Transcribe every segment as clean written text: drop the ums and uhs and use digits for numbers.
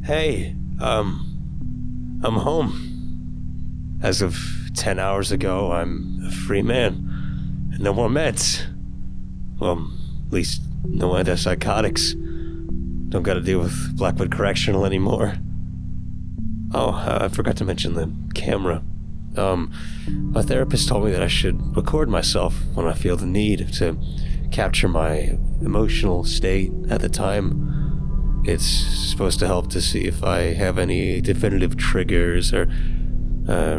Hey, I'm home. As of 10 hours ago, I'm a free man. No more meds. Well, at least no antipsychotics. Don't gotta deal with Blackwood Correctional anymore. Oh, I forgot to mention the camera. My therapist told me that I should record myself when I feel the need to capture my emotional state at the time. It's supposed to help to see if I have any definitive triggers or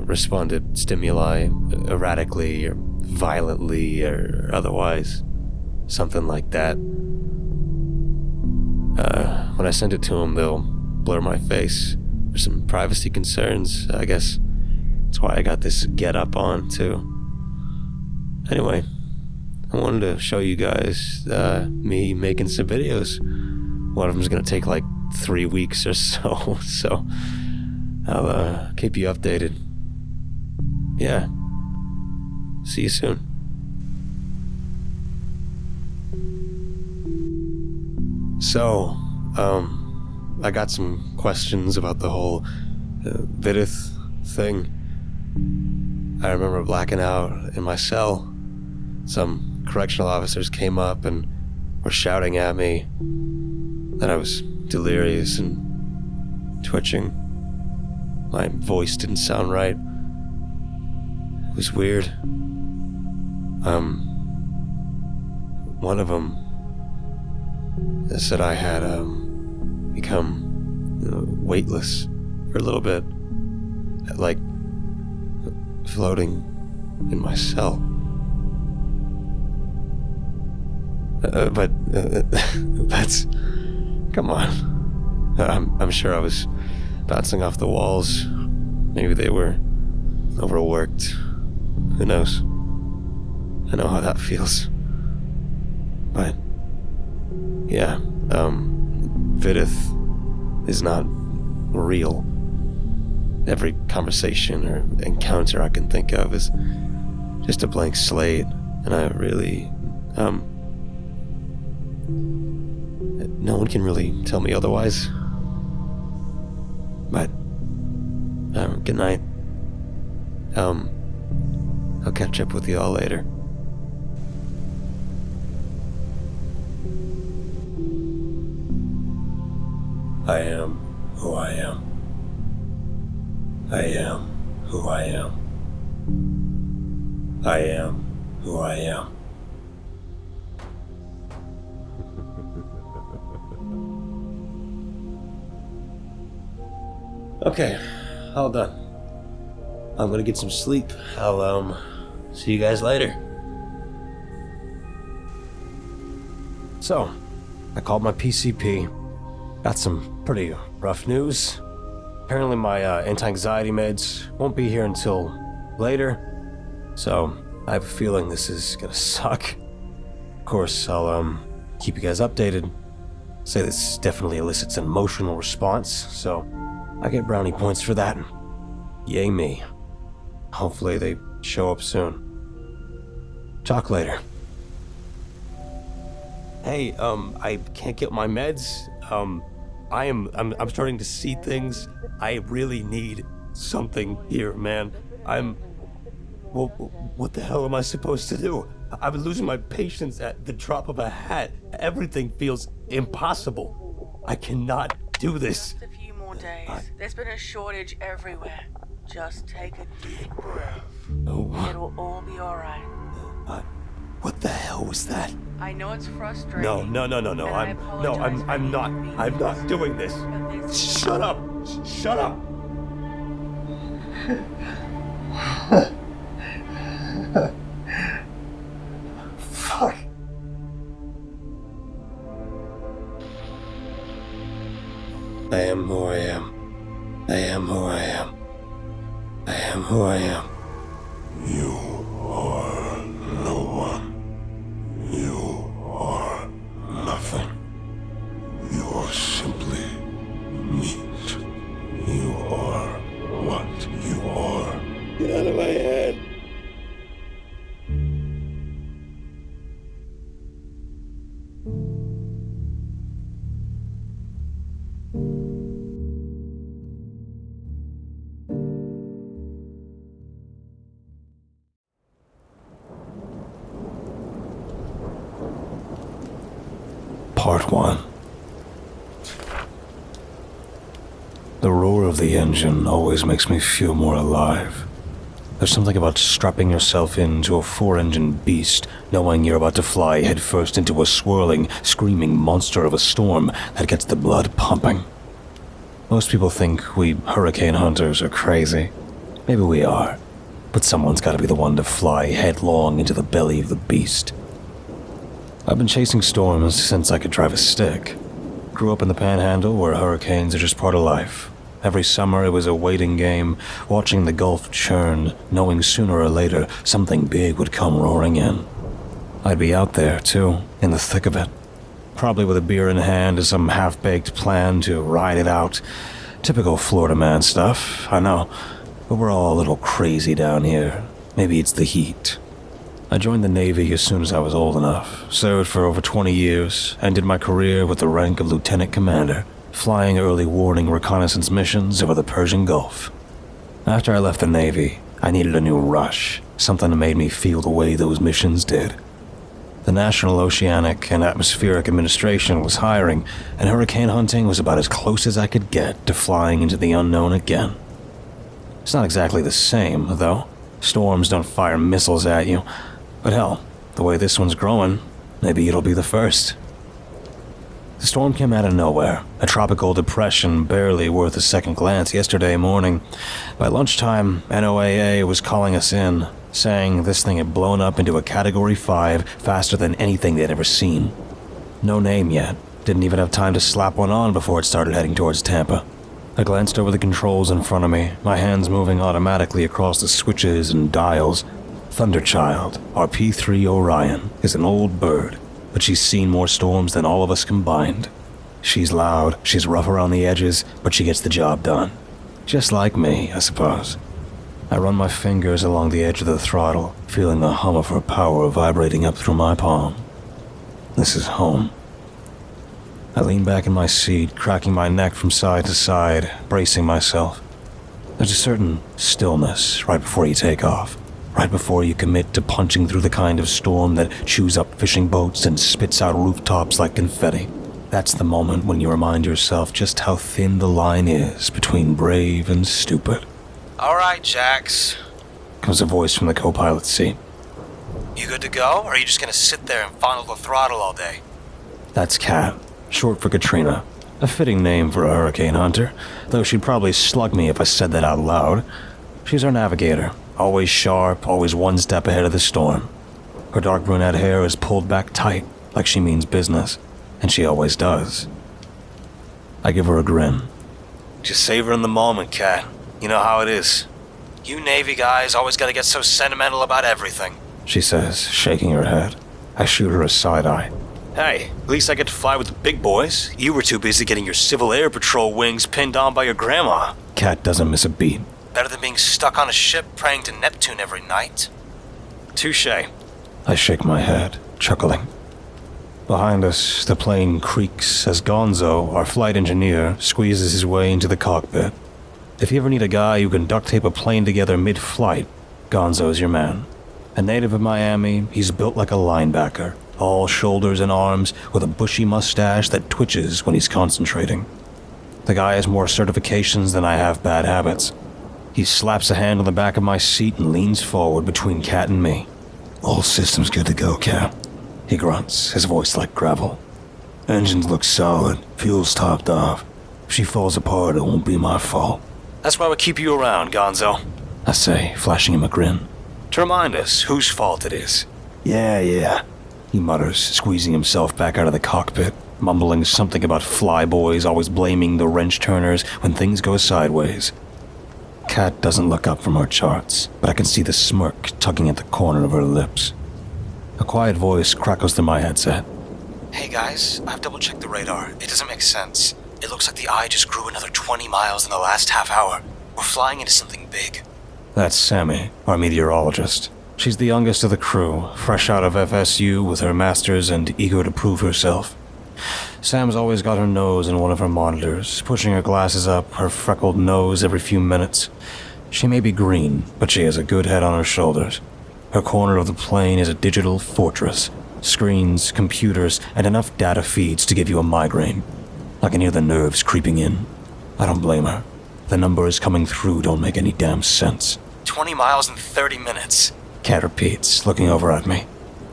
respond to stimuli erratically or violently or otherwise. Something like that. When I send it to them, they'll blur my face for some privacy concerns, I guess. That's why I got this get-up on, too. Anyway, I wanted to show you guys me making some videos. One of them's gonna take like 3 weeks or so, so I'll keep you updated. Yeah. See you soon. So, I got some questions about the whole Vidith thing. I remember blacking out in my cell. Some correctional officers came up and were shouting at me that I was delirious and twitching. My voice didn't sound right. It was weird. One of them said I had become weightless for a little bit, like floating in my cell. But that's... Come on. I'm sure I was bouncing off the walls. Maybe they were overworked. Who knows? I know how that feels. But, yeah, Vidith is not real. Every conversation or encounter I can think of is just a blank slate, and I really, no one can really tell me otherwise. But, good night. I'll catch up with you all later. I am who I am. I am who I am. I am who I am. Okay, all done. I'm gonna get some sleep. I'll, see you guys later. So, I called my PCP. Got some pretty rough news. Apparently my anti-anxiety meds won't be here until later. So, I have a feeling this is gonna suck. Of course, I'll, keep you guys updated. Say this definitely elicits an emotional response, so I get brownie points for that. Yay me. Hopefully they show up soon. Talk later. Hey, I can't get my meds. I'm starting to see things. I really need something here, man. Well, what the hell am I supposed to do? I've been losing my patience at the drop of a hat. Everything feels impossible. I cannot do this. Just a few more days. There's been a shortage everywhere. Just take a deep breath. Oh. It'll all be alright. What the hell was that? I know it's frustrating. No. I'm not doing this. Shut up! Shut up! Fuck. I am who I am. I am who I am. I am who I am. You are no one. You are nothing. You are simply meat. You are what you are. Part 1. The roar of the engine always makes me feel more alive. There's something about strapping yourself into a 4-engine beast, knowing you're about to fly headfirst into a swirling, screaming monster of a storm that gets the blood pumping. Most people think we hurricane hunters are crazy. Maybe we are, but someone's gotta be the one to fly headlong into the belly of the beast. I've been chasing storms since I could drive a stick. Grew up in the Panhandle where hurricanes are just part of life. Every summer it was a waiting game, watching the Gulf churn, knowing sooner or later something big would come roaring in. I'd be out there, too, in the thick of it. Probably with a beer in hand and some half-baked plan to ride it out. Typical Florida man stuff, I know. But we're all a little crazy down here. Maybe it's the heat. I joined the Navy as soon as I was old enough, served for over 20 years, ended my career with the rank of lieutenant commander, flying early warning reconnaissance missions over the Persian Gulf. After I left the Navy, I needed a new rush, something that made me feel the way those missions did. The National Oceanic and Atmospheric Administration was hiring, and hurricane hunting was about as close as I could get to flying into the unknown again. It's not exactly the same, though. Storms don't fire missiles at you. But hell, the way this one's growing, maybe it'll be the first. The storm came out of nowhere, a tropical depression barely worth a second glance yesterday morning. By lunchtime, NOAA was calling us in, saying this thing had blown up into a Category 5 faster than anything they'd ever seen. No name yet, didn't even have time to slap one on before it started heading towards Tampa. I glanced over the controls in front of me, my hands moving automatically across the switches and dials. Thunderchild, our P3 Orion, is an old bird, but she's seen more storms than all of us combined. She's loud, she's rough around the edges, but she gets the job done. Just like me, I suppose. I run my fingers along the edge of the throttle, feeling the hum of her power vibrating up through my palm. This is home. I lean back in my seat, cracking my neck from side to side, bracing myself. There's a certain stillness right before you take off. Right before you commit to punching through the kind of storm that chews up fishing boats and spits out rooftops like confetti. That's the moment when you remind yourself just how thin the line is between brave and stupid. "All right, Jax," comes a voice from the co-pilot's seat. "You good to go, or are you just gonna sit there and fondle the throttle all day?" That's Kat, short for Katrina. A fitting name for a hurricane hunter, though she'd probably slug me if I said that out loud. She's our navigator. Always sharp, always one step ahead of the storm. Her dark brunette hair is pulled back tight, like she means business, and she always does. I give her a grin. "Just savor in the moment, Kat. You know how it is. You Navy guys always gotta get so sentimental about everything," she says, shaking her head. I shoot her a side eye. "Hey, at least I get to fly with the big boys. You were too busy getting your Civil Air Patrol wings pinned on by your grandma." Kat doesn't miss a beat. "Better than being stuck on a ship praying to Neptune every night." "Touché." I shake my head, chuckling. Behind us, the plane creaks as Gonzo, our flight engineer, squeezes his way into the cockpit. If you ever need a guy who can duct tape a plane together mid-flight, Gonzo's your man. A native of Miami, he's built like a linebacker, all shoulders and arms, with a bushy mustache that twitches when he's concentrating. The guy has more certifications than I have bad habits. He slaps a hand on the back of my seat and leans forward between Kat and me. "All systems good to go, Kat," he grunts, his voice like gravel. "Engines look solid, fuel's topped off. If she falls apart, it won't be my fault." "That's why we keep you around, Gonzo," I say, flashing him a grin. "to remind us whose fault it is." Yeah, he mutters, squeezing himself back out of the cockpit, mumbling something about flyboys always blaming the wrench turners when things go sideways. Kat doesn't look up from her charts, but I can see the smirk tugging at the corner of her lips. A quiet voice crackles through my headset. "Hey guys, I've double-checked the radar. It doesn't make sense. It looks like the eye just grew another 20 miles in the last half hour. We're flying into something big." That's Sammy, our meteorologist. She's the youngest of the crew, fresh out of FSU with her master's and eager to prove herself. Sam's always got her nose in one of her monitors, pushing her glasses up, her freckled nose every few minutes. She may be green, but she has a good head on her shoulders. Her corner of the plane is a digital fortress, Screens, computers, and enough data feeds to give you a migraine. I can hear the nerves creeping in. I don't blame her. The numbers coming through don't make any damn sense. 20 miles in 30 minutes. Kat repeats, looking over at me.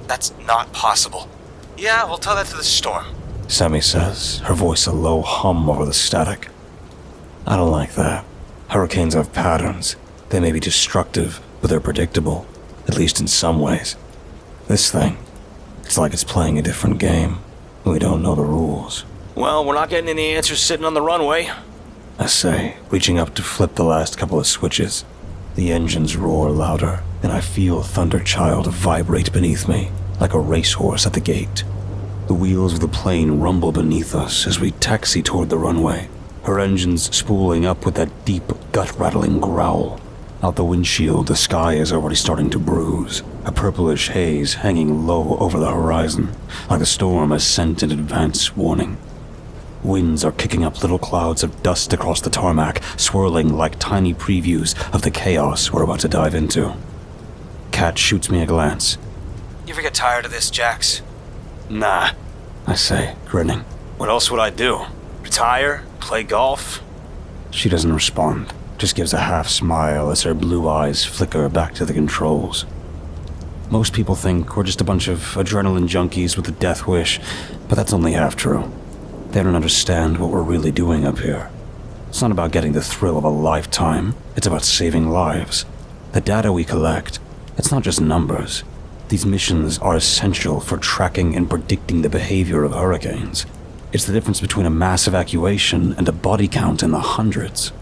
That's not possible. Yeah, we'll tell that to the storm. Sammy says, her voice a low hum over the static. I don't like that. Hurricanes have patterns. They may be destructive, but they're predictable, at least in some ways. This thing, it's like it's playing a different game. We don't know the rules. Well, we're not getting any answers sitting on the runway. I say, reaching up to flip the last couple of switches. The engines roar louder, and I feel Thunderchild vibrate beneath me, like a racehorse at the gate. The wheels of the plane rumble beneath us as we taxi toward the runway, her engines spooling up with that deep, gut-rattling growl. Out the windshield, the sky is already starting to bruise, a purplish haze hanging low over the horizon, like the storm has sent an advance warning. Winds are kicking up little clouds of dust across the tarmac, swirling like tiny previews of the chaos we're about to dive into. Kat shoots me a glance. You ever get tired of this, Jax? Nah. I say, grinning. What else would I do? Retire? Play golf? She doesn't respond, just gives a half smile as her blue eyes flicker back to the controls. Most people think we're just a bunch of adrenaline junkies with a death wish, but that's only half true. They don't understand what we're really doing up here. It's not about getting the thrill of a lifetime, it's about saving lives. The data we collect, it's not just numbers. These missions are essential for tracking and predicting the behavior of hurricanes. It's the difference between a mass evacuation and a body count in the hundreds.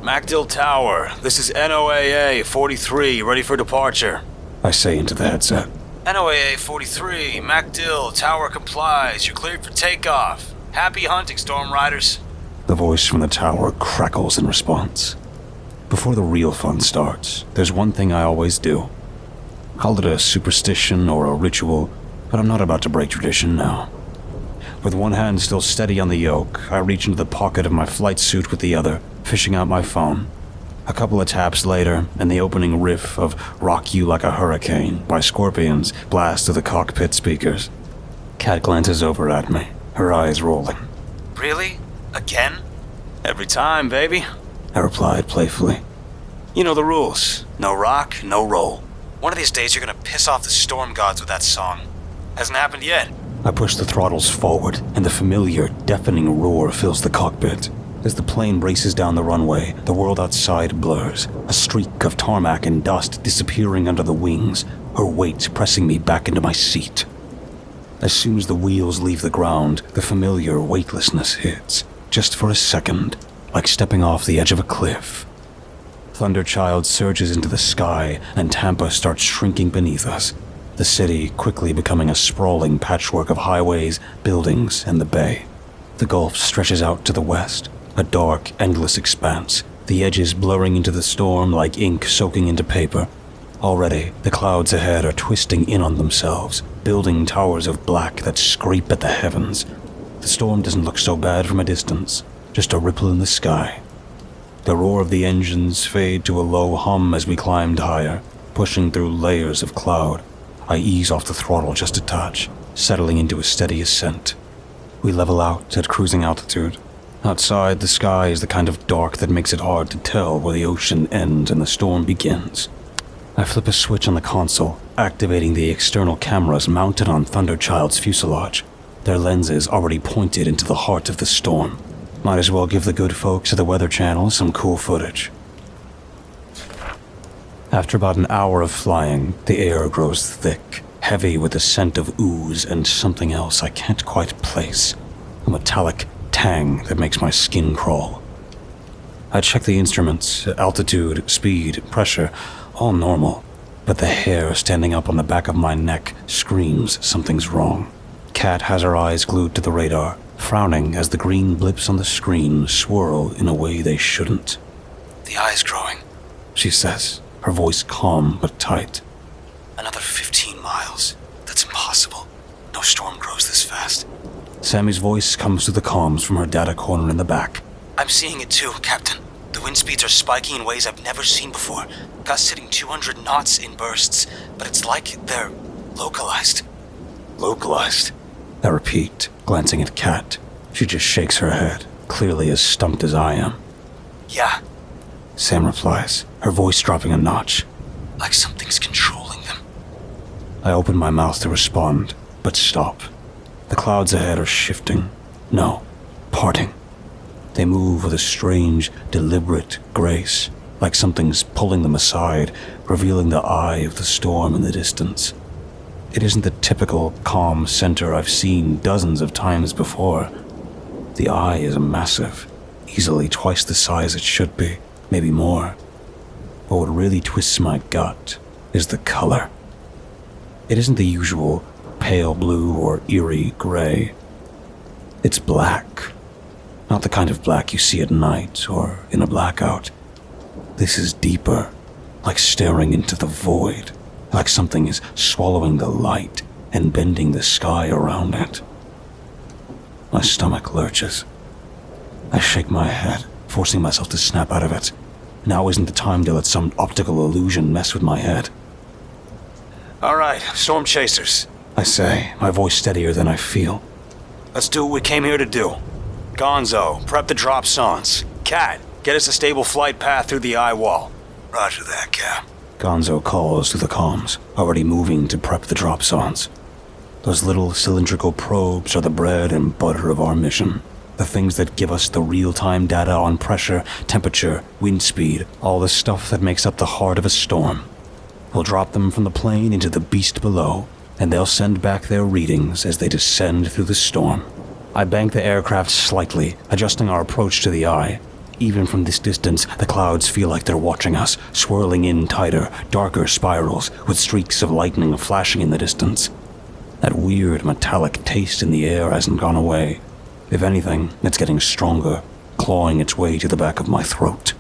MacDill Tower, this is NOAA 43, ready for departure. I say into the headset. NOAA 43, MacDill Tower complies, you're cleared for takeoff. Happy hunting, Storm Riders. The voice from the tower crackles in response. Before the real fun starts, there's one thing I always do. Call it a superstition or a ritual, but I'm not about to break tradition now. With one hand still steady on the yoke, I reach into the pocket of my flight suit with the other, fishing out my phone. A couple of taps later, and the opening riff of Rock You Like a Hurricane by Scorpions blasts through the cockpit speakers. Kat glances over at me, her eyes rolling. Really? Again? Every time, baby. I replied playfully. You know the rules. No rock, no roll. One of these days you're gonna piss off the storm gods with that song. Hasn't happened yet. I push the throttles forward, and the familiar, deafening roar fills the cockpit. As the plane races down the runway, the world outside blurs, a streak of tarmac and dust disappearing under the wings, her weight pressing me back into my seat. As soon as the wheels leave the ground, the familiar weightlessness hits, just for a second, like stepping off the edge of a cliff. Thunderchild surges into the sky, and Tampa starts shrinking beneath us, the city quickly becoming a sprawling patchwork of highways, buildings, and the bay. The Gulf stretches out to the west, a dark, endless expanse, the edges blurring into the storm like ink soaking into paper. Already, the clouds ahead are twisting in on themselves, building towers of black that scrape at the heavens. The storm doesn't look so bad from a distance, just a ripple in the sky. The roar of the engines fade to a low hum as we climbed higher, pushing through layers of cloud. I ease off the throttle just a touch, settling into a steady ascent. We level out at cruising altitude. Outside, the sky is the kind of dark that makes it hard to tell where the ocean ends and the storm begins. I flip a switch on the console, activating the external cameras mounted on Thunderchild's fuselage, their lenses already pointed into the heart of the storm. Might as well give the good folks at the Weather Channel some cool footage. After about an hour of flying, the air grows thick, heavy with the scent of ooze and something else I can't quite place. A metallic tang that makes my skin crawl. I check the instruments, altitude, speed, pressure, all normal, but the hair standing up on the back of my neck screams something's wrong. Kat has her eyes glued to the radar, frowning as the green blips on the screen swirl in a way they shouldn't. The eye's growing, she says, her voice calm but tight. Another 15 miles. That's impossible. No storm grows this fast. Sammy's voice comes through the comms from her data corner in the back. I'm seeing it too, Captain. The wind speeds are spiking in ways I've never seen before. Gusts hitting 200 knots in bursts, but it's like they're localized. Localized. I repeat, glancing at Kat. She just shakes her head, clearly as stumped as I am. Yeah, Sam replies, her voice dropping a notch. Like something's controlling them. I open my mouth to respond, but stop. The clouds ahead are shifting. No, parting. They move with a strange, deliberate grace, like something's pulling them aside, revealing the eye of the storm in the distance. It isn't the typical calm center I've seen dozens of times before. The eye is massive, easily twice the size it should be, maybe more. But what really twists my gut is the color. It isn't the usual pale blue or eerie gray. It's black. Not the kind of black you see at night or in a blackout. This is deeper, like staring into the void, like something is swallowing the light and bending the sky around it. My stomach lurches. I shake my head, forcing myself to snap out of it. Now isn't the time to let some optical illusion mess with my head. All right, storm chasers, I say, my voice steadier than I feel. Let's do what we came here to do. Gonzo, prep the drop sondes. Kat, get us a stable flight path through the eye wall. Roger that, Cap. Gonzo calls through the comms, already moving to prep the drop sondes. Those little cylindrical probes are the bread and butter of our mission. The things that give us the real-time data on pressure, temperature, wind speed, all the stuff that makes up the heart of a storm. We'll drop them from the plane into the beast below, and they'll send back their readings as they descend through the storm. I bank the aircraft slightly, adjusting our approach to the eye. Even from this distance, the clouds feel like they're watching us, swirling in tighter, darker spirals, with streaks of lightning flashing in the distance. That weird metallic taste in the air hasn't gone away. If anything, it's getting stronger, clawing its way to the back of my throat.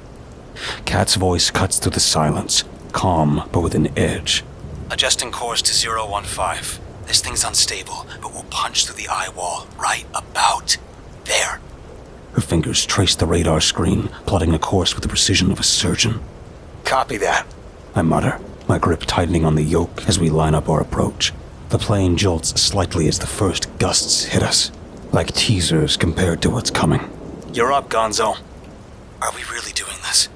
Kat's voice cuts through the silence, calm but with an edge. Adjusting course to 015. This thing's unstable, but we'll punch through the eye wall right about there. Her fingers trace the radar screen, plotting a course with the precision of a surgeon. Copy that, I mutter, my grip tightening on the yoke as we line up our approach. The plane jolts slightly as the first gusts hit us, like teasers compared to what's coming. You're up, Gonzo. Are we really doing this?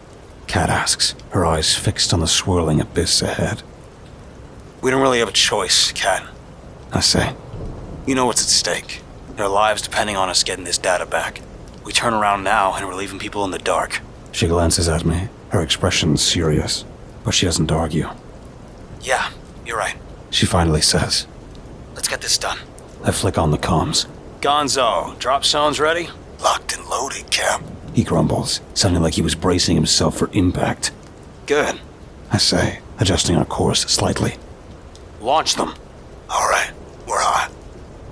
Kat asks, her eyes fixed on the swirling abyss ahead. We don't really have a choice, Kat, I say. You know what's at stake. Their lives depending on us getting this data back. We turn around now and we're leaving people in the dark. She glances at me, her expression serious, but she doesn't argue. Yeah, you're right, she finally says. Let's get this done. I flick on the comms. Gonzo, drop sondes ready? Locked and loaded, Cap, he grumbles, sounding like he was bracing himself for impact. Good, I say, adjusting our course slightly. Launch them. All right, we're on.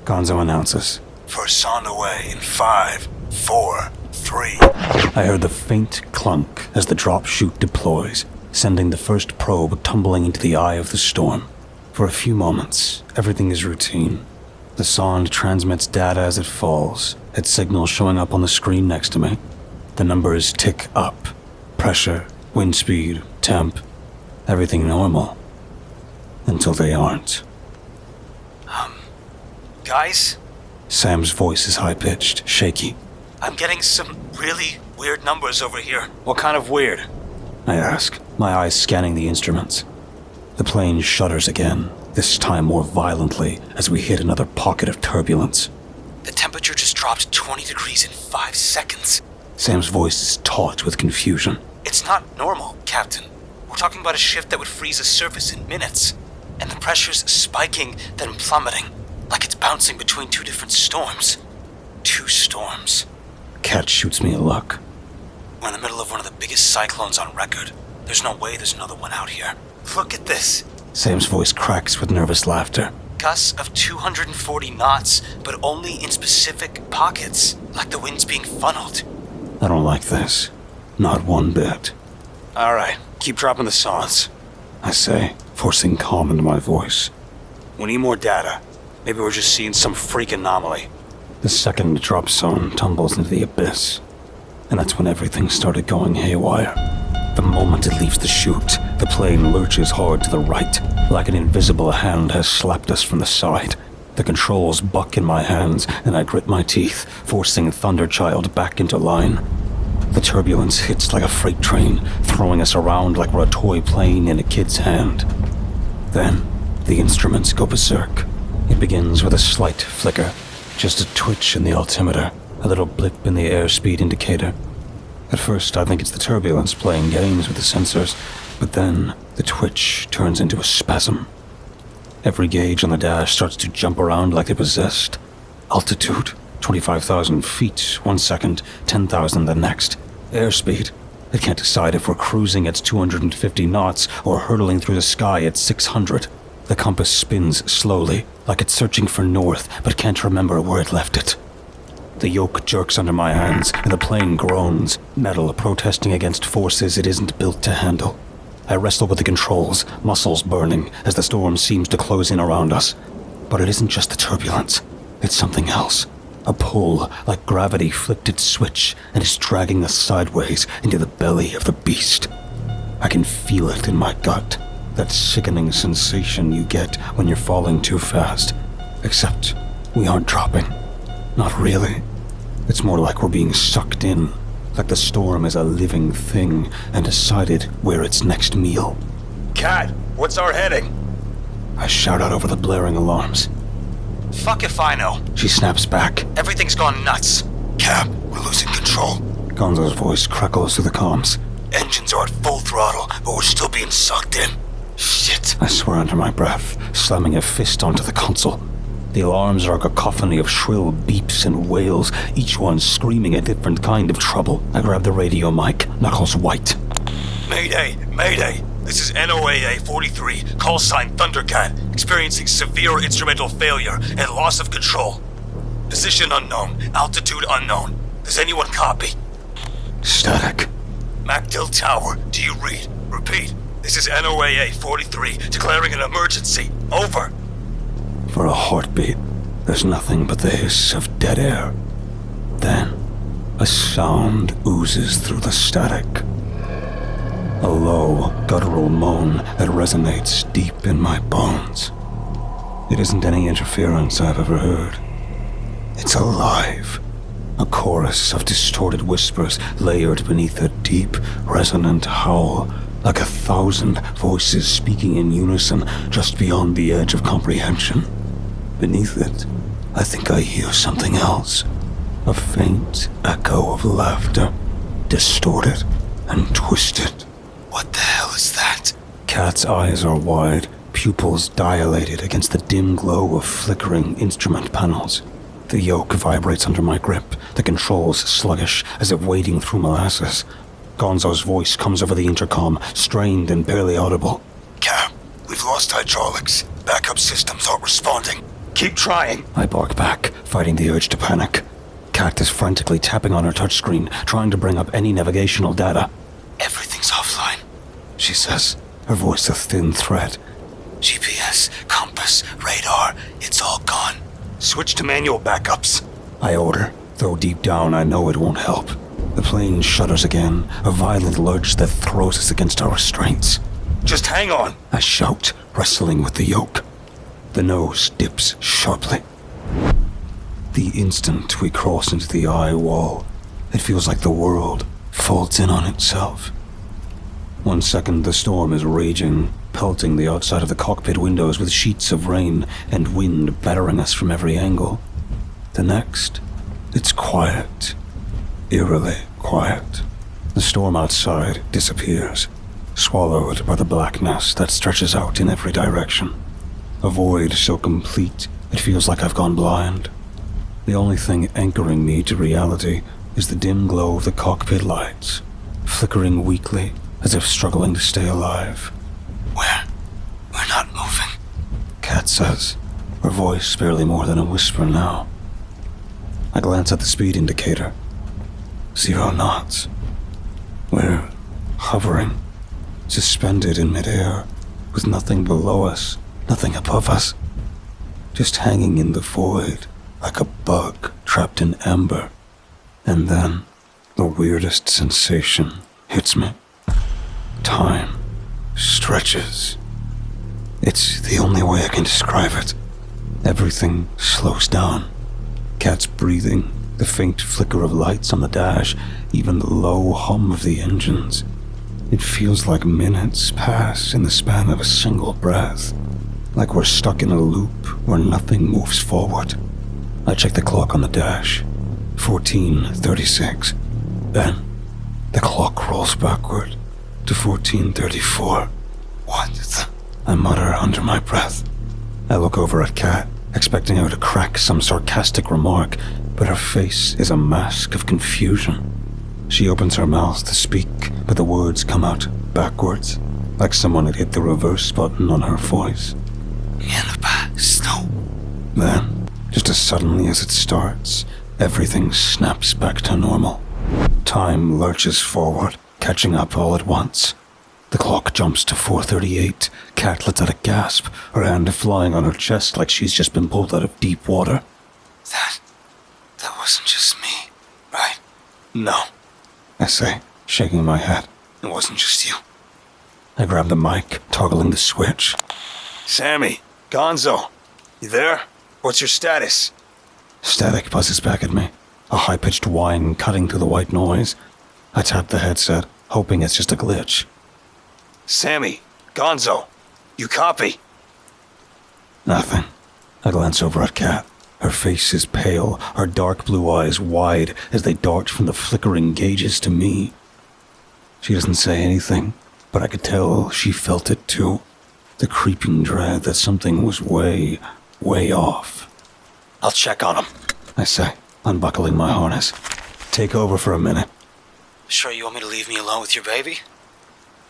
Gonzo announces. First sonde away in 5, 4, 3. I heard the faint clunk as the drop chute deploys, sending the first probe tumbling into the eye of the storm. For a few moments, everything is routine. The sonde transmits data as it falls, its signal showing up on the screen next to me. The numbers tick up. Pressure, wind speed, temp, everything normal. Until they aren't. Guys? Sam's voice is high-pitched, shaky. I'm getting some really weird numbers over here. What kind of weird? I ask, my eyes scanning the instruments. The plane shudders again, this time more violently as we hit another pocket of turbulence. The temperature just dropped 20 degrees in 5 seconds. Sam's voice is taut with confusion. It's not normal, Captain. We're talking about a shift that would freeze a surface in minutes. And the pressure's spiking, then plummeting, like it's bouncing between two different storms. 2 storms. Kat shoots me a look. We're in the middle of one of the biggest cyclones on record. There's no way there's another one out here. Look at this. Sam's voice cracks with nervous laughter. Gusts of 240 knots, but only in specific pockets, like the wind's being funneled. I don't like this. Not one bit. All right, keep dropping the sondes, I say, forcing calm into my voice. We need more data. Maybe we're just seeing some freak anomaly. The second drop sonde tumbles into the abyss, and that's when everything started going haywire. The moment it leaves the chute, the plane lurches hard to the right, like an invisible hand has slapped us from the side. The controls buck in my hands, and I grit my teeth, forcing Thunderchild back into line. The turbulence hits like a freight train, throwing us around like we're a toy plane in a kid's hand. Then, the instruments go berserk. It begins with a slight flicker, just a twitch in the altimeter, a little blip in the airspeed indicator. At first, I think it's the turbulence playing games with the sensors, but then the twitch turns into a spasm. Every gauge on the dash starts to jump around like they're possessed. Altitude, 25,000 feet 1 second, 10,000 the next. Airspeed, it can't decide if we're cruising at 250 knots or hurtling through the sky at 600. The compass spins slowly, like it's searching for north, but can't remember where it left it. The yoke jerks under my hands, and the plane groans, metal protesting against forces it isn't built to handle. I wrestle with the controls, muscles burning, as the storm seems to close in around us. But it isn't just the turbulence. It's something else. A pull, like gravity flipped its switch, and is dragging us sideways into the belly of the beast. I can feel it in my gut, that sickening sensation you get when you're falling too fast. Except, we aren't dropping. Not really. It's more like we're being sucked in, like the storm is a living thing and decided where its next meal. Cat, what's our heading? I shout out over the blaring alarms. Fuck if I know. She snaps back. Everything's gone nuts. Cap, we're losing control. Gonzo's voice crackles through the comms. Engines are at full throttle, but we're still being sucked in. Shit. I swear under my breath, slamming a fist onto the console. The alarms are a cacophony of shrill beeps and wails, each one screaming a different kind of trouble. I grab the radio mic, knuckles white. Mayday, Mayday. This is NOAA 43, call sign Thundercat, experiencing severe instrumental failure and loss of control. Position unknown, altitude unknown. Does anyone copy? Static. MacDill Tower, do you read? Repeat. This is NOAA 43, declaring an emergency. Over. For a heartbeat, there's nothing but the hiss of dead air. Then, a sound oozes through the static. A low, guttural moan that resonates deep in my bones. It isn't any interference I've ever heard. It's alive. A chorus of distorted whispers layered beneath a deep, resonant howl, like 1,000 voices speaking in unison just beyond the edge of comprehension. Beneath it, I think I hear something else. A faint echo of laughter, distorted and twisted. What the hell is that? Cat's eyes are wide, pupils dilated against the dim glow of flickering instrument panels. The yoke vibrates under my grip, the controls sluggish as if wading through molasses. Gonzo's voice comes over the intercom, strained and barely audible. Cap, we've lost hydraulics. Backup systems aren't responding. Keep trying. I bark back, fighting the urge to panic. Cat is frantically tapping on her touchscreen, trying to bring up any navigational data. Everything's offline, She says, her voice a thin thread. GPS, compass, radar, it's all gone. Switch to manual backups. I order, though deep down I know it won't help. The plane shudders again, a violent lurch that throws us against our restraints. Just hang on. I shout, wrestling with the yoke. The nose dips sharply. The instant we cross into the eye wall, it feels like the world folds in on itself. 1 second the storm is raging, pelting the outside of the cockpit windows with sheets of rain and wind battering us from every angle. The next, it's quiet. Eerily quiet. The storm outside disappears, swallowed by the blackness that stretches out in every direction. A void so complete, it feels like I've gone blind. The only thing anchoring me to reality is the dim glow of the cockpit lights, flickering weakly as if struggling to stay alive. We're not moving. Kat says, her voice barely more than a whisper now. I glance at the speed indicator. 0 knots. We're hovering, suspended in midair, with nothing below us, nothing above us. Just hanging in the void, like a bug trapped in amber. And then, the weirdest sensation hits me. Time stretches. It's the only way I can describe it. Everything slows down. Cat's breathing, the faint flicker of lights on the dash, even the low hum of the engines. It feels like minutes pass in the span of a single breath, like we're stuck in a loop where nothing moves forward. I check the clock on the dash. 14:36. Then, the clock rolls backward to 14:34. What the? I mutter under my breath. I look over at Kat, expecting her to crack some sarcastic remark, but her face is a mask of confusion. She opens her mouth to speak, but the words come out backwards, like someone had hit the reverse button on her voice. Then, just as suddenly as it starts, everything snaps back to normal. Time lurches forward, catching up all at once. The clock jumps to 4:38. Kat lets out a gasp, her hand flying on her chest like she's just been pulled out of deep water. That wasn't just me, right? No, I say, shaking my head. It wasn't just you. I grab the mic, toggling the switch. Sammy, Gonzo, you there? What's your status? Static buzzes back at me, a high-pitched whine cutting through the white noise. I tap the headset, hoping it's just a glitch. Sammy, Gonzo, you copy? Nothing. I glance over at Kat. Her face is pale, her dark blue eyes wide as they dart from the flickering gauges to me. She doesn't say anything, but I could tell she felt it too. The creeping dread that something was way off. I'll check on him, I say, unbuckling my harness. Take over for a minute. Sure you want me to leave me alone with your baby?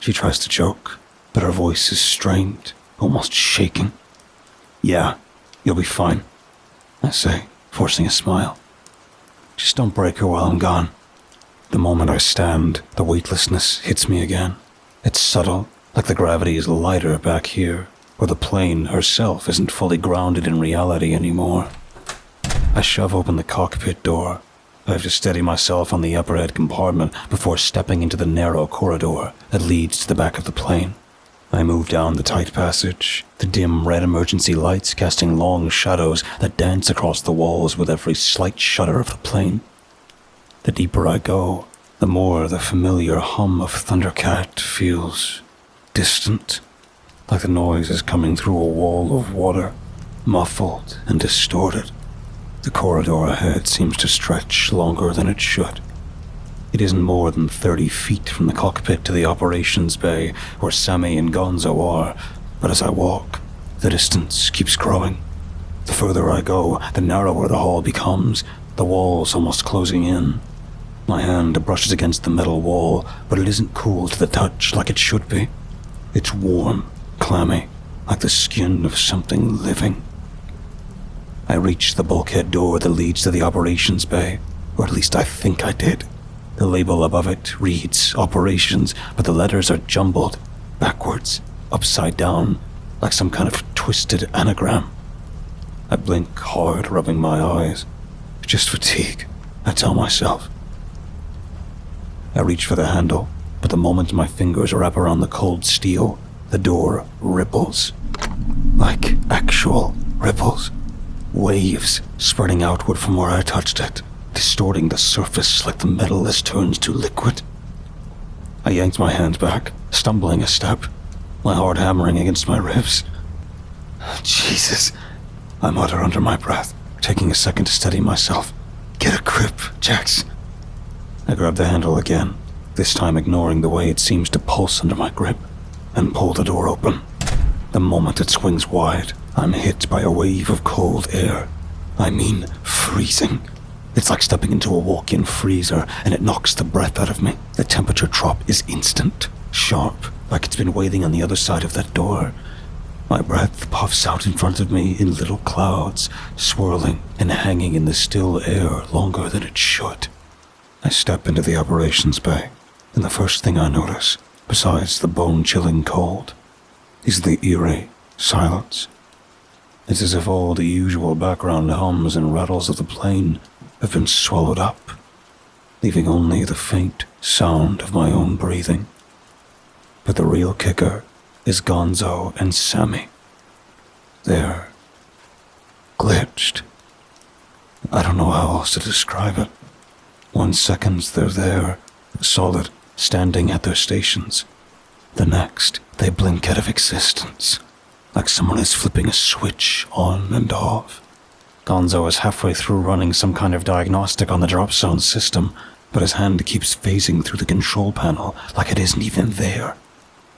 She tries to joke, but her voice is strained, almost shaking. Yeah, you'll be fine, I say, forcing a smile. Just don't break her while I'm gone. The moment I stand, the weightlessness hits me again. It's subtle, like the gravity is lighter back here, or the plane herself isn't fully grounded in reality anymore. I shove open the cockpit door. I have to steady myself on the upper-head compartment before stepping into the narrow corridor that leads to the back of the plane. I move down the tight passage, the dim red emergency lights casting long shadows that dance across the walls with every slight shudder of the plane. The deeper I go, the more the familiar hum of Thundercat feels distant, like the noise is coming through a wall of water, muffled and distorted. The corridor ahead seems to stretch longer than it should. It isn't more than 30 feet from the cockpit to the operations bay where Sammy and Gonzo are, but as I walk, the distance keeps growing. The further I go, the narrower the hall becomes, the walls almost closing in. My hand brushes against the metal wall, but it isn't cool to the touch like it should be. It's warm, clammy, like the skin of something living. I reach the bulkhead door that leads to the operations bay, or at least I think I did. The label above it reads Operations, but the letters are jumbled, backwards, upside down, like some kind of twisted anagram. I blink hard, rubbing my eyes. Just fatigue, I tell myself. I reach for the handle, but the moment my fingers wrap around the cold steel, the door ripples. Like actual ripples. Waves spreading outward from where I touched it, distorting the surface like the metal has turned to liquid. I yanked my hand back, stumbling a step, my heart hammering against my ribs. Jesus, I mutter under my breath, taking a second to steady myself. Get a grip, Jax. I grab the handle again, this time ignoring the way it seems to pulse under my grip, and pull the door open. The moment it swings wide, I'm hit by a wave of cold air. I mean, freezing. It's like stepping into a walk-in freezer, and it knocks the breath out of me. The temperature drop is instant, sharp, like it's been waiting on the other side of that door. My breath puffs out in front of me in little clouds, swirling and hanging in the still air longer than it should. I step into the operations bay, and the first thing I notice, besides the bone-chilling cold, is the eerie silence. It's as if all the usual background hums and rattles of the plane have been swallowed up, leaving only the faint sound of my own breathing. But the real kicker is Gonzo and Sammy. They're stretched. I don't know how else to describe it. 1 second they're there, solid, standing at their stations. The next, they blink out of existence, like someone is flipping a switch on and off. Gonzo is halfway through running some kind of diagnostic on the drop zone system, but his hand keeps phasing through the control panel like it isn't even there.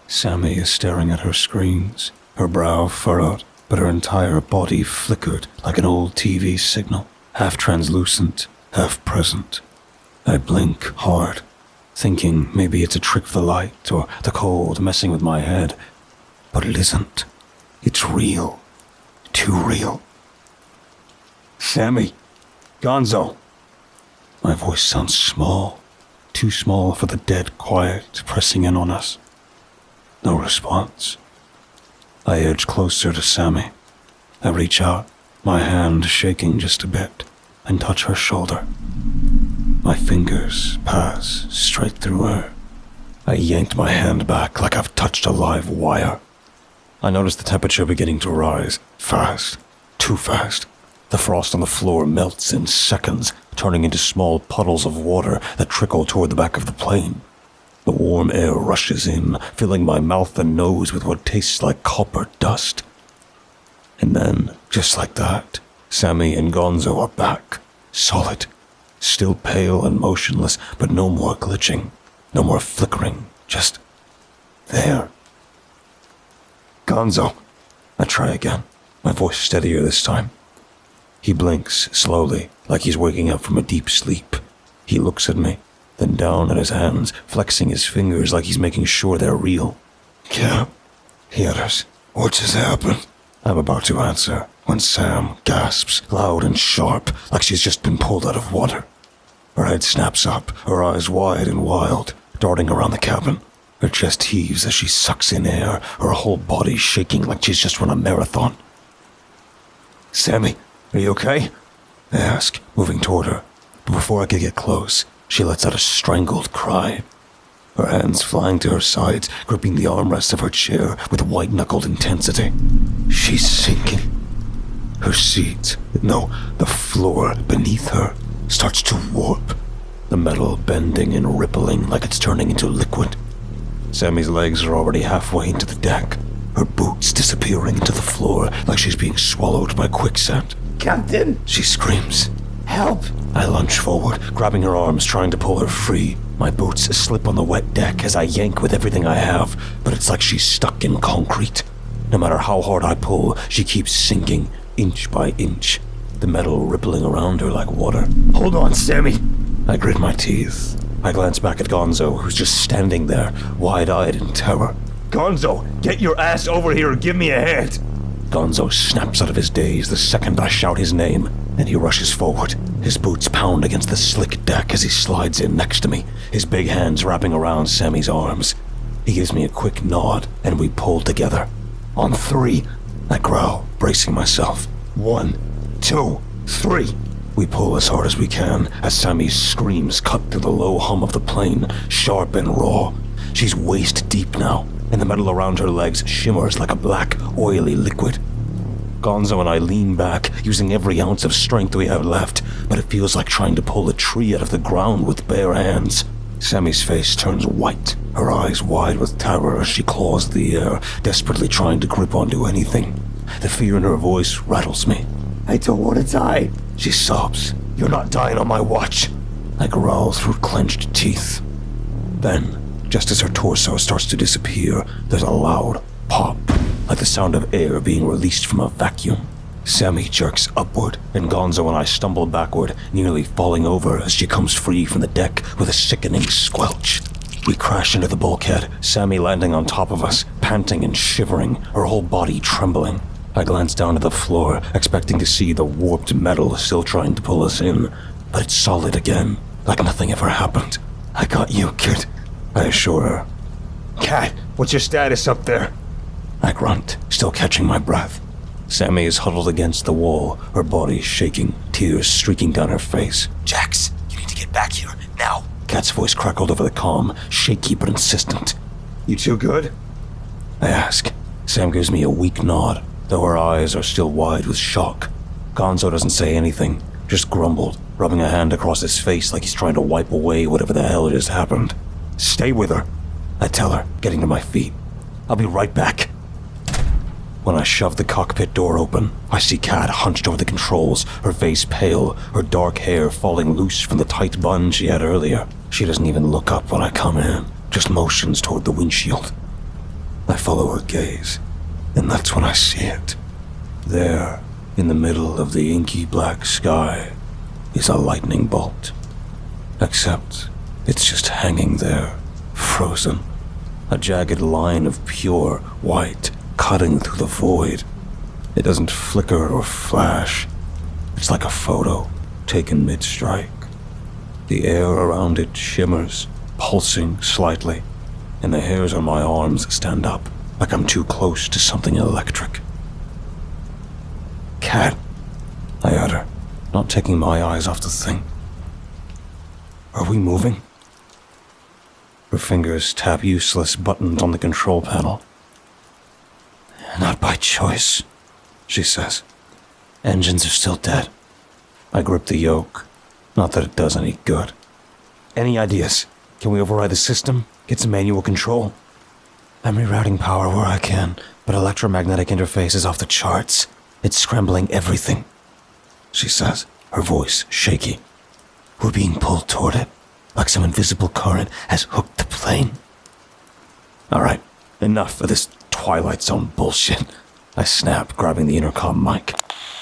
Sammy is staring at her screens, her brow furrowed, but her entire body flickered like an old TV signal, half translucent, half present. I blink hard, thinking maybe it's a trick of the light or the cold messing with my head, but it isn't. It's real. Too real. Sammy. Gonzo. My voice sounds small, too small for the dead quiet pressing in on us. No response. I edge closer to Sammy. I reach out, my hand shaking just a bit, and touch her shoulder. My fingers pass straight through her. I yanked my hand back like I've touched a live wire. I noticed the temperature beginning to rise, fast, too fast. The frost on the floor melts in seconds, turning into small puddles of water that trickle toward the back of the plane. The warm air rushes in, filling my mouth and nose with what tastes like copper dust. And then, just like that, Sammy and Gonzo are back, solid, still pale and motionless, but no more glitching, no more flickering, just there. Gonzo. I try again, my voice steadier this time. He blinks slowly, like he's waking up from a deep sleep. He looks at me, then down at his hands, flexing his fingers like he's making sure they're real. Cap, he utters, what just happened? I'm about to answer when Sam gasps, loud and sharp, like she's just been pulled out of water. Her head snaps up, her eyes wide and wild, darting around the cabin. Her chest heaves as she sucks in air, her whole body shaking like she's just run a marathon. Sammy, are you okay? I ask, moving toward her. But before I can get close, she lets out a strangled cry. Her hands flying to her sides, gripping the armrest of her chair with white-knuckled intensity. She's sinking. Her seat, no, the floor beneath her, starts to warp, the metal bending and rippling like it's turning into liquid. Sammy's legs are already halfway into the deck, her boots disappearing into the floor like she's being swallowed by quicksand. Captain! She screams. Help! I lunge forward, grabbing her arms, trying to pull her free. My boots slip on the wet deck as I yank with everything I have, but it's like she's stuck in concrete. No matter how hard I pull, she keeps sinking, inch by inch, the metal rippling around her like water. Hold on, Sammy! I grit my teeth. I glance back at Gonzo, who's just standing there, wide-eyed in terror. Gonzo, get your ass over here and give me a hand! Gonzo snaps out of his daze the second I shout his name, and he rushes forward. His boots pound against the slick deck as he slides in next to me, his big hands wrapping around Sammy's arms. He gives me a quick nod, and we pull together. On 3, I growl, bracing myself. 1, 2, 3. We pull as hard as we can as Sammy's screams cut through the low hum of the plane, sharp and raw. She's waist deep now, and the metal around her legs shimmers like a black, oily liquid. Gonzo and I lean back, using every ounce of strength we have left, but it feels like trying to pull a tree out of the ground with bare hands. Sammy's face turns white, her eyes wide with terror as she claws the air, desperately trying to grip onto anything. The fear in her voice rattles me. I don't want to die, she sobs. You're not dying on my watch. I growl through clenched teeth. Then, just as her torso starts to disappear, there's a loud pop, like the sound of air being released from a vacuum. Sammy jerks upward, and Gonzo and I stumble backward, nearly falling over as she comes free from the deck with a sickening squelch. We crash into the bulkhead, Sammy landing on top of us, panting and shivering, her whole body trembling. I glance down to the floor, expecting to see the warped metal still trying to pull us in, but it's solid again, like nothing ever happened. I got you, kid, I assure her. Cat, what's your status up there? I grunt, still catching my breath. Sammy is huddled against the wall, her body shaking, tears streaking down her face. Jax, you need to get back here, now. Cat's voice crackled over the comm, shaky but insistent. You too good? I ask. Sam gives me a weak nod, though her eyes are still wide with shock. Gonzo doesn't say anything, just grumbled, rubbing a hand across his face like he's trying to wipe away whatever the hell just happened. Stay with her, I tell her, getting to my feet. I'll be right back. When I shove the cockpit door open, I see Kat hunched over the controls, her face pale, her dark hair falling loose from the tight bun she had earlier. She doesn't even look up when I come in, just motions toward the windshield. I follow her gaze, and that's when I see it. There, in the middle of the inky black sky, is a lightning bolt. Except, it's just hanging there, frozen. A jagged line of pure white, cutting through the void. It doesn't flicker or flash. It's like a photo, taken mid-strike. The air around it shimmers, pulsing slightly, and the hairs on my arms stand up, like I'm too close to something electric. Cat, I utter, not taking my eyes off the thing. Are we moving? Her fingers tap useless buttons on the control panel. Not by choice, she says. Engines are still dead. I grip the yoke. Not that it does any good. Any ideas? Can we override the system? Get some manual control? I'm rerouting power where I can, but electromagnetic interface is off the charts. It's scrambling everything, she says, her voice shaky. We're being pulled toward it, like some invisible current has hooked the plane. All right, enough of this Twilight Zone bullshit, I snap, grabbing the intercom mic.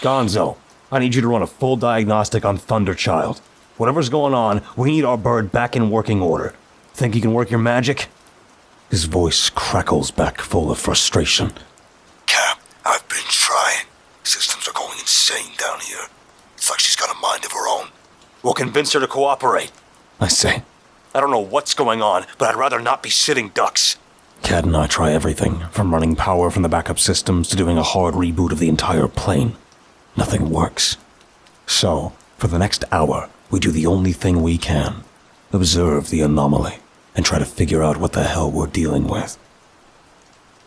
Gonzo, I need you to run a full diagnostic on Thunderchild. Whatever's going on, we need our bird back in working order. Think you can work your magic? His voice crackles back full of frustration. Cap, I've been trying. Systems are going insane down here. It's like she's got a mind of her own. We'll convince her to cooperate, I say. I don't know what's going on, but I'd rather not be sitting ducks. Kat and I try everything, from running power from the backup systems to doing a hard reboot of the entire plane. Nothing works. So, for the next hour, we do the only thing we can. Observe the anomaly, and try to figure out what the hell we're dealing with.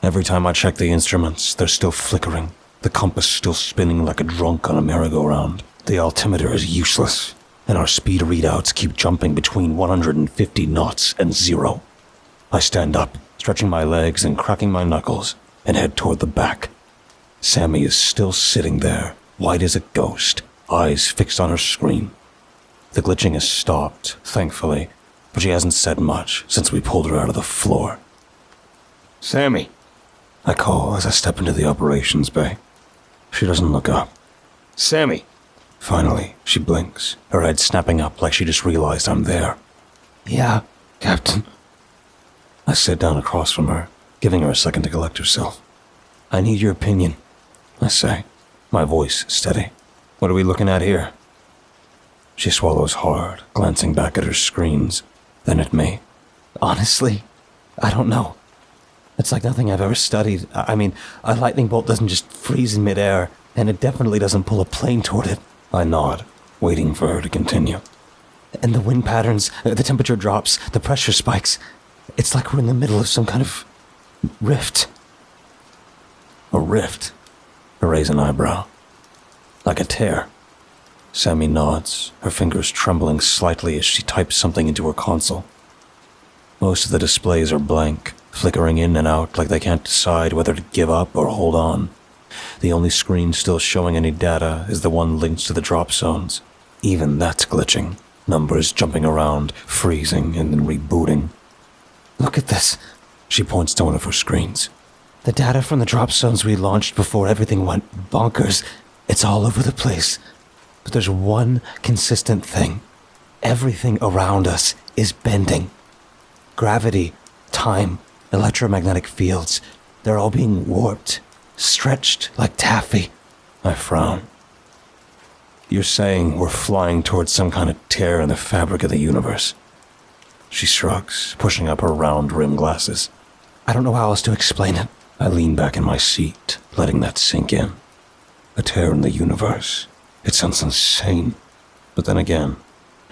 Every time I check the instruments, they're still flickering, the compass still spinning like a drunk on a merry-go-round. The altimeter is useless, and our speed readouts keep jumping between 150 knots and 0. I stand up, stretching my legs and cracking my knuckles, and head toward the back. Sammy is still sitting there, white as a ghost, eyes fixed on her screen. The glitching has stopped, thankfully, but she hasn't said much since we pulled her out of the floor. Sammy, I call as I step into the operations bay. She doesn't look up. Sammy. Finally, she blinks, her head snapping up like she just realized I'm there. Yeah, Captain. I sit down across from her, giving her a second to collect herself. I need your opinion, I say, my voice steady. What are we looking at here? She swallows hard, glancing back at her screens, then at me. Honestly, I don't know. It's like nothing I've ever studied. I mean, a lightning bolt doesn't just freeze in midair, and it definitely doesn't pull a plane toward it. I nod, waiting for her to continue. And the wind patterns, the temperature drops, the pressure spikes. It's like we're in the middle of some kind of rift. A rift? I raise an eyebrow. Like a tear. Sammy nods, her fingers trembling slightly as she types something into her console. Most of the displays are blank, flickering in and out like they can't decide whether to give up or hold on. The only screen still showing any data is the one linked to the drop zones. Even that's glitching. Numbers jumping around, freezing, and then rebooting. Look at this. She points to one of her screens. The data from the drop zones we launched before everything went bonkers. It's all over the place. But there's one consistent thing. Everything around us is bending. Gravity, time, electromagnetic fields, they're all being warped, stretched like taffy. I frown. You're saying we're flying towards some kind of tear in the fabric of the universe? She shrugs, pushing up her round rim glasses. I don't know how else to explain it. I lean back in my seat, letting that sink in. A tear in the universe. It sounds insane. But then again,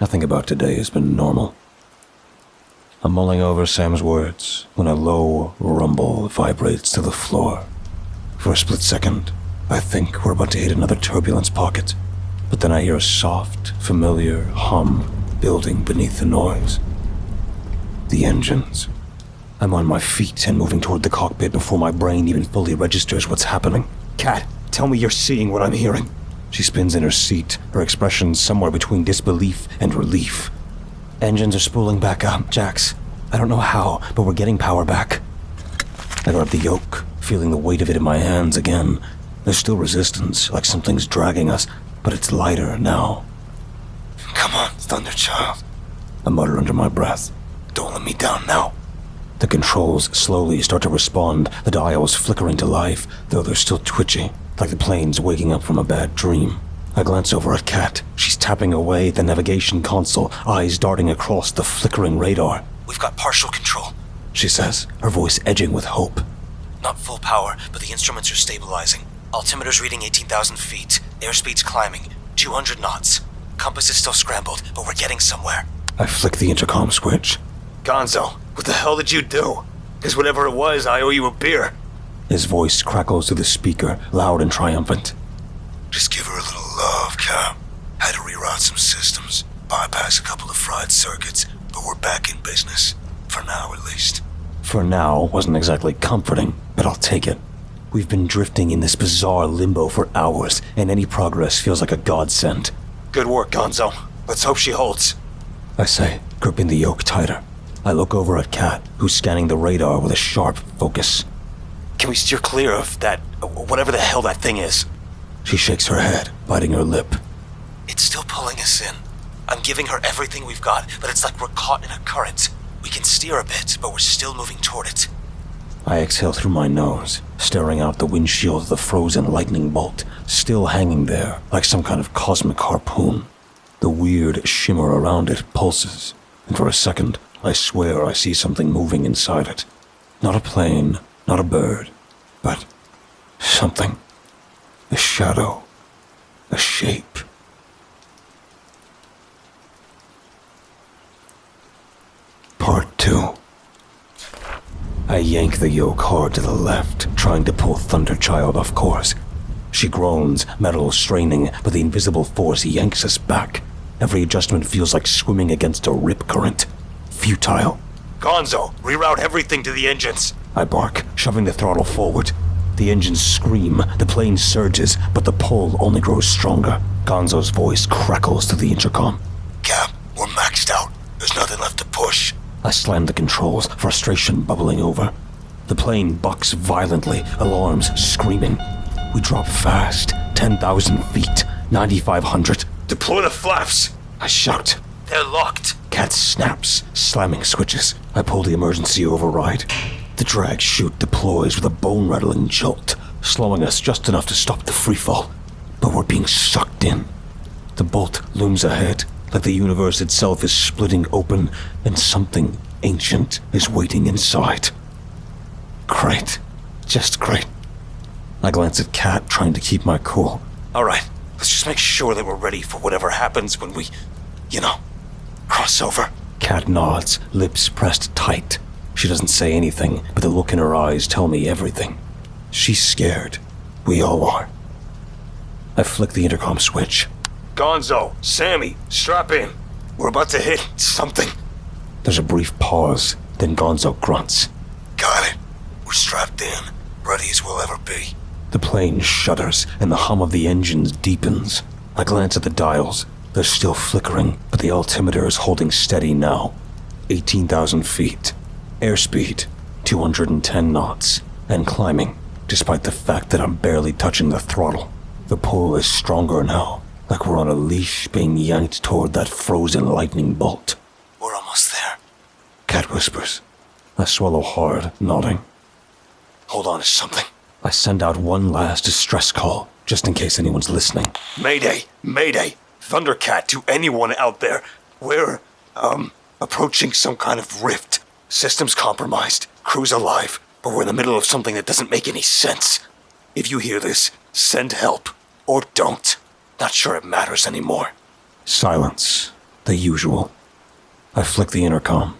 nothing about today has been normal. I'm mulling over Sam's words when a low rumble vibrates to the floor. For a split second, I think we're about to hit another turbulence pocket, but then I hear a soft, familiar hum building beneath the noise. The engines. I'm on my feet and moving toward the cockpit before my brain even fully registers what's happening. Kat, tell me you're seeing what I'm hearing. She spins in her seat, her expression somewhere between disbelief and relief. Engines are spooling back up, Jax. I don't know how, but we're getting power back. I grab the yoke, feeling the weight of it in my hands again. There's still resistance, like something's dragging us, but it's lighter now. Come on, Thunderchild, I mutter under my breath. Don't let me down now. The controls slowly start to respond, the dials flickering to life, though they're still twitchy, like the plane's waking up from a bad dream. I glance over at Kat. She's tapping away at the navigation console, eyes darting across the flickering radar. We've got partial control, she says, her voice edging with hope. Not full power, but the instruments are stabilizing. Altimeter's reading 18,000 feet. Airspeed's climbing. 200 knots. Compass is still scrambled, but we're getting somewhere. I flick the intercom switch. Gonzo, what the hell did you do? Because whatever it was, I owe you a beer. His voice crackles through the speaker, loud and triumphant. Just give her a little love, Cap. Had to reroute some systems, bypass a couple of fried circuits, but we're back in business. For now, at least. For now wasn't exactly comforting, but I'll take it. We've been drifting in this bizarre limbo for hours, and any progress feels like a godsend. Good work, Gonzo. Let's hope she holds. I say, gripping the yoke tighter. I look over at Kat, who's scanning the radar with a sharp focus. Can we steer clear of that, whatever the hell that thing is? She shakes her head, biting her lip. It's still pulling us in. I'm giving her everything we've got, but it's like we're caught in a current. We can steer a bit, but we're still moving toward it. I exhale through my nose, staring out the windshield of the frozen lightning bolt, still hanging there like some kind of cosmic harpoon. The weird shimmer around it pulses, and for a second, I swear I see something moving inside it. Not a plane, not a bird, but something. A shadow. A shape. Part 2. I yank the yoke hard to the left, trying to pull Thunderchild off course. She groans, metal straining, but the invisible force yanks us back. Every adjustment feels like swimming against a rip current. Futile. Gonzo, reroute everything to the engines. I bark, shoving the throttle forward. The engines scream, the plane surges, but the pull only grows stronger. Gonzo's voice crackles through the intercom. Cap, we're maxed out. There's nothing left to push. I slam the controls, frustration bubbling over. The plane bucks violently, alarms screaming. We drop fast, 10,000 feet, 9,500. Deploy the flaps. I shout. They're locked. Cat snaps, slamming switches. I pull the emergency override. The drag chute deploys with a bone-rattling jolt, slowing us just enough to stop the freefall. But we're being sucked in. The bolt looms ahead, like the universe itself is splitting open, and something ancient is waiting inside. Great. Just great. I glance at Kat, trying to keep my cool. All right, let's just make sure that we're ready for whatever happens when we, cross over. Kat nods, lips pressed tight. She doesn't say anything, but the look in her eyes tell me everything. She's scared. We all are. I flick the intercom switch. Gonzo, Sammy, strap in. We're about to hit something. There's a brief pause, then Gonzo grunts. Got it. We're strapped in, ready as we'll ever be. The plane shudders, and the hum of the engines deepens. I glance at the dials. They're still flickering, but the altimeter is holding steady now. 18,000 feet. Airspeed, 210 knots, and climbing, despite the fact that I'm barely touching the throttle. The pull is stronger now, like we're on a leash being yanked toward that frozen lightning bolt. We're almost there. Kat whispers. I swallow hard, nodding. Hold on to something. I send out one last distress call, just in case anyone's listening. Mayday, Mayday, Thundercat to anyone out there. We're, approaching some kind of rift. Systems compromised, crew's alive, but we're in the middle of something that doesn't make any sense. If you hear this, send help. Or don't. Not sure it matters anymore. Silence. The usual. I flick the intercom.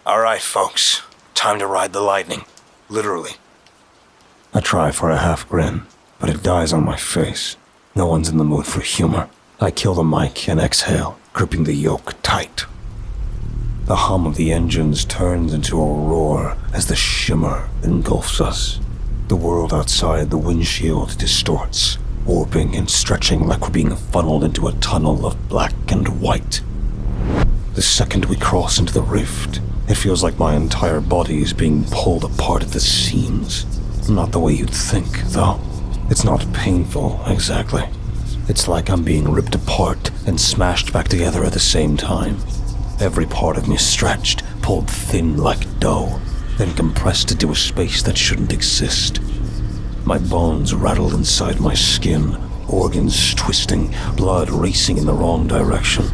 All right, folks. Time to ride the lightning. Literally. I try for a half grin. but it dies on my face. No one's in the mood for humor. I kill the mic and exhale, gripping the yoke tight. The hum of the engines turns into a roar as the shimmer engulfs us. The world outside the windshield distorts, warping and stretching like we're being funneled into a tunnel of black and white. The second we cross into the rift, it feels like my entire body is being pulled apart at the seams. Not the way you'd think, though. It's not painful, exactly. It's like I'm being ripped apart and smashed back together at the same time. Every part of me stretched, pulled thin like dough, then compressed into a space that shouldn't exist. My bones rattle inside my skin, organs twisting, blood racing in the wrong direction.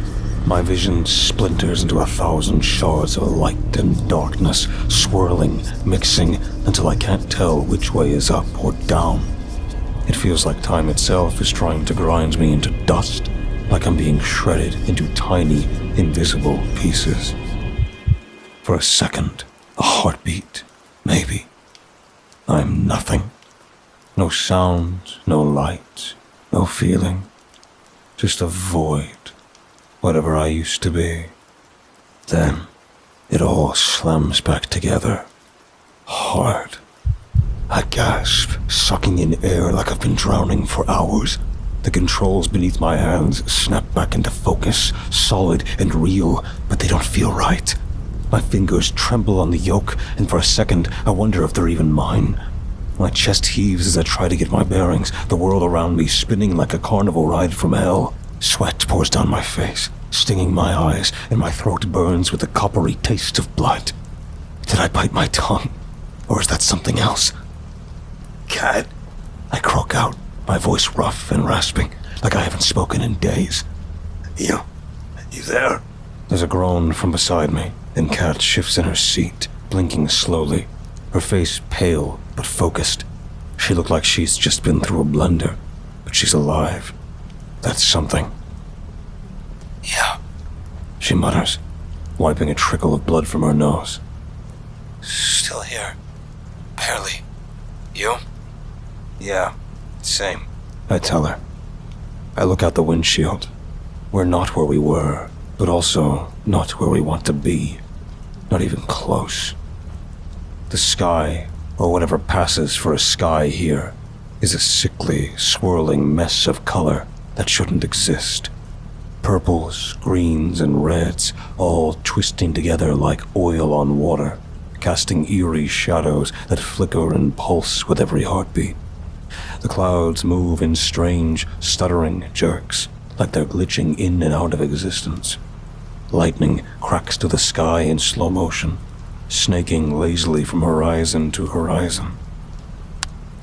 My vision splinters into 1,000 shards of light and darkness, swirling, mixing, until I can't tell which way is up or down. It feels like time itself is trying to grind me into dust, like I'm being shredded into tiny, invisible pieces. For a second, a heartbeat, maybe. I'm nothing. No sound, no light, no feeling. Just a void. Whatever I used to be. Then, it all slams back together. Hard. I gasp, sucking in air like I've been drowning for hours. The controls beneath my hands snap back into focus, solid and real, but they don't feel right. My fingers tremble on the yoke, and for a second, I wonder if they're even mine. My chest heaves as I try to get my bearings, the world around me spinning like a carnival ride from hell. Sweat pours down my face, stinging my eyes, and my throat burns with the coppery taste of blood. Did I bite my tongue? Or is that something else? Cat, I croak out, my voice rough and rasping, like I haven't spoken in days. You there? There's a groan from beside me, then Kat shifts in her seat, blinking slowly, her face pale but focused. She looked like she's just been through a blender, but she's alive. That's something. Yeah, she mutters, wiping a trickle of blood from her nose. Still here. Barely. You? Yeah, same, I tell her. I look out the windshield. We're not where we were, but also not where we want to be. Not even close. The sky, or whatever passes for a sky here, is a sickly, swirling mess of color that shouldn't exist. Purples, greens, and reds, all twisting together like oil on water, casting eerie shadows that flicker and pulse with every heartbeat. The clouds move in strange, stuttering jerks, like they're glitching in and out of existence. Lightning cracks to the sky in slow motion, snaking lazily from horizon to horizon.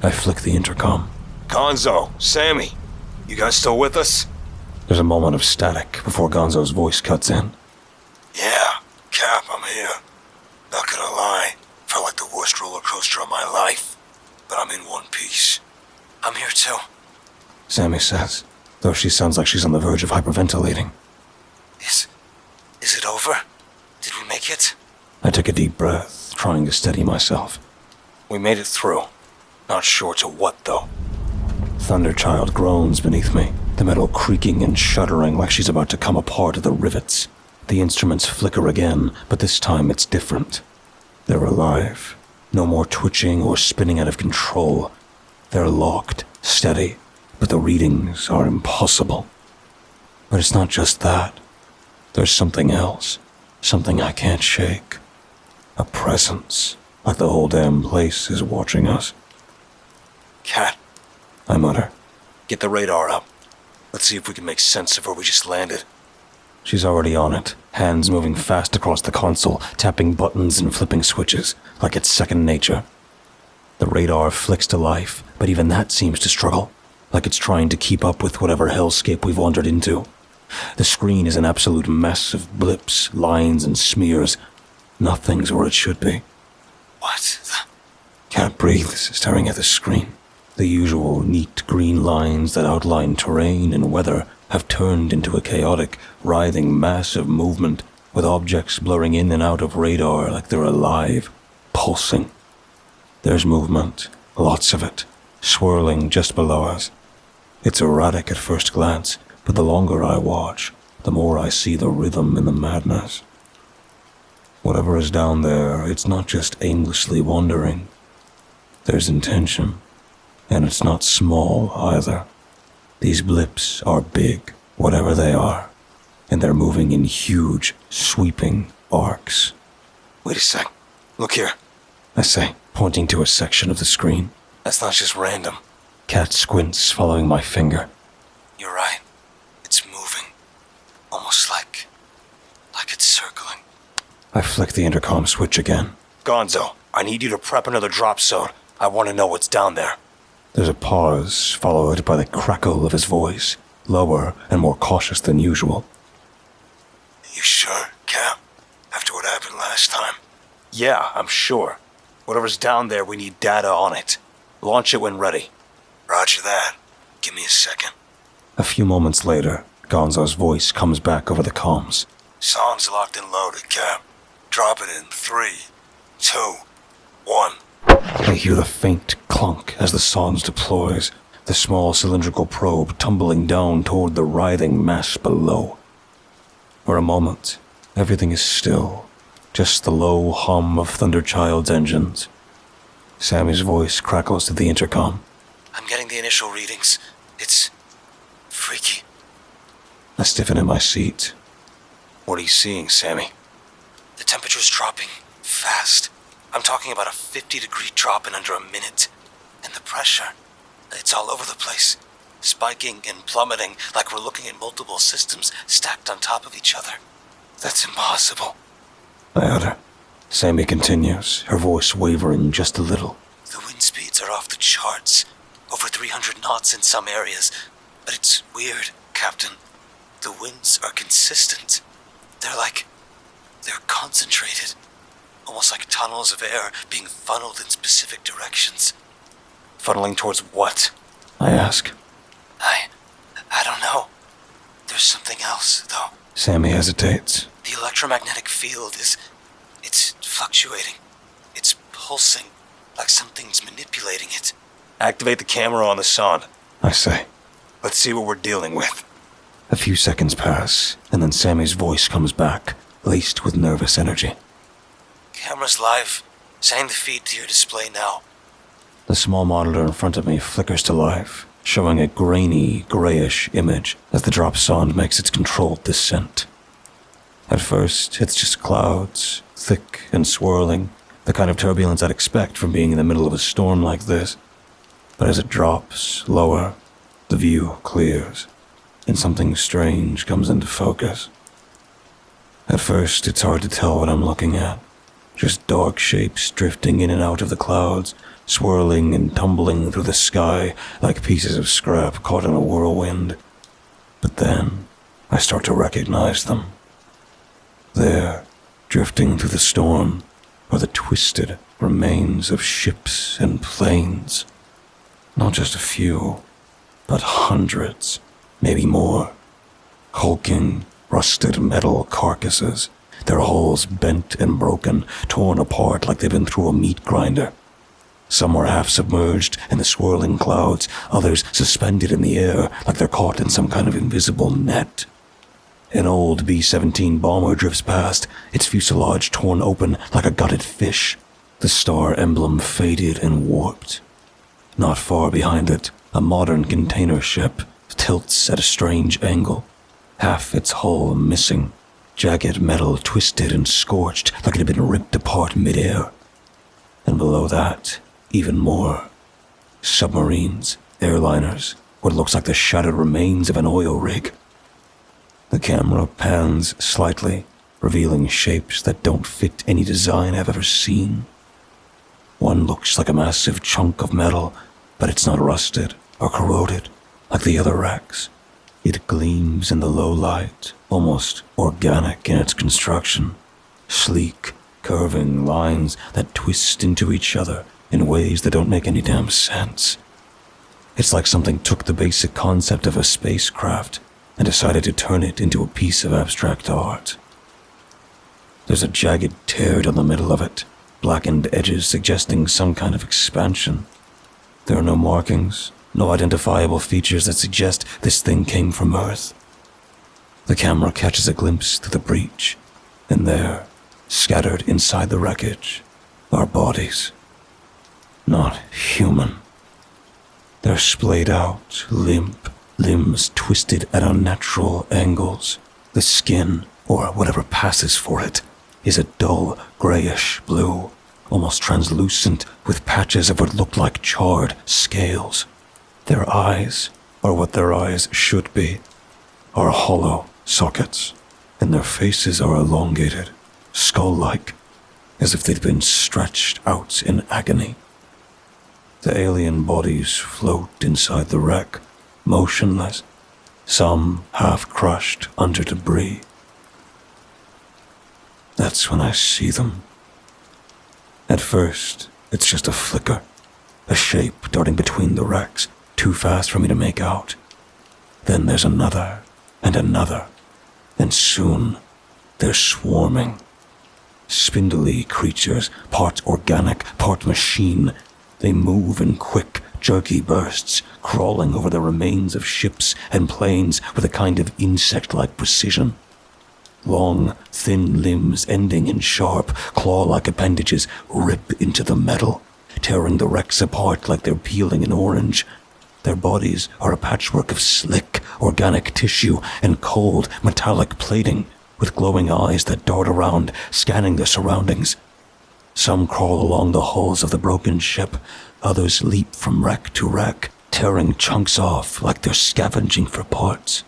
I flick the intercom. Gonzo, Sammy, you guys still with us? There's a moment of static before Gonzo's voice cuts in. Yeah, Cap, I'm here. Not gonna lie, felt like the worst roller coaster of my life, but I'm in one piece. I'm here too, Sammy says, though she sounds like she's on the verge of hyperventilating. Is it over? Did we make it? I take a deep breath, trying to steady myself. We made it through. Not sure to what, though. Thunderchild groans beneath me, the metal creaking and shuddering like she's about to come apart at the rivets. The instruments flicker again, but this time it's different. They're alive. No more twitching or spinning out of control. They're locked, steady, but the readings are impossible. But it's not just that. There's something else. Something I can't shake. A presence, like the whole damn place is watching us. Cat, I mutter. get the radar up. Let's see if we can make sense of where we just landed. She's already on it, hands moving fast across the console, tapping buttons and flipping switches, like it's second nature. The radar flicks to life, but even that seems to struggle, like it's trying to keep up with whatever hellscape we've wandered into. The screen is an absolute mess of blips, lines, and smears. Nothing's where it should be. What the? Can't breathe, staring at the screen. The usual neat green lines that outline terrain and weather have turned into a chaotic, writhing mass of movement, with objects blurring in and out of radar like they're alive, pulsing. There's movement, lots of it, swirling just below us. It's erratic at first glance, but the longer I watch, the more I see the rhythm in the madness. Whatever is down there, it's not just aimlessly wandering. There's intention, and it's not small either. These blips are big, whatever they are, and they're moving in huge, sweeping arcs. Wait a sec. Look here. I say, pointing to a section of the screen. That's not just random. Cat squints, following my finger. You're right. It's moving. Almost like it's circling. I flick the intercom switch again. Gonzo, I need you to prep another drop zone. I want to know what's down there. There's a pause, followed by the crackle of his voice, lower and more cautious than usual. You sure, Cap? After what happened last time? Yeah, I'm sure. Whatever's down there, we need data on it. Launch it when ready. Roger that. Give me a second. A few moments later, Gonzo's voice comes back over the comms. Sonde's locked and loaded, Cap. Drop it in 3, 2, 1. I hear the faint clunk as the sonde deploys, the small cylindrical probe tumbling down toward the writhing mass below. For a moment, everything is still, just the low hum of Thunderchild's engines. Sammy's voice crackles through the intercom. I'm getting the initial readings. It's freaky. I stiffen in my seat. What are you seeing, Sammy? The temperature's dropping fast. I'm talking about a 50-degree drop in under a minute. And the pressure, it's all over the place. Spiking and plummeting like we're looking at multiple systems stacked on top of each other. That's impossible. I utter. Sammy continues, her voice wavering just a little. The wind speeds are off the charts. Over 300 knots in some areas. But it's weird, Captain. The winds are consistent. They're concentrated. Almost like tunnels of air being funneled in specific directions. Funneling towards what? I ask. I don't know. There's something else, though. Sammy hesitates. The electromagnetic field it's fluctuating. It's pulsing, like something's manipulating it. Activate the camera on the sonde, I say. Let's see what we're dealing with. A few seconds pass, and then Sammy's voice comes back, laced with nervous energy. Camera's live. Sending the feed to your display now. The small monitor in front of me flickers to life, showing a grainy, grayish image as the drop sonde makes its controlled descent. At first, it's just clouds, thick and swirling, the kind of turbulence I'd expect from being in the middle of a storm like this. But as it drops lower, the view clears, and something strange comes into focus. At first, it's hard to tell what I'm looking at. Just dark shapes drifting in and out of the clouds, swirling and tumbling through the sky like pieces of scrap caught in a whirlwind. But then, I start to recognize them. There, drifting through the storm, are the twisted remains of ships and planes. Not just a few, but hundreds, maybe more. Hulking, rusted metal carcasses, their hulls bent and broken, torn apart like they've been through a meat grinder. Some were half submerged in the swirling clouds, others suspended in the air like they're caught in some kind of invisible net. An old B-17 bomber drifts past, its fuselage torn open like a gutted fish, the star emblem faded and warped. Not far behind it, a modern container ship tilts at a strange angle, half its hull missing, jagged metal twisted and scorched like it had been ripped apart midair. And below that, even more. Submarines, airliners, what looks like the shattered remains of an oil rig. The camera pans slightly, revealing shapes that don't fit any design I've ever seen. One looks like a massive chunk of metal, but it's not rusted or corroded like the other wrecks. It gleams in the low light, almost organic in its construction. Sleek, curving lines that twist into each other in ways that don't make any damn sense. It's like something took the basic concept of a spacecraft and decided to turn it into a piece of abstract art. There's a jagged tear down the middle of it, blackened edges suggesting some kind of expansion. There are no markings, no identifiable features that suggest this thing came from Earth. The camera catches a glimpse through the breach, and there, scattered inside the wreckage, are bodies. Not human. They're splayed out, limp, limbs twisted at unnatural angles. The skin, or whatever passes for it, is a dull grayish blue, almost translucent with patches of what looked like charred scales. Their eyes, or what their eyes should be, are hollow sockets, and their faces are elongated, skull-like, as if they'd been stretched out in agony. The alien bodies float inside the wreck, motionless, some half crushed under debris. That's when I see them. At first, it's just a flicker, a shape darting between the wrecks, too fast for me to make out. Then there's another, and another, and soon they're swarming. Spindly creatures, part organic, part machine. They move in quick, jerky bursts, crawling over the remains of ships and planes with a kind of insect-like precision. Long, thin limbs ending in sharp, claw-like appendages rip into the metal, tearing the wrecks apart like they're peeling an orange. Their bodies are a patchwork of slick, organic tissue and cold, metallic plating, with glowing eyes that dart around, scanning their surroundings. Some crawl along the hulls of the broken ship, others leap from wreck to wreck, tearing chunks off like they're scavenging for parts.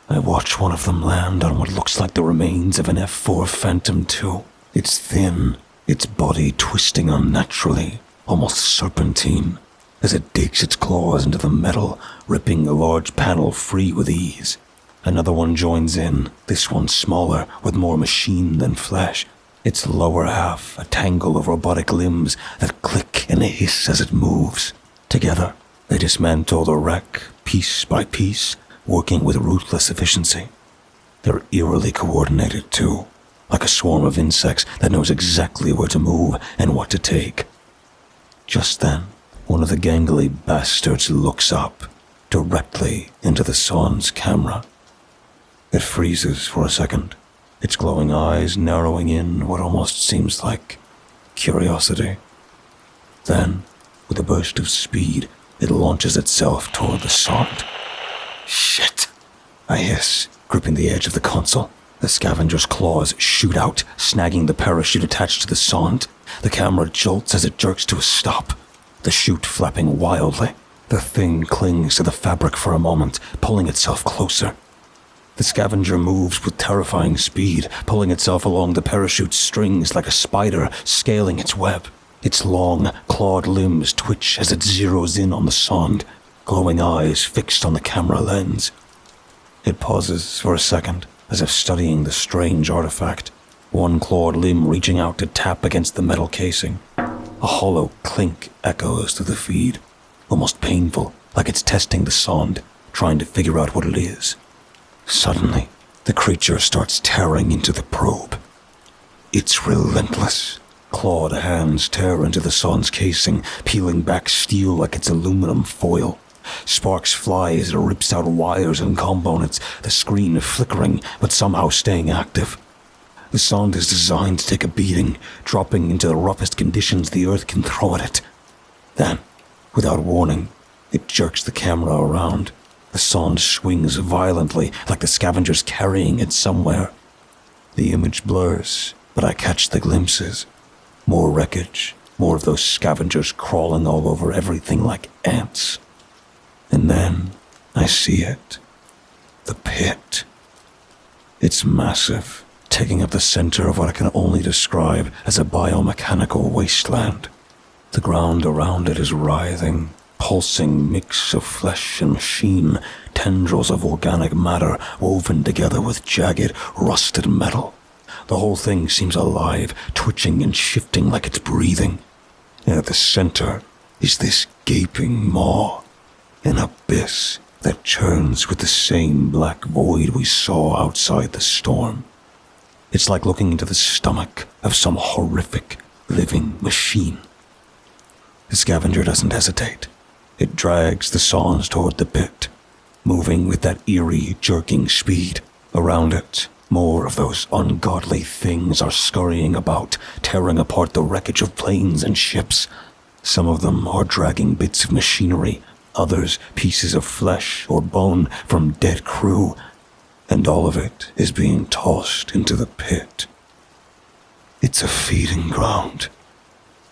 I watch one of them land on what looks like the remains of an F-4 Phantom II. It's thin, its body twisting unnaturally, almost serpentine, as it digs its claws into the metal, ripping a large panel free with ease. Another one joins in, this one smaller, with more machine than flesh. Its lower half a tangle of robotic limbs that click and hiss as it moves. Together, they dismantle the wreck, piece by piece, working with ruthless efficiency. They're eerily coordinated, too, like a swarm of insects that knows exactly where to move and what to take. Just then, one of the gangly bastards looks up, directly into the sonde's camera. It freezes for a second, its glowing eyes narrowing in what almost seems like curiosity. Then, with a burst of speed, it launches itself toward the sonde. Shit! I hiss, gripping the edge of the console. The scavenger's claws shoot out, snagging the parachute attached to the sonde. The camera jolts as it jerks to a stop, the chute flapping wildly. The thing clings to the fabric for a moment, pulling itself closer. The scavenger moves with terrifying speed, pulling itself along the parachute's strings like a spider scaling its web. Its long, clawed limbs twitch as it zeroes in on the sonde, glowing eyes fixed on the camera lens. It pauses for a second, as if studying the strange artifact, one clawed limb reaching out to tap against the metal casing. A hollow clink echoes through the feed, almost painful, like it's testing the sonde, trying to figure out what it is. Suddenly, the creature starts tearing into the probe. It's relentless. Clawed hands tear into the sonde's casing, peeling back steel like it's aluminum foil. Sparks fly as it rips out wires and components, the screen flickering but somehow staying active. The sonde is designed to take a beating, dropping into the roughest conditions the Earth can throw at it. Then, without warning, it jerks the camera around. The sonde swings violently, like the scavenger's carrying it somewhere. The image blurs, but I catch the glimpses. More wreckage, more of those scavengers crawling all over everything like ants. And then I see it. The pit. It's massive, taking up the center of what I can only describe as a biomechanical wasteland. The ground around it is writhing, pulsing mix of flesh and machine, tendrils of organic matter woven together with jagged, rusted metal. The whole thing seems alive, twitching and shifting like it's breathing. And at the center is this gaping maw, an abyss that churns with the same black void we saw outside the storm. It's like looking into the stomach of some horrific, living machine. The scavenger doesn't hesitate. It drags the sondes toward the pit, moving with that eerie, jerking speed. Around it, more of those ungodly things are scurrying about, tearing apart the wreckage of planes and ships. Some of them are dragging bits of machinery, others pieces of flesh or bone from dead crew, and all of it is being tossed into the pit. It's a feeding ground.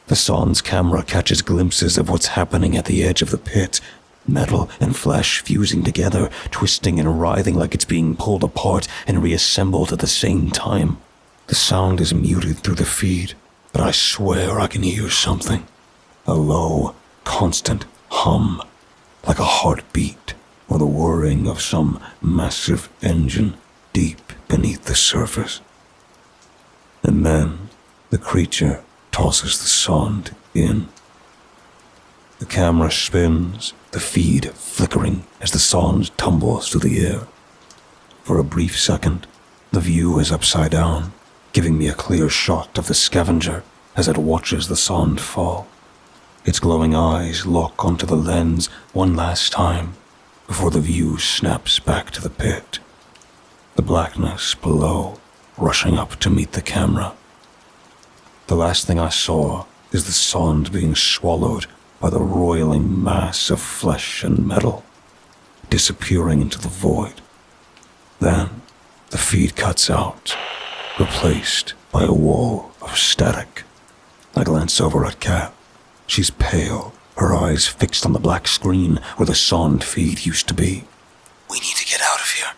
The sonde's camera catches glimpses of what's happening at the edge of the pit. Metal and flesh fusing together, twisting and writhing like it's being pulled apart and reassembled at the same time. The sound is muted through the feed, but I swear I can hear something. A low, constant hum, like a heartbeat or the whirring of some massive engine deep beneath the surface. And then the creature tosses the sonde in. The camera spins, the feed flickering as the sonde tumbles through the air. For a brief second, the view is upside down, giving me a clear shot of the scavenger as it watches the sonde fall. Its glowing eyes lock onto the lens one last time before the view snaps back to the pit. The blackness below rushing up to meet the camera. The last thing I saw is the sonde being swallowed by the roiling mass of flesh and metal, disappearing into the void. Then, the feed cuts out, replaced by a wall of static. I glance over at Kat. She's pale, her eyes fixed on the black screen where the sonde feed used to be. "We need to get out of here,"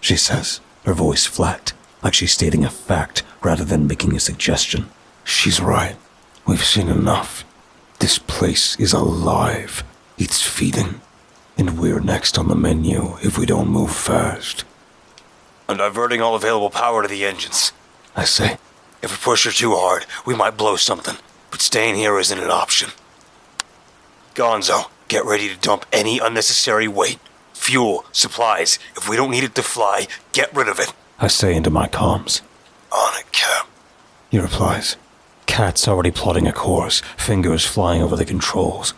she says, her voice flat, like she's stating a fact rather than making a suggestion. She's right. We've seen enough. This place is alive. It's feeding. And we're next on the menu if we don't move fast. "I'm diverting all available power to the engines," I say. "If we push her too hard, we might blow something, but staying here isn't an option. Gonzo, get ready to dump any unnecessary weight. Fuel, supplies. If we don't need it to fly, get rid of it." I say into my comms. "On it, Cap," he replies. Kat's already plotting a course, fingers flying over the controls.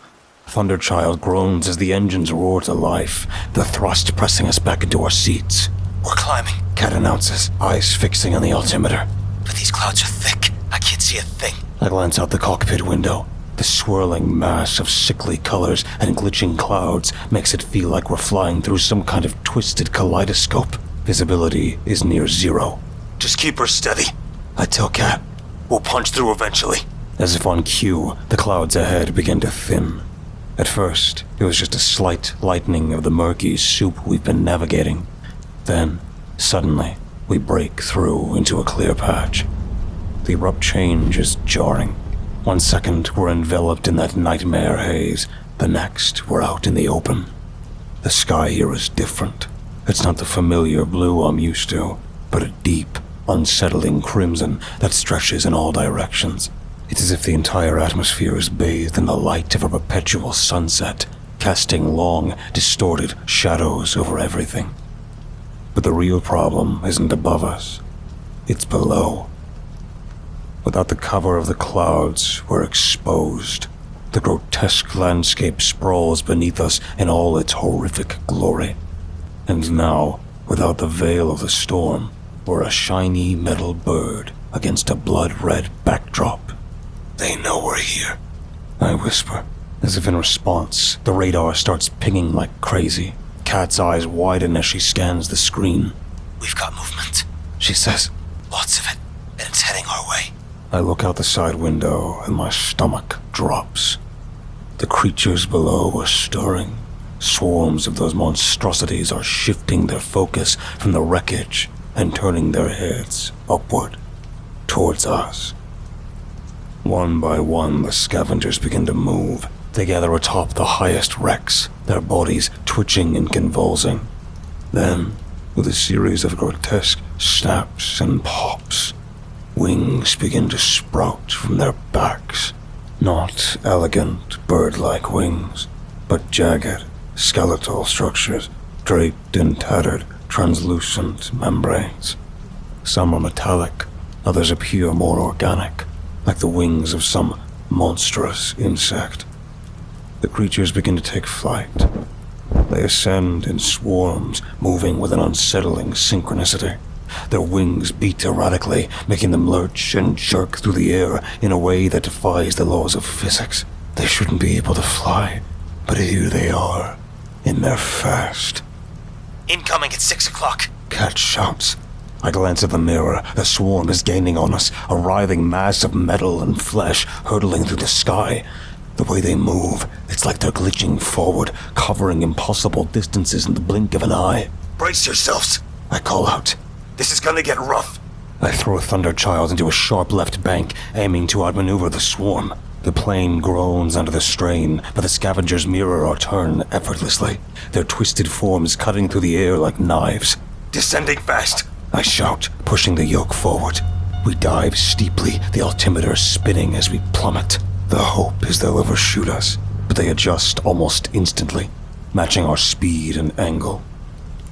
Thunderchild groans as the engines roar to life, the thrust pressing us back into our seats. "We're climbing," Kat announces, eyes fixing on the altimeter. "but these clouds are thick. I can't see a thing." I glance out the cockpit window. The swirling mass of sickly colors and glitching clouds makes it feel like we're flying through some kind of twisted kaleidoscope. Visibility is near zero. "Just keep her steady. I tell Kat. We'll punch through eventually." As if on cue, the clouds ahead begin to thin. At first, it was just a slight lightening of the murky soup we've been navigating. Then, suddenly, we break through into a clear patch. The abrupt change is jarring. One second, we're enveloped in that nightmare haze. The next, we're out in the open. The sky here is different. It's not the familiar blue I'm used to, but a deep, unsettling crimson that stretches in all directions. It's as if the entire atmosphere is bathed in the light of a perpetual sunset, casting long, distorted shadows over everything. But the real problem isn't above us. It's below. Without the cover of the clouds, we're exposed. The grotesque landscape sprawls beneath us in all its horrific glory. And now, without the veil of the storm, we're a shiny metal bird against a blood-red backdrop. "They know we're here," I whisper. As if in response, the radar starts pinging like crazy. Kat's eyes widen as she scans the screen. "We've got movement," she says. "Lots of it, and it's heading our way." I look out the side window and my stomach drops. The creatures below are stirring. Swarms of those monstrosities are shifting their focus from the wreckage and turning their heads upward, towards us. One by one, the scavengers begin to move. They gather atop the highest wrecks, their bodies twitching and convulsing. Then, with a series of grotesque snaps and pops, wings begin to sprout from their backs. Not elegant, bird-like wings, but jagged, skeletal structures, draped in tattered, translucent membranes. Some are metallic, others appear more organic, like the wings of some monstrous insect. The creatures begin to take flight. They ascend in swarms, moving with an unsettling synchronicity. Their wings beat erratically, making them lurch and jerk through the air in a way that defies the laws of physics. They shouldn't be able to fly, but here they are, in their fast. Incoming at 6 o'clock. Cat shouts. I glance at the mirror. The swarm is gaining on us, a writhing mass of metal and flesh hurtling through the sky. The way they move, it's like they're glitching forward, covering impossible distances in the blink of an eye. Brace yourselves. I call out. This is gonna get rough. I throw Thunderchild into a sharp left bank, aiming to outmaneuver the swarm. The plane groans under the strain, but the scavengers mirror our turn effortlessly, their twisted forms cutting through the air like knives. Descending fast. I shout, pushing the yoke forward. We dive steeply, the altimeter spinning as we plummet. The hope is they'll overshoot us, but they adjust almost instantly, matching our speed and angle.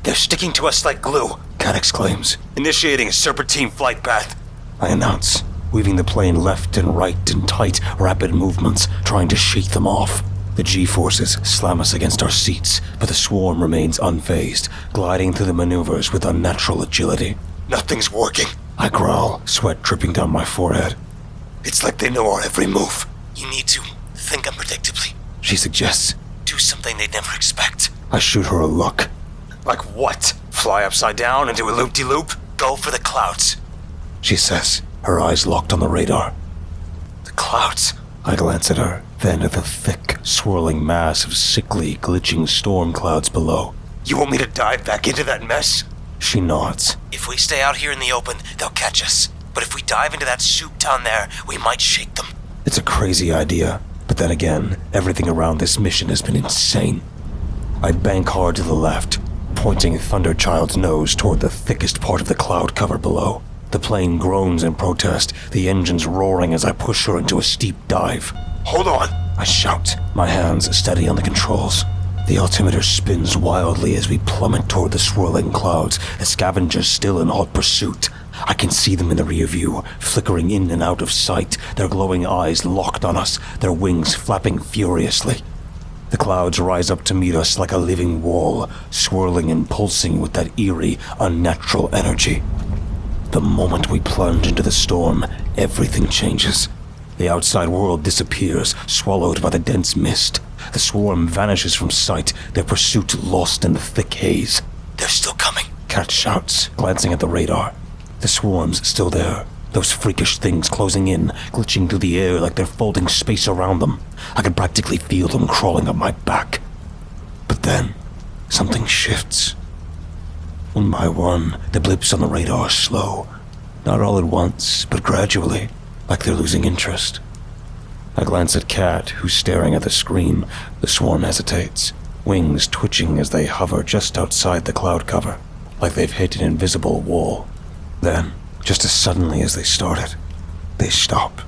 They're sticking to us like glue. Cat exclaims. Initiating a serpentine flight path. I announce, weaving the plane left and right in tight, rapid movements, trying to shake them off. The G-forces slam us against our seats, but the swarm remains unfazed, gliding through the maneuvers with unnatural agility. Nothing's working. I growl, sweat dripping down my forehead. It's like they know our every move. You need to think unpredictably. She suggests. Do something they'd never expect. I shoot her a look. Like what? Fly upside down and do a loop-de-loop? Go for the clouds. She says, her eyes locked on the radar. The clouds. I glance at her, then at the thick, swirling mass of sickly, glitching storm clouds below. You want me to dive back into that mess? She nods. If we stay out here in the open, they'll catch us. But if we dive into that soup down there, we might shake them. It's a crazy idea, but then again, everything around this mission has been insane. I bank hard to the left, pointing Thunderchild's nose toward the thickest part of the cloud cover below. The plane groans in protest, the engines roaring as I push her into a steep dive. Hold on! I shout, my hands steady on the controls. The altimeter spins wildly as we plummet toward the swirling clouds, the scavengers still in hot pursuit. I can see them in the rear view, flickering in and out of sight, their glowing eyes locked on us, their wings flapping furiously. The clouds rise up to meet us like a living wall, swirling and pulsing with that eerie, unnatural energy. The moment we plunge into the storm, everything changes. The outside world disappears, swallowed by the dense mist. The swarm vanishes from sight, their pursuit lost in the thick haze. They're still coming. Cat shouts, glancing at the radar. The swarm's still there, those freakish things closing in, glitching through the air like they're folding space around them. I can practically feel them crawling up my back. But then, something shifts. One by one, the blips on the radar slow. Not all at once, but gradually, like they're losing interest. I glance at Cat, who's staring at the screen. The swarm hesitates, wings twitching as they hover just outside the cloud cover, like they've hit an invisible wall. Then, just as suddenly as they started, they stop.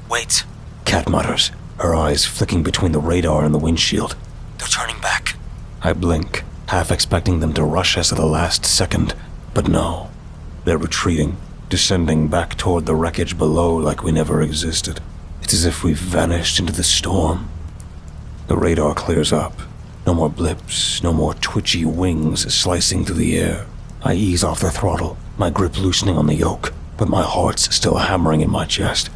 Wait. Cat mutters, her eyes flicking between the radar and the windshield. They're turning back. I blink, half expecting them to rush us at the last second, but no. They're retreating, descending back toward the wreckage below like we never existed. It's as if we've vanished into the storm. The radar clears up. No more blips, no more twitchy wings slicing through the air. I ease off the throttle, my grip loosening on the yoke, but my heart's still hammering in my chest.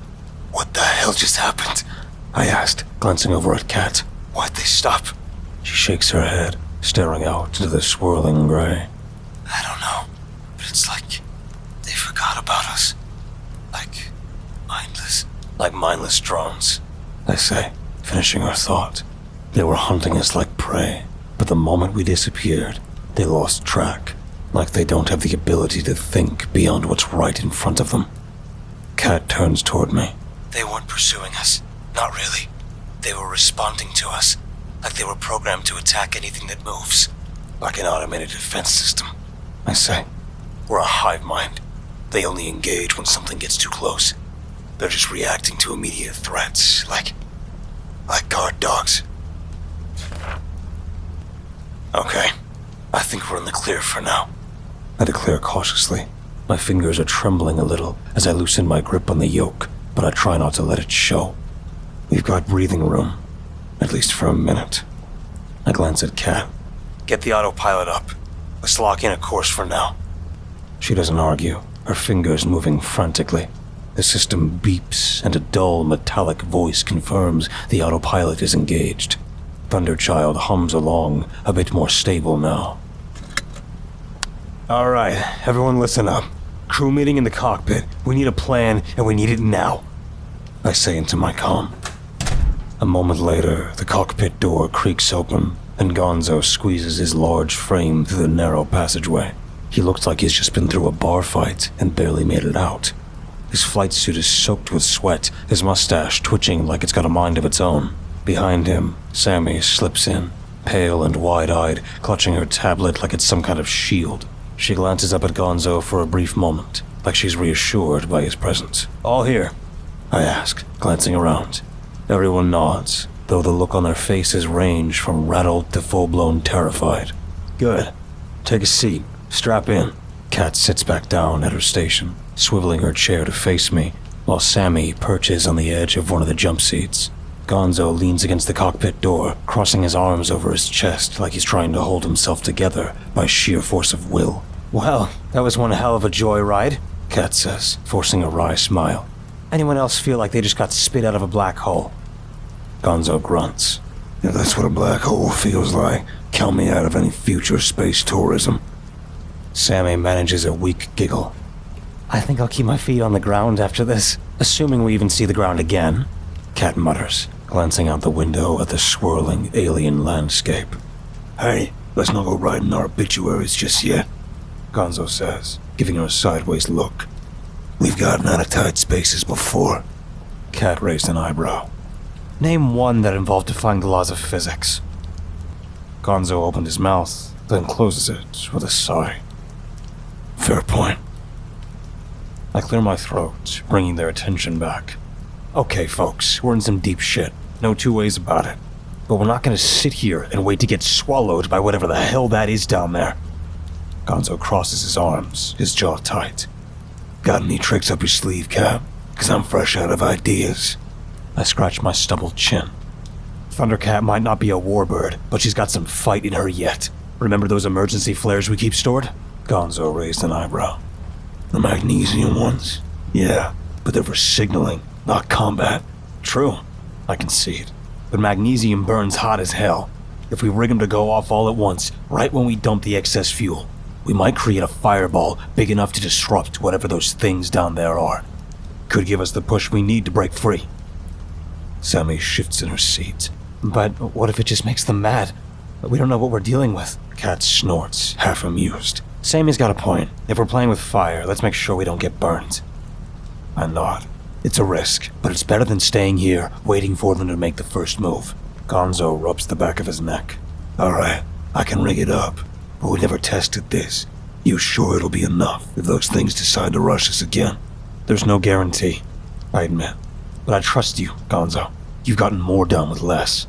What the hell just happened? I asked, glancing over at Kat. Why'd they stop? She shakes her head, staring out into the swirling gray. I don't know, but it's like they forgot about us. Like mindless. Like mindless drones, I say, finishing her thought. They were hunting us like prey, but the moment we disappeared, they lost track, like they don't have the ability to think beyond what's right in front of them. Kat turns toward me. They weren't pursuing us. Not really. They were responding to us, like they were programmed to attack anything that moves. Like an automated defense system, I say. We're a hive mind. They only engage when something gets too close. They're just reacting to immediate threats, like guard dogs. Okay, I think we're in the clear for now, I declare cautiously. My fingers are trembling a little as I loosen my grip on the yoke, but I try not to let it show. We've got breathing room. At least for a minute. I glance at Kat. Get the autopilot up. Let's lock in a course for now. She doesn't argue, her fingers moving frantically. The system beeps, and a dull, metallic voice confirms the autopilot is engaged. Thunderchild hums along, a bit more stable now. All right, everyone listen up. Crew meeting in the cockpit. We need a plan, and we need it now. I say into my comm. A moment later, the cockpit door creaks open, and Gonzo squeezes his large frame through the narrow passageway. He looks like he's just been through a bar fight and barely made it out. His flight suit is soaked with sweat, his mustache twitching like it's got a mind of its own. Behind him, Sammy slips in, pale and wide-eyed, clutching her tablet like it's some kind of shield. She glances up at Gonzo for a brief moment, like she's reassured by his presence. All here? I ask, glancing around. Everyone nods, though the look on their faces range from rattled to full-blown terrified. Good. Take a seat. Strap in. Kat sits back down at her station, swiveling her chair to face me, while Sammy perches on the edge of one of the jump seats. Gonzo leans against the cockpit door, crossing his arms over his chest like he's trying to hold himself together by sheer force of will. Well, that was one hell of a joyride, Kat says, forcing a wry smile. Anyone else feel like they just got spit out of a black hole? Gonzo grunts. If that's what a black hole feels like, count me out of any future space tourism. Sammy manages a weak giggle. I think I'll keep my feet on the ground after this, assuming we even see the ground again. Kat mutters, glancing out the window at the swirling alien landscape. Hey, let's not go writing our obituaries just yet, Gonzo says, giving her a sideways look. We've gotten out of tight spaces before. Kat raised an eyebrow. Name one that involved defying the laws of physics. Gonzo opened his mouth, then closes it with a sigh. Fair point. I clear my throat, bringing their attention back. Okay, folks, we're in some deep shit. No two ways about it. But we're not gonna sit here and wait to get swallowed by whatever the hell that is down there. Gonzo crosses his arms, his jaw tight. Got any tricks up your sleeve, Cap? 'Cause I'm fresh out of ideas. I scratch my stubbled chin. Thundercat might not be a warbird, but she's got some fight in her yet. Remember those emergency flares we keep stored? Gonzo raised an eyebrow. The magnesium ones? Yeah, but they're for signaling, not combat. True, I concede. But magnesium burns hot as hell. If we rig them to go off all at once, right when we dump the excess fuel, we might create a fireball big enough to disrupt whatever those things down there are. Could give us the push we need to break free. Sammy shifts in her seat. But what if it just makes them mad? We don't know what we're dealing with. Kat snorts, half amused. Sammy's got a point. If we're playing with fire, let's make sure we don't get burned. I nod. It's a risk, but it's better than staying here, waiting for them to make the first move. Gonzo rubs the back of his neck. Alright, I can rig it up, but we never tested this. You sure it'll be enough if those things decide to rush us again? There's no guarantee, I admit. But I trust you, Gonzo. You've gotten more done with less.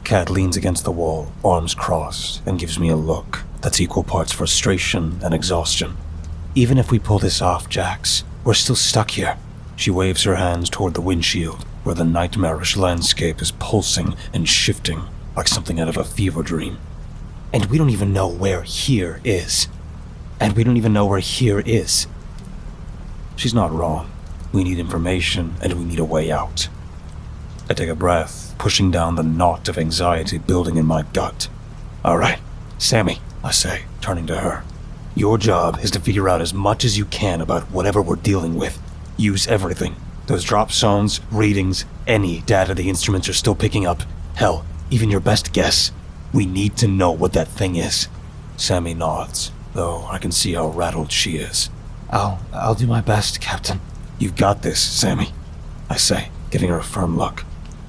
Kat leans against the wall, arms crossed, and gives me a look that's equal parts frustration and exhaustion. Even if we pull this off, Jax, we're still stuck here. She waves her hands toward the windshield, where the nightmarish landscape is pulsing and shifting like something out of a fever dream. And we don't even know where here is. And we don't even know where here is. She's not wrong. We need information, and we need a way out. I take a breath, pushing down the knot of anxiety building in my gut. Alright, Sammy, I say, turning to her. Your job is to figure out as much as you can about whatever we're dealing with. Use everything. Those drop zones, readings, any data the instruments are still picking up. Hell, even your best guess. We need to know what that thing is. Sammy nods, though I can see how rattled she is. I'll do my best, Captain. You've got this, Sammy, I say, giving her a firm look.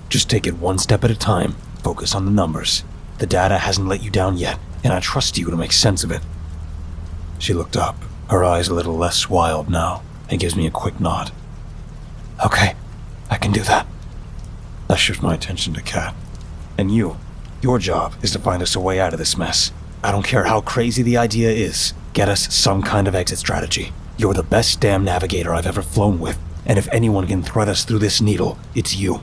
Just take it one step at a time. Focus on the numbers. The data hasn't let you down yet, and I trust you to make sense of it. She looked up, her eyes a little less wild now, and gives me a quick nod. Okay, I can do that. I shift my attention to Kat. And your job is to find us a way out of this mess. I don't care how crazy the idea is. Get us some kind of exit strategy. You're the best damn navigator I've ever flown with, and if anyone can thread us through this needle, it's you.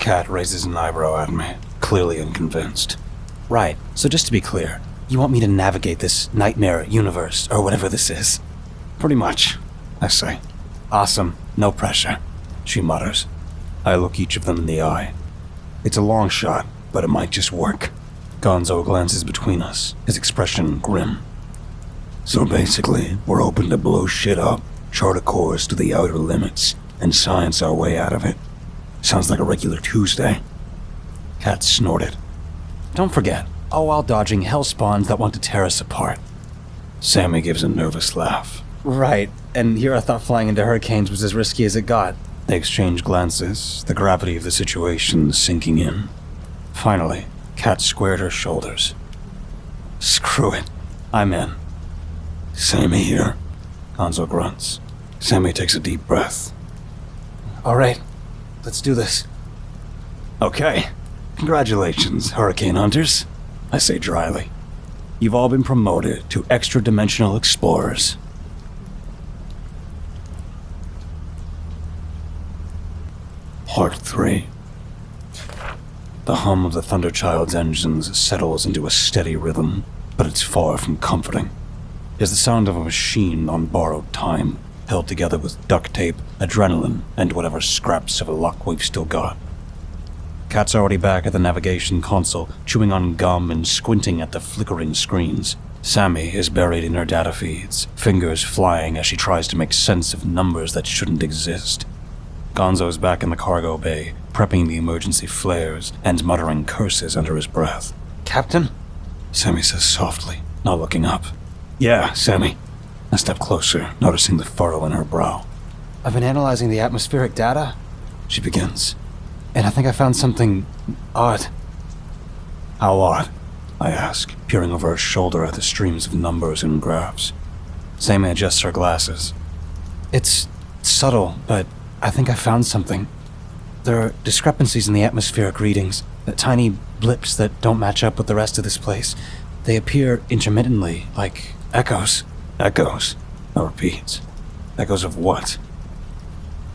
Kat raises an eyebrow at me, clearly unconvinced. Right, so just to be clear, you want me to navigate this nightmare universe, or whatever this is? Pretty much, I say. Awesome, no pressure, she mutters. I look each of them in the eye. It's a long shot, but it might just work. Gonzo glances between us, his expression grim. So basically, we're hoping to blow shit up, chart a course to the outer limits, and science our way out of it. Sounds like a regular Tuesday. Kat snorted. Don't forget, all while dodging hell spawns that want to tear us apart. Sammy gives a nervous laugh. Right, and here I thought flying into hurricanes was as risky as it got. They exchange glances, the gravity of the situation sinking in. Finally, Kat squared her shoulders. Screw it, I'm in. Sammy here, Gonzo grunts. Sammy takes a deep breath. All right, let's do this. Okay, congratulations, Hurricane Hunters, I say dryly. You've all been promoted to extra-dimensional explorers. Part 3. The hum of the Thunderchild's engines settles into a steady rhythm, but it's far from comforting. It's the sound of a machine on borrowed time, held together with duct tape, adrenaline, and whatever scraps of luck we've still got. Kat's already back at the navigation console, chewing on gum and squinting at the flickering screens. Sammy is buried in her data feeds, fingers flying as she tries to make sense of numbers that shouldn't exist. Gonzo's back in the cargo bay, prepping the emergency flares and muttering curses under his breath. Captain? Sammy says softly, not looking up. Yeah, Sammy. I step closer, noticing the furrow in her brow. I've been analyzing the atmospheric data, she begins, and I think I found something odd. How odd? I ask, peering over her shoulder at the streams of numbers and graphs. Sammy adjusts her glasses. It's subtle, but I think I found something. There are discrepancies in the atmospheric readings, tiny blips that don't match up with the rest of this place. They appear intermittently, like echoes. Echoes? I repeat. Echoes of what?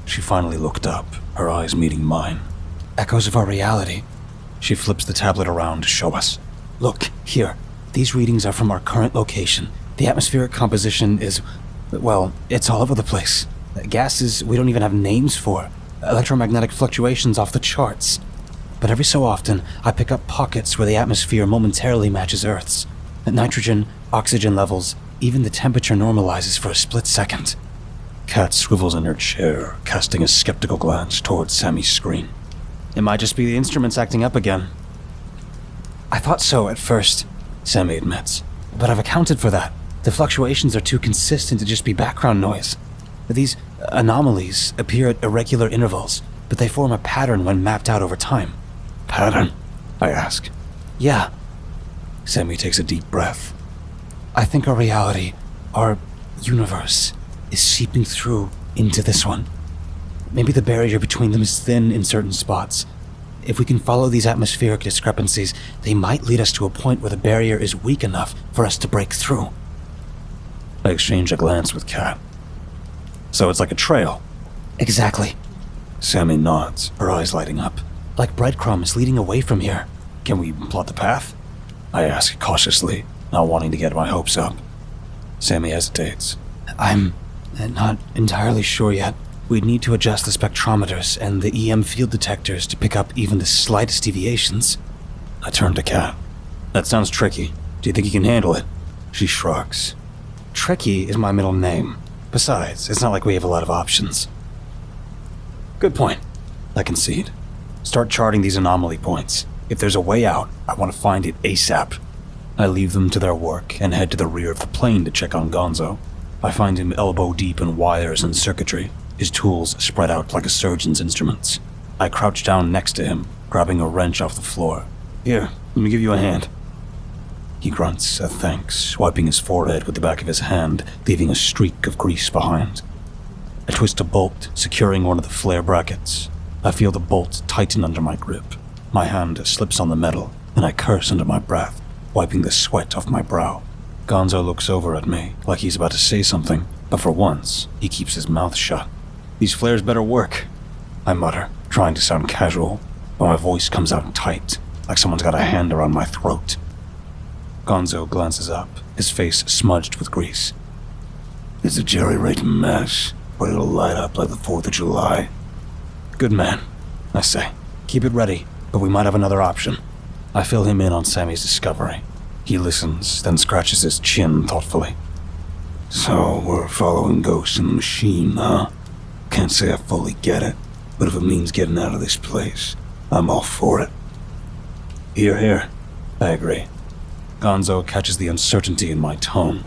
She finally looked up, her eyes meeting mine. Echoes of our reality. She flips the tablet around to show us. Look, here. These readings are from our current location. The atmospheric composition is, well, it's all over the place. Gases we don't even have names for. Electromagnetic fluctuations off the charts. But every so often, I pick up pockets where the atmosphere momentarily matches Earth's. Nitrogen, oxygen levels, even the temperature normalizes for a split second. Kat swivels in her chair, casting a skeptical glance towards Sammy's screen. It might just be the instruments acting up again. I thought so at first, Sammy admits. But I've accounted for that. The fluctuations are too consistent to just be background noise. These anomalies appear at irregular intervals, but they form a pattern when mapped out over time. Pattern? I ask. Yeah. Sammy takes a deep breath. I think our reality, our universe, is seeping through into this one. Maybe the barrier between them is thin in certain spots. If we can follow these atmospheric discrepancies, they might lead us to a point where the barrier is weak enough for us to break through. I exchange a glance with Kat. So it's like a trail? Exactly. Sammy nods, her eyes lighting up. Like breadcrumbs leading away from here. Can we plot the path? I ask cautiously, not wanting to get my hopes up. Sammy hesitates. I'm not entirely sure yet. We'd need to adjust the spectrometers and the EM field detectors to pick up even the slightest deviations. I turn to Kat. That sounds tricky. Do you think you can handle it? She shrugs. Tricky is my middle name. Besides, it's not like we have a lot of options. Good point, I concede. Start charting these anomaly points. If there's a way out, I want to find it ASAP. I leave them to their work and head to the rear of the plane to check on Gonzo. I find him elbow deep in wires and circuitry, his tools spread out like a surgeon's instruments. I crouch down next to him, grabbing a wrench off the floor. Here, let me give you a hand. He grunts a thanks, wiping his forehead with the back of his hand, leaving a streak of grease behind. I twist a bolt, securing one of the flare brackets. I feel the bolt tighten under my grip. My hand slips on the metal, and I curse under my breath, wiping the sweat off my brow. Gonzo looks over at me, like he's about to say something, but for once, he keeps his mouth shut. These flares better work, I mutter, trying to sound casual. but my voice comes out tight, like someone's got a hand around my throat. Gonzo glances up, his face smudged with grease. It's a jerry-rigged mess, but it'll light up like the 4th of July. Good man, I say. Keep it ready, but we might have another option. I fill him in on Sammy's discovery. He listens, then scratches his chin thoughtfully. So, we're following ghosts in the machine, huh? Can't say I fully get it, but if it means getting out of this place, I'm all for it. Hear, hear. I agree. Gonzo catches the uncertainty in my tone.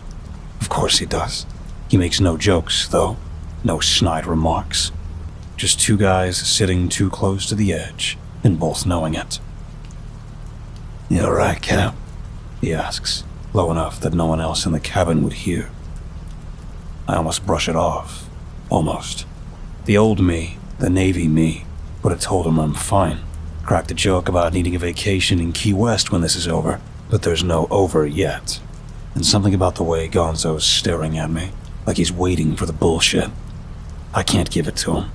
Of course he does. He makes no jokes, though. No snide remarks. Just two guys sitting too close to the edge, and both knowing it. You alright, Cap? He asks, low enough that no one else in the cabin would hear. I almost brush it off. Almost. The old me, the Navy me, would have told him I'm fine. Cracked a joke about needing a vacation in Key West when this is over, but there's no over yet. And something about the way Gonzo's staring at me, like he's waiting for the bullshit. I can't give it to him.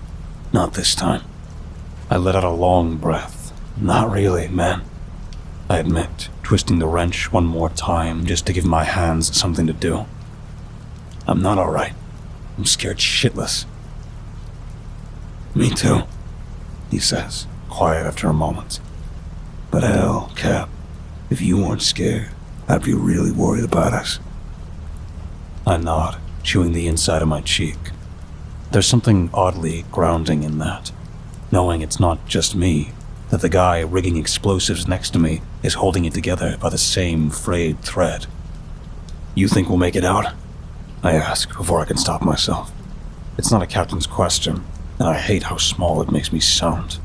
Not this time. I let out a long breath. Not really, man. I admit, twisting the wrench one more time just to give my hands something to do. I'm not alright. I'm scared shitless. Me too, he says, quiet after a moment. But hell, Cap, if you weren't scared, I'd be really worried about us. I nod, chewing the inside of my cheek. There's something oddly grounding in that, knowing it's not just me, that the guy rigging explosives next to me is holding it together by the same frayed thread. You think we'll make it out? I ask before I can stop myself. It's not a captain's question, and I hate how small it makes me sound.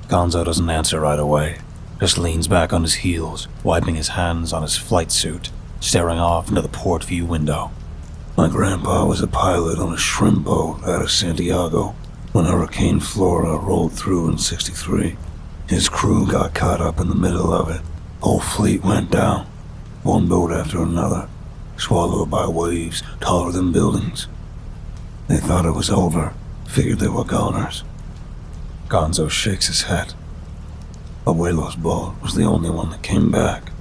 Gonzo doesn't answer right away, just leans back on his heels, wiping his hands on his flight suit, staring off into the port view window. My grandpa was a pilot on a shrimp boat out of Santiago when Hurricane Flora rolled through in '63. His crew got caught up in the middle of it. Whole fleet went down, one boat after another, swallowed by waves taller than buildings. They thought it was over, figured they were goners. Gonzo shakes his head. Abuelo's boat was the only one that came back.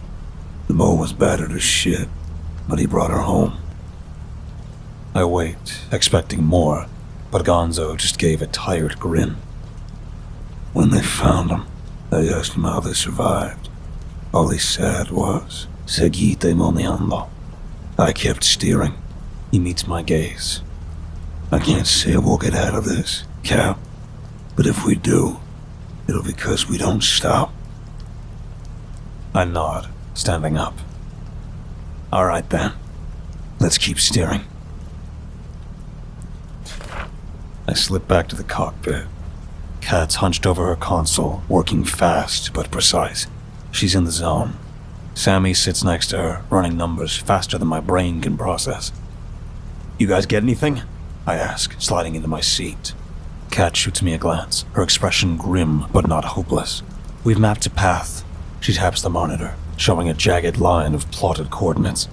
The boat was battered as shit, but he brought her home. I wait, expecting more, but Gonzo just gave a tired grin. When they found him, I asked him how they survived. All he said was, "Seguite moneando." I kept steering. He meets my gaze. I can't say we'll get out of this, Cap, but if we do, it'll be because we don't stop. I nod, standing up. All right then, let's keep steering. I slip back to the cockpit. Kat's hunched over her console, working fast but precise. She's in the zone. Sammy sits next to her, running numbers faster than my brain can process. You guys get anything? I ask, sliding into my seat. Kat shoots me a glance, her expression grim but not hopeless. We've mapped a path. She taps the monitor, showing a jagged line of plotted coordinates.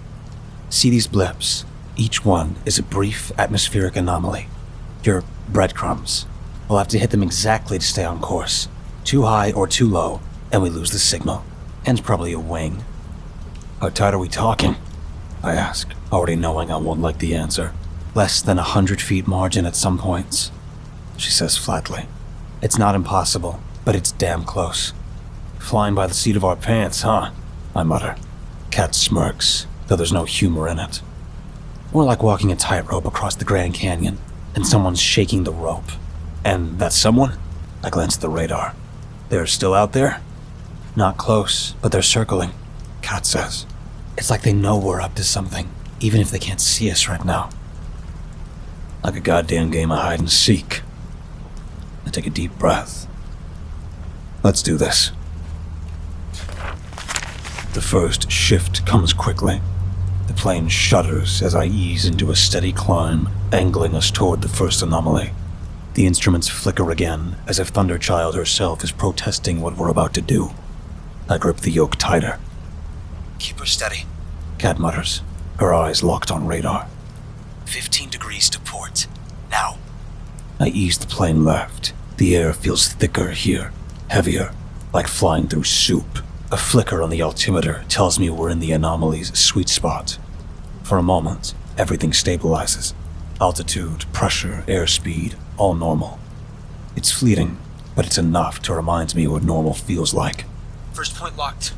See these blips? Each one is a brief atmospheric anomaly. Your breadcrumbs. We'll have to hit them exactly to stay on course. Too high or too low, and we lose the signal. And probably a wing. How tight are we talking? I ask, already knowing I won't like the answer. Less than 100 feet margin at some points. She says flatly. It's not impossible, but it's damn close. Flying by the seat of our pants, huh? I mutter. Kat smirks, though there's no humor in it. More like walking a tightrope across the Grand Canyon, and someone's shaking the rope. And that someone? I glance at the radar. They're still out there? Not close, but they're circling, Kat says. It's like they know we're up to something, even if they can't see us right now. Like a goddamn game of hide and seek. I take a deep breath. Let's do this. The first shift comes quickly. The plane shudders as I ease into a steady climb, angling us toward the first anomaly. The instruments flicker again, as if Thunderchild herself is protesting what we're about to do. I grip the yoke tighter. Keep her steady, Kat mutters, her eyes locked on radar. 15 degrees to port. Now. I ease the plane left. The air feels thicker here, heavier, like flying through soup. A flicker on the altimeter tells me we're in the anomaly's sweet spot. For a moment, everything stabilizes. Altitude, pressure, airspeed, all normal. It's fleeting, but it's enough to remind me what normal feels like. First point locked.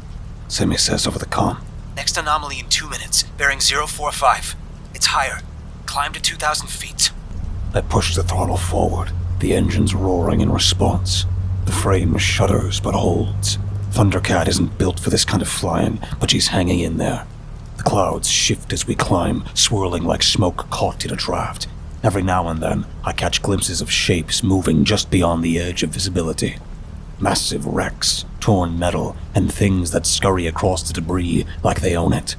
Semi says over the comm. Next anomaly in 2 minutes, bearing 045. It's higher. Climb to 2,000 feet. I push the throttle forward, the engines roaring in response. The frame shudders but holds. Thundercat isn't built for this kind of flying, but she's hanging in there. The clouds shift as we climb, swirling like smoke caught in a draft. Every now and then, I catch glimpses of shapes moving just beyond the edge of visibility. Massive wrecks, torn metal, and things that scurry across the debris like they own it.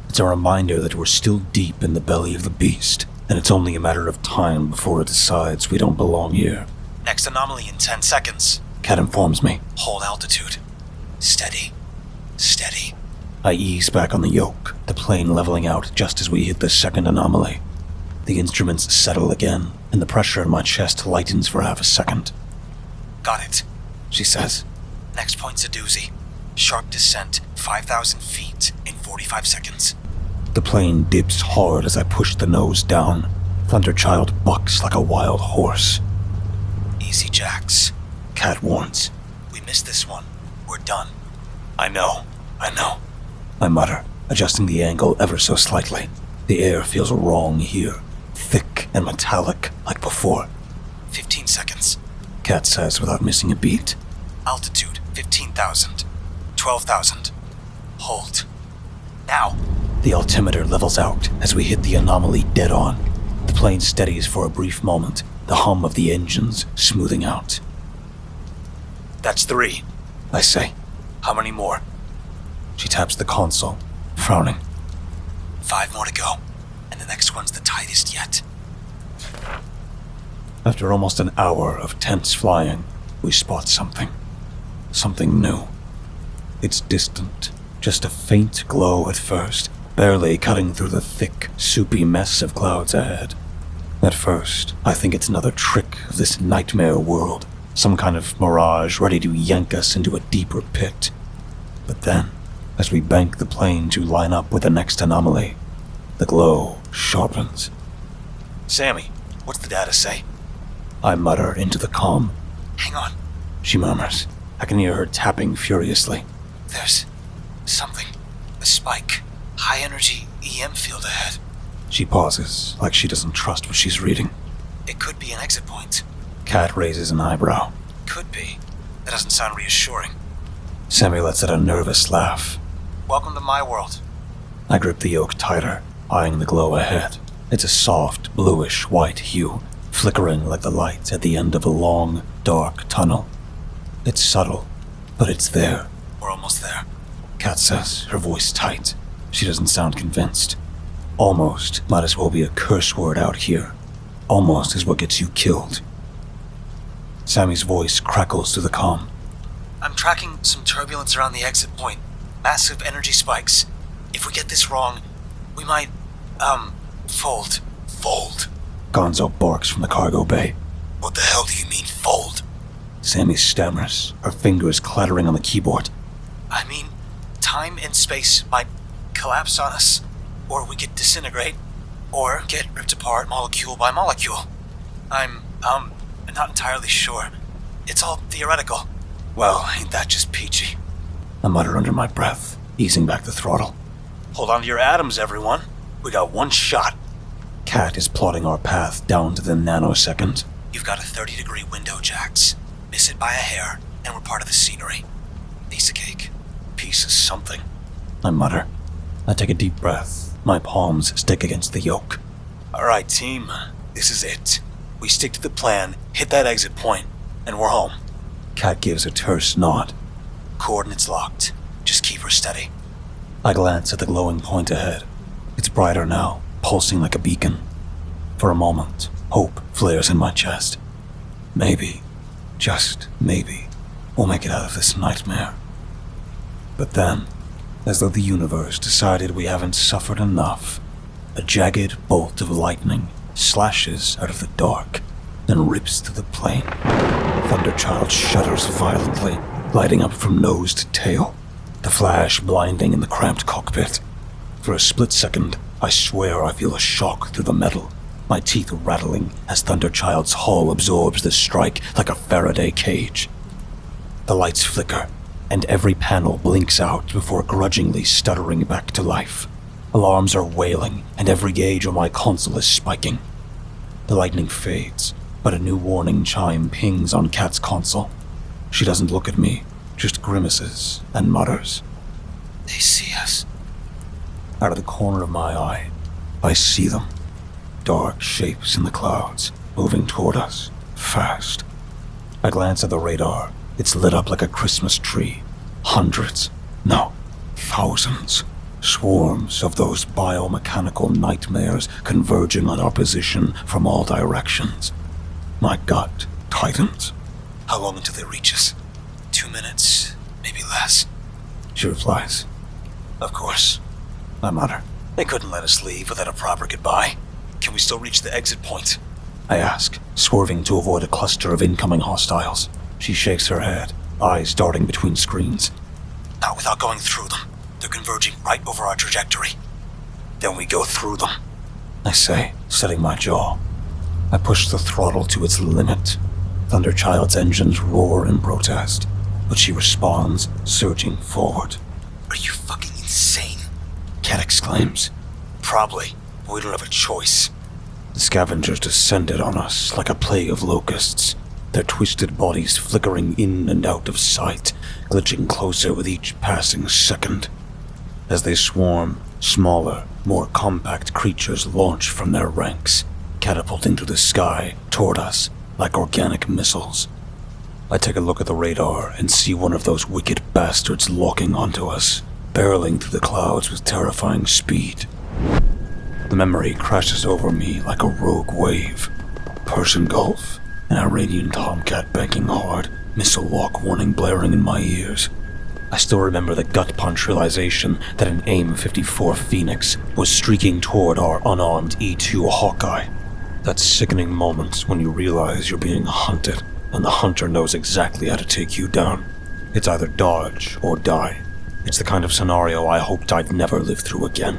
It's a reminder that we're still deep in the belly of the beast, and it's only a matter of time before it decides we don't belong here. Next anomaly in 10 seconds. Cat informs me. Hold altitude. Steady. Steady. I ease back on the yoke, the plane leveling out just as we hit the second anomaly. The instruments settle again, and the pressure in my chest lightens for half a second. Got it, she says. Next point's a doozy. Sharp descent, 5,000 feet in 45 seconds. The plane dips hard as I push the nose down. Thunderchild bucks like a wild horse. Easy, Jax. Cat warns. We missed this one. We're done. I know. I mutter, adjusting the angle ever so slightly. The air feels wrong here, thick and metallic like before. 15 seconds. Cat says without missing a beat. Altitude, 15,000. 12,000. Hold. Now. The altimeter levels out as we hit the anomaly dead on. The plane steadies for a brief moment, the hum of the engines smoothing out. That's 3, I say. How many more? She taps the console, frowning. 5 more to go, and the next one's the tightest yet. After almost an hour of tense flying, we spot something. Something new. It's distant, just a faint glow at first, barely cutting through the thick, soupy mess of clouds ahead. At first, I think it's another trick of this nightmare world, some kind of mirage ready to yank us into a deeper pit. But then, as we bank the plane to line up with the next anomaly, the glow sharpens. Sammy, what's the data say? I mutter into the comm. Hang on, she murmurs. I can hear her tapping furiously. There's something. A spike. High energy EM field ahead. She pauses, like she doesn't trust what she's reading. It could be an exit point. Cat raises an eyebrow. Could be. That doesn't sound reassuring. Sammy lets out a nervous laugh. Welcome to my world. I grip the yoke tighter, eyeing the glow ahead. It's a soft, bluish-white hue, flickering like the light at the end of a long, dark tunnel. It's subtle, but it's there. We're almost there. Cat says, her voice tight. She doesn't sound convinced. Almost might as well be a curse word out here. Almost is what gets you killed. Sammy's voice crackles through the comm. I'm tracking some turbulence around the exit point. Massive energy spikes. If we get this wrong, we might, fold. Fold? Gonzo barks from the cargo bay. What the hell do you mean, fold? Sammy stammers, her fingers clattering on the keyboard. I mean, time and space might collapse on us, or we could disintegrate, or get ripped apart molecule by molecule. I'm not entirely sure. It's all theoretical. Well, ain't that just peachy? I mutter under my breath, easing back the throttle. Hold on to your atoms, everyone. We got one shot. Cat is plotting our path down to the nanosecond. You've got a 30-degree window, Jax. Miss it by a hair, and we're part of the scenery. Piece of cake. Piece of something. I mutter. I take a deep breath. My palms stick against the yoke. All right, team. This is it. We stick to the plan, hit that exit point, and we're home. Cat gives a terse nod. Coordinates locked. Just keep her steady. I glance at the glowing point ahead. It's brighter now, pulsing like a beacon. For a moment, hope flares in my chest. Maybe, just maybe, we'll make it out of this nightmare. But then, as though the universe decided we haven't suffered enough, a jagged bolt of lightning slashes out of the dark. then rips through the plane. Thunderchild shudders violently, lighting up from nose to tail, the flash blinding in the cramped cockpit. For a split second, I swear I feel a shock through the metal, my teeth rattling as Thunderchild's hull absorbs the strike like a Faraday cage. The lights flicker, and every panel blinks out before grudgingly stuttering back to life. Alarms are wailing, and every gauge on my console is spiking. The lightning fades, but a new warning chime pings on Kat's console. She doesn't look at me, just grimaces and mutters. They see us. Out of the corner of my eye, I see them. Dark shapes in the clouds, moving toward us, fast. I glance at the radar. It's lit up like a Christmas tree. Hundreds, no, thousands. Swarms of those biomechanical nightmares converging on our position from all directions. My gut tightens. How long until they reach us? 2 minutes, maybe less. She replies. Of course. I mutter. They couldn't let us leave without a proper goodbye. Can we still reach the exit point? I ask, swerving to avoid a cluster of incoming hostiles. She shakes her head, eyes darting between screens. Not without going through them. They're converging right over our trajectory. Then we go through them, I say, setting my jaw. I push the throttle to its limit. Thunderchild's engines roar in protest, but she responds, surging forward. Are you fucking insane? Kat exclaims. Probably. We don't have a choice. The scavengers descended on us like a plague of locusts, their twisted bodies flickering in and out of sight, glitching closer with each passing second. As they swarm, smaller, more compact creatures launch from their ranks, catapulting through the sky toward us like organic missiles. I take a look at the radar and see one of those wicked bastards locking onto us, barreling through the clouds with terrifying speed. The memory crashes over me like a rogue wave. Persian Gulf, an Iranian Tomcat banking hard, missile lock warning blaring in my ears. I still remember the gut punch realization that an AIM-54 Phoenix was streaking toward our unarmed E-2 Hawkeye. That sickening moment when you realize you're being hunted and the hunter knows exactly how to take you down. It's either dodge or die. It's the kind of scenario I hoped I'd never live through again.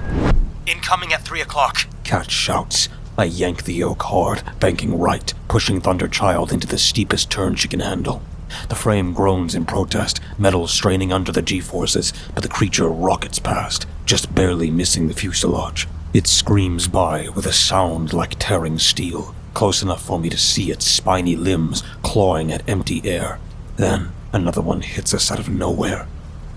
Incoming at 3 o'clock. Kat shouts. I yank the yoke hard, banking right, pushing Thunderchild into the steepest turn she can handle. The frame groans in protest, metal straining under the G-forces, but the creature rockets past, just barely missing the fuselage. It screams by with a sound like tearing steel, close enough for me to see its spiny limbs clawing at empty air. Then, another one hits us out of nowhere.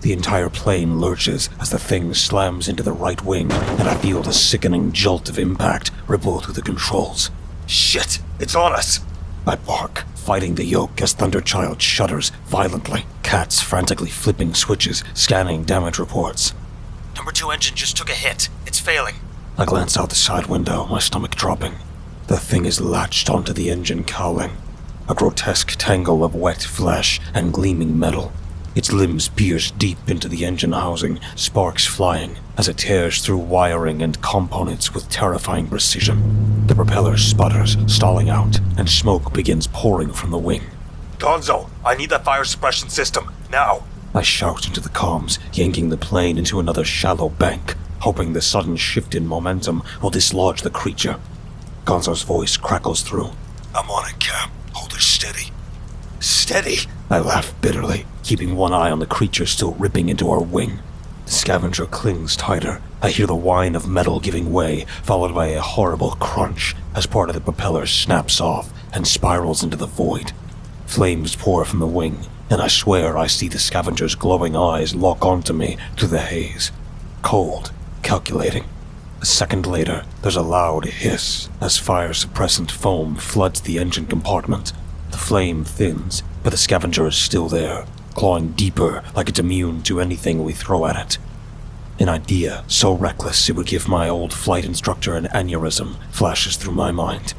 The entire plane lurches as the thing slams into the right wing, and I feel the sickening jolt of impact ripple through the controls. Shit, it's on us! I bark, fighting the yoke as Thunderchild shudders violently. Kat's frantically flipping switches, scanning damage reports. Number 2 engine just took a hit. It's failing. I glance out the side window, my stomach dropping. The thing is latched onto the engine cowling, a grotesque tangle of wet flesh and gleaming metal. Its limbs pierce deep into the engine housing, sparks flying as it tears through wiring and components with terrifying precision. The propeller sputters, stalling out, and smoke begins pouring from the wing. Gonzo, I need that fire suppression system, now! I shout into the comms, yanking the plane into another shallow bank, hoping the sudden shift in momentum will dislodge the creature. Gonzo's voice crackles through. I'm on it, Cap. Hold her steady. Steady? I laugh bitterly, keeping one eye on the creature still ripping into our wing. The scavenger clings tighter. I hear the whine of metal giving way, followed by a horrible crunch as part of the propeller snaps off and spirals into the void. Flames pour from the wing, and I swear I see the scavenger's glowing eyes lock onto me through the haze. Cold, calculating. A second later, there's a loud hiss as fire-suppressant foam floods the engine compartment. The flame thins, but the scavenger is still there, clawing deeper like it's immune to anything we throw at it. An idea so reckless it would give my old flight instructor an aneurysm flashes through my mind.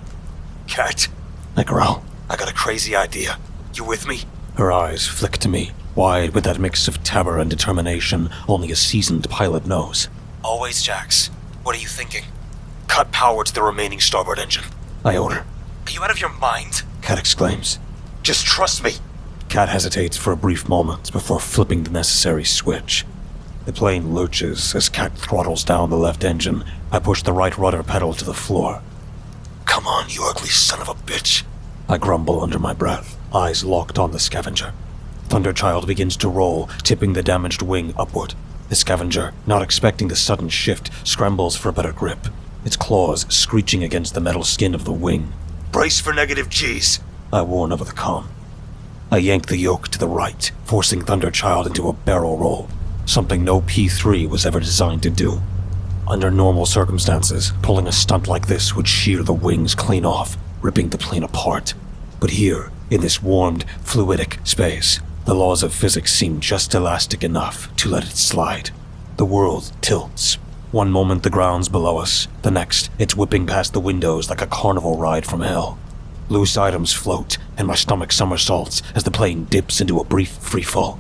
Kat, I growl. I got a crazy idea. You with me? Her eyes flick to me, wide with that mix of terror and determination only a seasoned pilot knows. Always, Jax. What are you thinking? Cut power to the remaining starboard engine. I order. Are you out of your mind? Cat exclaims. Just trust me. Cat hesitates for a brief moment before flipping the necessary switch. The plane lurches as Cat throttles down the left engine. I push the right rudder pedal to the floor. Come on, you ugly son of a bitch. I grumble under my breath, eyes locked on the Scavenger. Thunderchild begins to roll, tipping the damaged wing upward. The Scavenger, not expecting the sudden shift, scrambles for a better grip, its claws screeching against the metal skin of the wing. Brace for negative G's. I warn over the comm. I yank the yoke to the right, forcing Thunderchild into a barrel roll, something no P3 was ever designed to do. Under normal circumstances, pulling a stunt like this would shear the wings clean off, ripping the plane apart. But here, in this warmed, fluidic space, the laws of physics seem just elastic enough to let it slide. The world tilts. One moment the ground's below us, the next it's whipping past the windows like a carnival ride from hell. Loose items float, and my stomach somersaults as the plane dips into a brief freefall.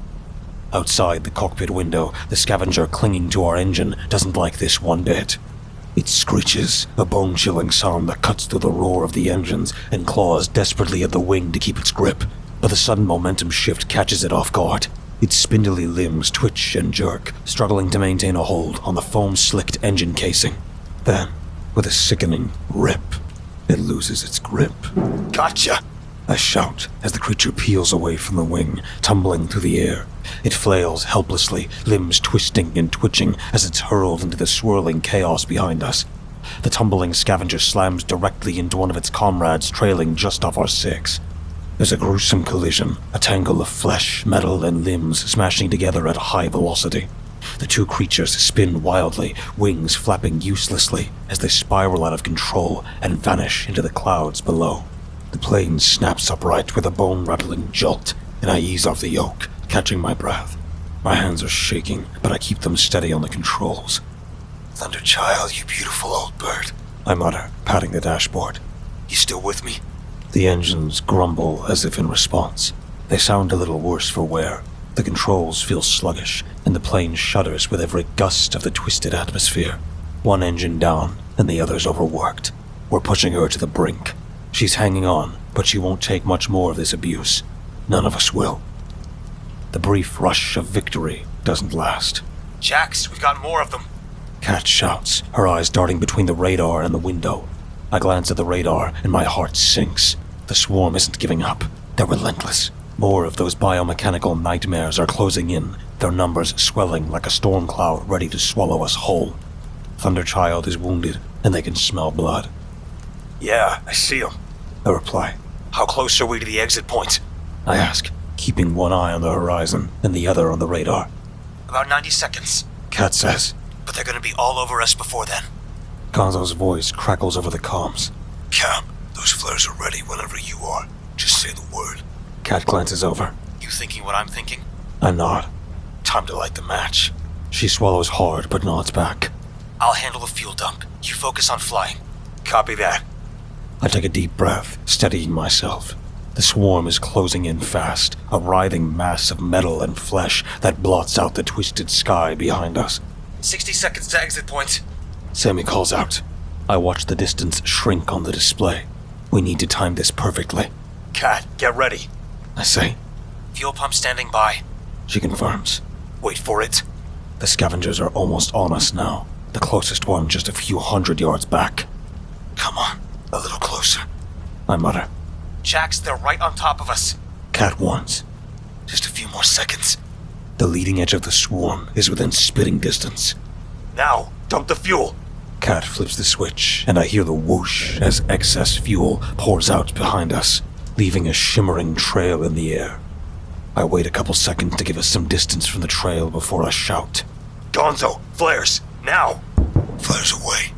Outside the cockpit window, the Scavenger clinging to our engine doesn't like this one bit. It screeches, a bone-chilling sound that cuts through the roar of the engines and claws desperately at the wing to keep its grip, but the sudden momentum shift catches it off guard. Its spindly limbs twitch and jerk, struggling to maintain a hold on the foam-slicked engine casing. Then, with a sickening rip, it loses its grip. Gotcha! I shout as the creature peels away from the wing, tumbling through the air. It flails helplessly, limbs twisting and twitching as it's hurled into the swirling chaos behind us. The tumbling Scavenger slams directly into one of its comrades trailing just off our six. There's a gruesome collision, a tangle of flesh, metal, and limbs smashing together at a high velocity. The two creatures spin wildly, wings flapping uselessly as they spiral out of control and vanish into the clouds below. The plane snaps upright with a bone-rattling jolt, and I ease off the yoke, catching my breath. My hands are shaking, but I keep them steady on the controls. Thunderchild, you beautiful old bird. I mutter, patting the dashboard. You still with me? The engines grumble as if in response. They sound a little worse for wear. The controls feel sluggish, and the plane shudders with every gust of the twisted atmosphere. One engine down, and the other's overworked. We're pushing her to the brink. She's hanging on, but she won't take much more of this abuse. None of us will. The brief rush of victory doesn't last. Jax, we've got more of them. Cat shouts, her eyes darting between the radar and the window. I glance at the radar, and my heart sinks. The swarm isn't giving up. They're relentless. More of those biomechanical nightmares are closing in, their numbers swelling like a storm cloud ready to swallow us whole. Thunderchild is wounded, and they can smell blood. Yeah, I see him. I reply. How close are we to the exit point? I ask, keeping one eye on the horizon and the other on the radar. About 90 seconds. Cat says. But they're gonna be all over us before then. Gonzo's voice crackles over the comms. Cap, those flares are ready whenever you are. Just say the word. Cat glances over. You thinking what I'm thinking? I nod. Time to light the match. She swallows hard but nods back. I'll handle the fuel dump. You focus on flying. Copy that. I take a deep breath, steadying myself. The swarm is closing in fast, a writhing mass of metal and flesh that blots out the twisted sky behind us. 60 seconds to exit point. Sammy calls out. I watch the distance shrink on the display. We need to time this perfectly. Cat, get ready. I say. Fuel pump standing by. She confirms. Wait for it. The Scavengers are almost on us now, the closest one just a few hundred yards back. Come on, a little closer. I mutter. Jax, they're right on top of us. Cat warns. Just a few more seconds. The leading edge of the swarm is within spitting distance. Now, dump the fuel. Cat flips the switch, and I hear the whoosh as excess fuel pours out behind us, leaving a shimmering trail in the air. I wait a couple seconds to give us some distance from the trail before I shout. Gonzo, flares, now! Flares away.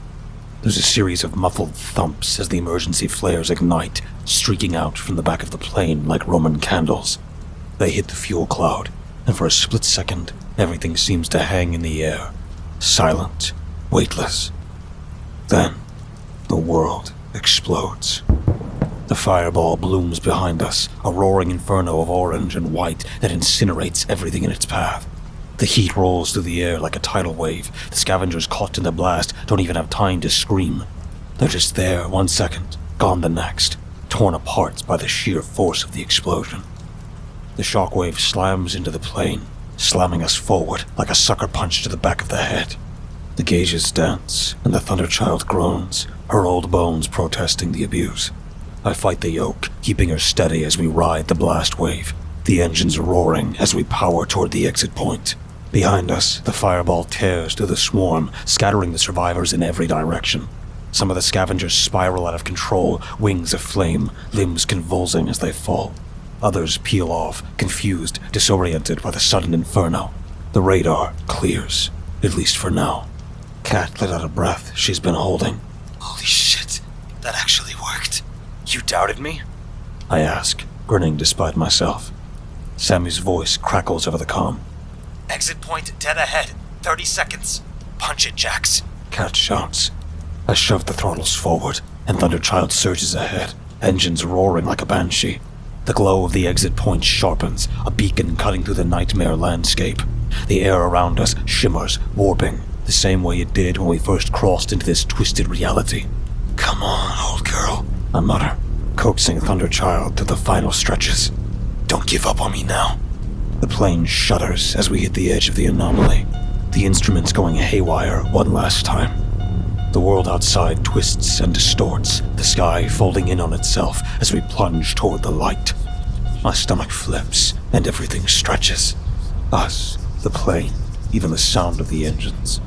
There's a series of muffled thumps as the emergency flares ignite, streaking out from the back of the plane like Roman candles. They hit the fuel cloud, and for a split second, everything seems to hang in the air, silent, weightless. Then, the world explodes. The fireball blooms behind us, a roaring inferno of orange and white that incinerates everything in its path. The heat rolls through the air like a tidal wave. The Scavengers caught in the blast don't even have time to scream. They're just there 1 second, gone the next. torn apart by the sheer force of the explosion. The shockwave slams into the plane, slamming us forward like a sucker punch to the back of the head. The gauges dance, and the Thunderchild groans, her old bones protesting the abuse. I fight the yoke, keeping her steady as we ride the blast wave, the engines roaring as we power toward the exit point. Behind us, the fireball tears through the swarm, scattering the survivors in every direction. Some of the scavengers spiral out of control, wings aflame, limbs convulsing as they fall. Others peel off, confused, disoriented by the sudden inferno. The radar clears, at least for now. Kat let out a breath she's been holding. Holy shit, that actually worked. You doubted me? I ask, grinning despite myself. Sammy's voice crackles over the comm. Exit point dead ahead. 30 seconds. Punch it, Jax. Kat shouts. I shove the throttles forward, and Thunderchild surges ahead, engines roaring like a banshee. The glow of the exit point sharpens, a beacon cutting through the nightmare landscape. The air around us shimmers, warping, the same way it did when we first crossed into this twisted reality. Come on, old girl, I mutter, coaxing Thunderchild to the final stretches. Don't give up on me now. The plane shudders as we hit the edge of the anomaly, the instruments going haywire one last time. The world outside twists and distorts, the sky folding in on itself as we plunge toward the light. My stomach flips, and everything stretches. Us, the plane, even the sound of the engines.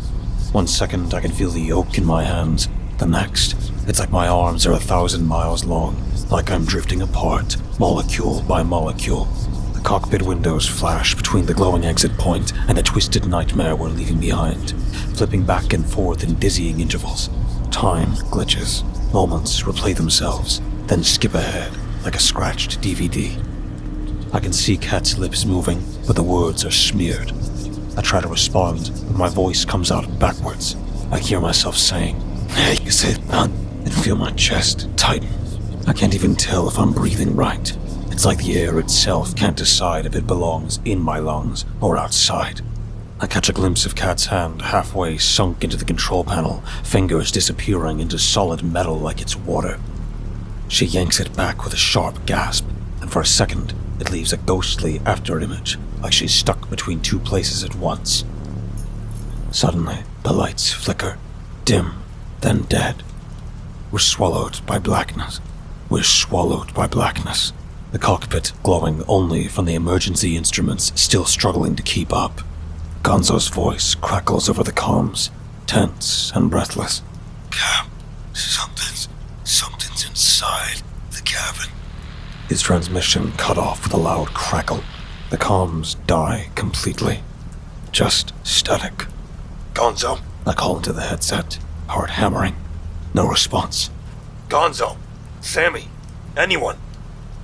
1 second I can feel the yoke in my hands. The next, it's like my arms are 1,000 miles long, like I'm drifting apart, molecule by molecule. The cockpit windows flash between the glowing exit point and the twisted nightmare we're leaving behind, flipping back and forth in dizzying intervals. Time glitches. Moments replay themselves, then skip ahead like a scratched DVD. I can see Kat's lips moving, but the words are smeared. I try to respond, but my voice comes out backwards. I hear myself saying, exit, and feel my chest tighten. I can't even tell if I'm breathing right. It's like the air itself can't decide if it belongs in my lungs or outside. I catch a glimpse of Kat's hand halfway sunk into the control panel, fingers disappearing into solid metal like it's water. She yanks it back with a sharp gasp, and for a second, it leaves a ghostly afterimage, like she's stuck between two places at once. Suddenly, the lights flicker, dim, then dead. We're swallowed by blackness. We're swallowed by blackness. The cockpit glowing only from the emergency instruments still struggling to keep up. Gonzo's voice crackles over the comms, tense and breathless. Cap, something's inside the cabin. His transmission cut off with a loud crackle. The comms die completely. Just static. Gonzo? I call into the headset, heart hammering. No response. Gonzo? Sammy? Anyone?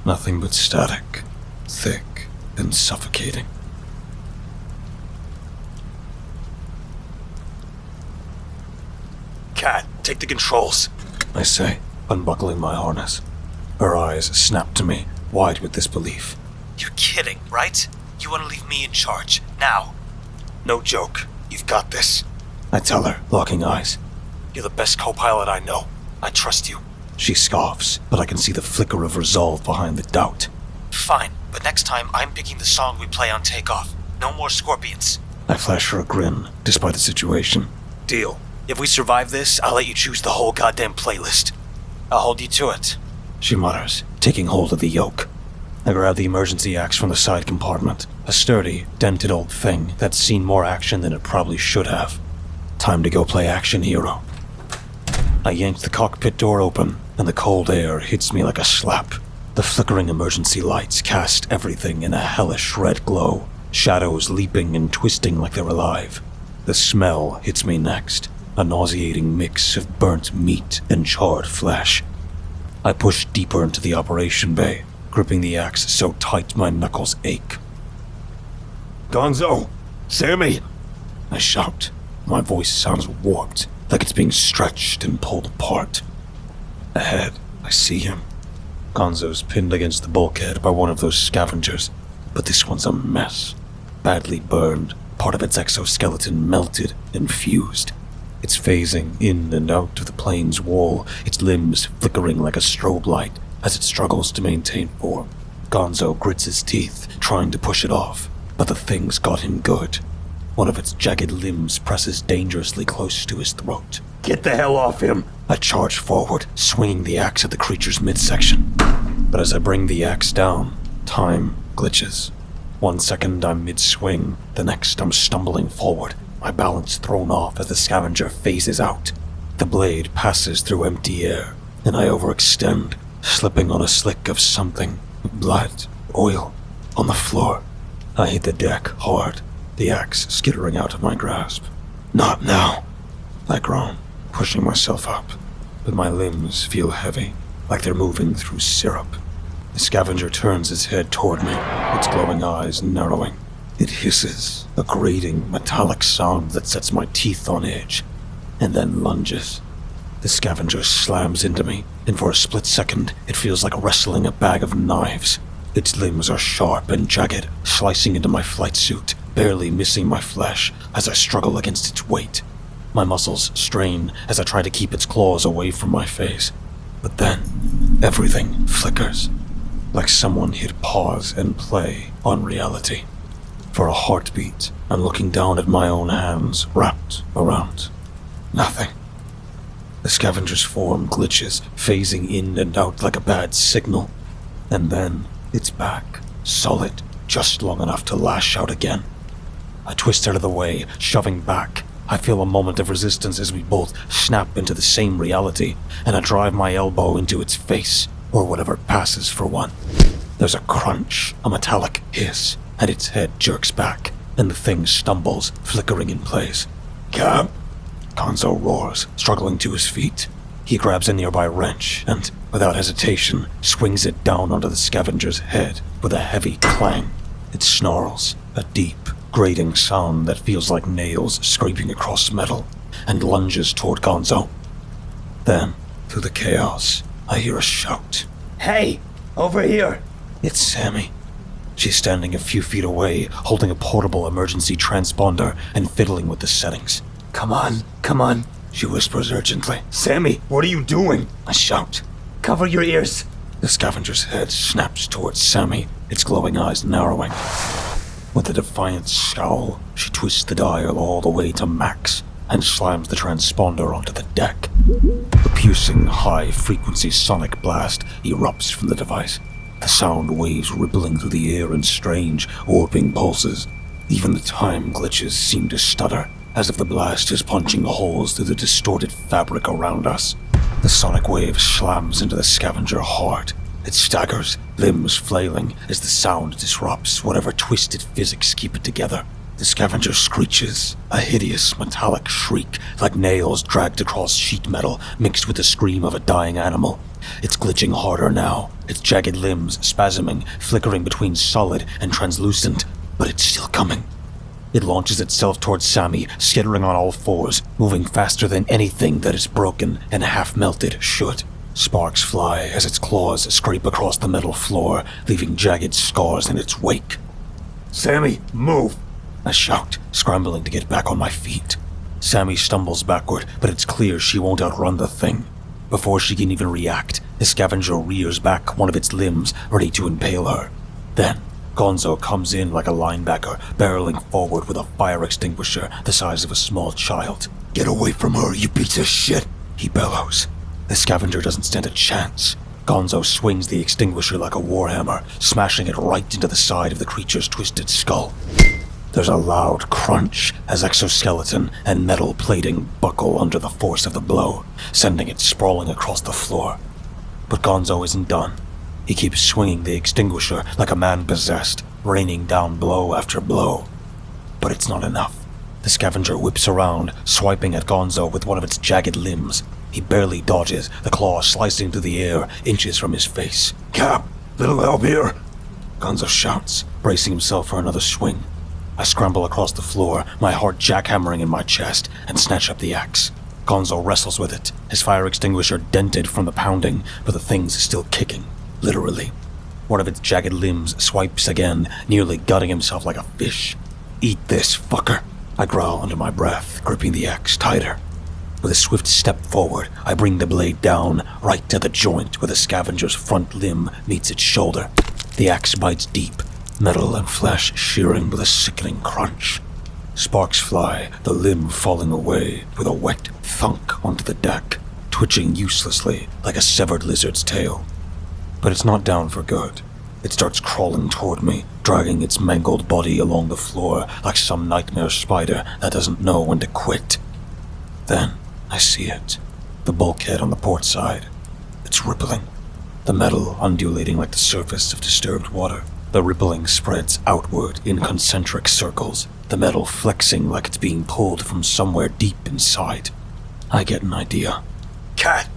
Nothing but static, thick and suffocating. Kat, take the controls, I say, unbuckling my harness. Her eyes snap to me, wide with disbelief. You're kidding, right? You want to leave me in charge, now? No joke. You've got this. I tell her, locking eyes. You're the best co-pilot I know. I trust you. She scoffs, but I can see the flicker of resolve behind the doubt. Fine, but next time I'm picking the song we play on takeoff. No more scorpions. I flash her a grin, despite the situation. Deal. If we survive this, I'll let you choose the whole goddamn playlist. I'll hold you to it. She mutters, taking hold of the yoke. I grab the emergency axe from the side compartment, a sturdy, dented old thing that's seen more action than it probably should have. Time to go play action hero. I yank the cockpit door open, and the cold air hits me like a slap. The flickering emergency lights cast everything in a hellish red glow, shadows leaping and twisting like they're alive. The smell hits me next, a nauseating mix of burnt meat and charred flesh. I push deeper into the operation bay, gripping the axe so tight my knuckles ache. Gonzo! Sammy! I shout. My voice sounds warped, like it's being stretched and pulled apart. Ahead, I see him. Gonzo's pinned against the bulkhead by one of those scavengers, but this one's a mess. Badly burned, part of its exoskeleton melted and fused. It's phasing in and out of the plane's wall, its limbs flickering like a strobe light, as it struggles to maintain form. Gonzo grits his teeth, trying to push it off, but the thing's got him good. One of its jagged limbs presses dangerously close to his throat. Get the hell off him! I charge forward, swinging the axe at the creature's midsection. But as I bring the axe down, time glitches. 1 second I'm mid-swing, the next I'm stumbling forward, my balance thrown off as the scavenger phases out. The blade passes through empty air, and I overextend, slipping on a slick of something, blood, oil, on the floor. I hit the deck hard, the axe skittering out of my grasp. Not now, I groan, pushing myself up, but my limbs feel heavy, like they're moving through syrup. The scavenger turns its head toward me, its glowing eyes narrowing. It hisses, a grating, metallic sound that sets my teeth on edge, and then lunges. The scavenger slams into me, and for a split second, it feels like wrestling a bag of knives. Its limbs are sharp and jagged, slicing into my flight suit, barely missing my flesh as I struggle against its weight. My muscles strain as I try to keep its claws away from my face. But then, everything flickers, like someone hit pause and play on reality. For a heartbeat, I'm looking down at my own hands wrapped around nothing. The scavenger's form glitches, phasing in and out like a bad signal. And then, it's back, solid, just long enough to lash out again. I twist out of the way, shoving back. I feel a moment of resistance as we both snap into the same reality, and I drive my elbow into its face, or whatever passes for one. There's a crunch, a metallic hiss, and its head jerks back, and the thing stumbles, flickering in place. Cap! Gonzo roars, struggling to his feet. He grabs a nearby wrench and, without hesitation, swings it down onto the scavenger's head with a heavy clang. It snarls, a deep, grating sound that feels like nails scraping across metal, and lunges toward Gonzo. Then, through the chaos, I hear a shout. Hey! Over here! It's Sammy. She's standing a few feet away, holding a portable emergency transponder and fiddling with the settings. Come on, She whispers urgently. Sammy, what are you doing? I shout. Cover your ears. The scavenger's head snaps towards Sammy, its glowing eyes narrowing. With a defiant scowl, she twists the dial all the way to max and slams the transponder onto the deck. A piercing, high-frequency sonic blast erupts from the device, the sound waves rippling through the air in strange, warping pulses. Even the time glitches seem to stutter, as if the blast is punching holes through the distorted fabric around us. The sonic wave slams into the scavenger hard. It staggers, limbs flailing, as the sound disrupts whatever twisted physics keep it together. The scavenger screeches, a hideous metallic shriek like nails dragged across sheet metal mixed with the scream of a dying animal. It's glitching harder now, its jagged limbs spasming, flickering between solid and translucent, but it's still coming. It launches itself towards Sammy, skittering on all fours, moving faster than anything that is broken and half-melted should. Sparks fly as its claws scrape across the metal floor, leaving jagged scars in its wake. Sammy, move! I shout, scrambling to get back on my feet. Sammy stumbles backward, but it's clear she won't outrun the thing. Before she can even react, the scavenger rears back one of its limbs, ready to impale her. Then, Gonzo comes in like a linebacker, barreling forward with a fire extinguisher the size of a small child. Get away from her, you piece of shit! He bellows. The scavenger doesn't stand a chance. Gonzo swings the extinguisher like a warhammer, smashing it right into the side of the creature's twisted skull. There's a loud crunch as exoskeleton and metal plating buckle under the force of the blow, sending it sprawling across the floor. But Gonzo isn't done. He keeps swinging the extinguisher like a man possessed, raining down blow after blow. But it's not enough. The scavenger whips around, swiping at Gonzo with one of its jagged limbs. He barely dodges, the claw slicing through the air, inches from his face. Cap, little help here! Gonzo shouts, bracing himself for another swing. I scramble across the floor, my heart jackhammering in my chest, and snatch up the axe. Gonzo wrestles with it, his fire extinguisher dented from the pounding, but the thing's still kicking, literally. One of its jagged limbs swipes again, nearly gutting himself like a fish. Eat this, fucker, I growl under my breath, gripping the axe tighter. With a swift step forward, I bring the blade down, right to the joint where the scavenger's front limb meets its shoulder. The axe bites deep, metal and flesh shearing with a sickening crunch. Sparks fly, the limb falling away with a wet thunk onto the deck, twitching uselessly like a severed lizard's tail. But it's not down for good. It starts crawling toward me, dragging its mangled body along the floor like some nightmare spider that doesn't know when to quit. Then I see it. The bulkhead on the port side. It's rippling. The metal undulating like the surface of disturbed water. The rippling spreads outward in concentric circles, the metal flexing like it's being pulled from somewhere deep inside. I get an idea. Cat,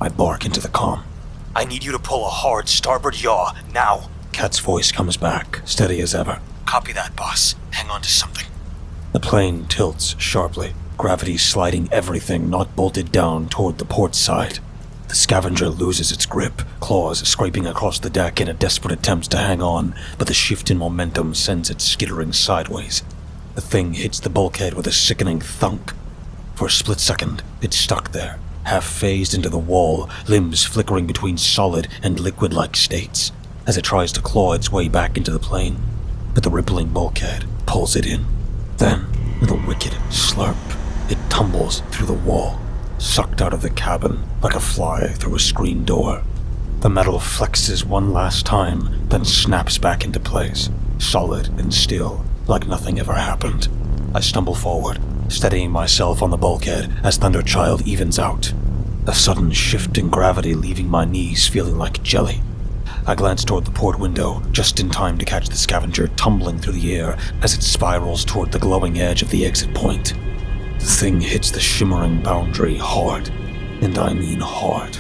I bark into the comm. I need you to pull a hard starboard yaw, now. Cat's voice comes back, steady as ever. Copy that, boss. Hang on to something. The plane tilts sharply, gravity sliding everything not bolted down toward the port side. The scavenger loses its grip, claws scraping across the deck in a desperate attempt to hang on, but the shift in momentum sends it skittering sideways. The thing hits the bulkhead with a sickening thunk. For a split second, it's stuck there, half phased into the wall, limbs flickering between solid and liquid-like states, as it tries to claw its way back into the plane. But the rippling bulkhead pulls it in. Then, with a wicked slurp, it tumbles through the wall, sucked out of the cabin like a fly through a screen door. The metal flexes one last time, then snaps back into place, solid and still, like nothing ever happened. I stumble forward, steadying myself on the bulkhead as Thunderchild evens out. A sudden shift in gravity leaving my knees feeling like jelly. I glance toward the port window, just in time to catch the scavenger tumbling through the air as it spirals toward the glowing edge of the exit point. The thing hits the shimmering boundary hard, and I mean hard.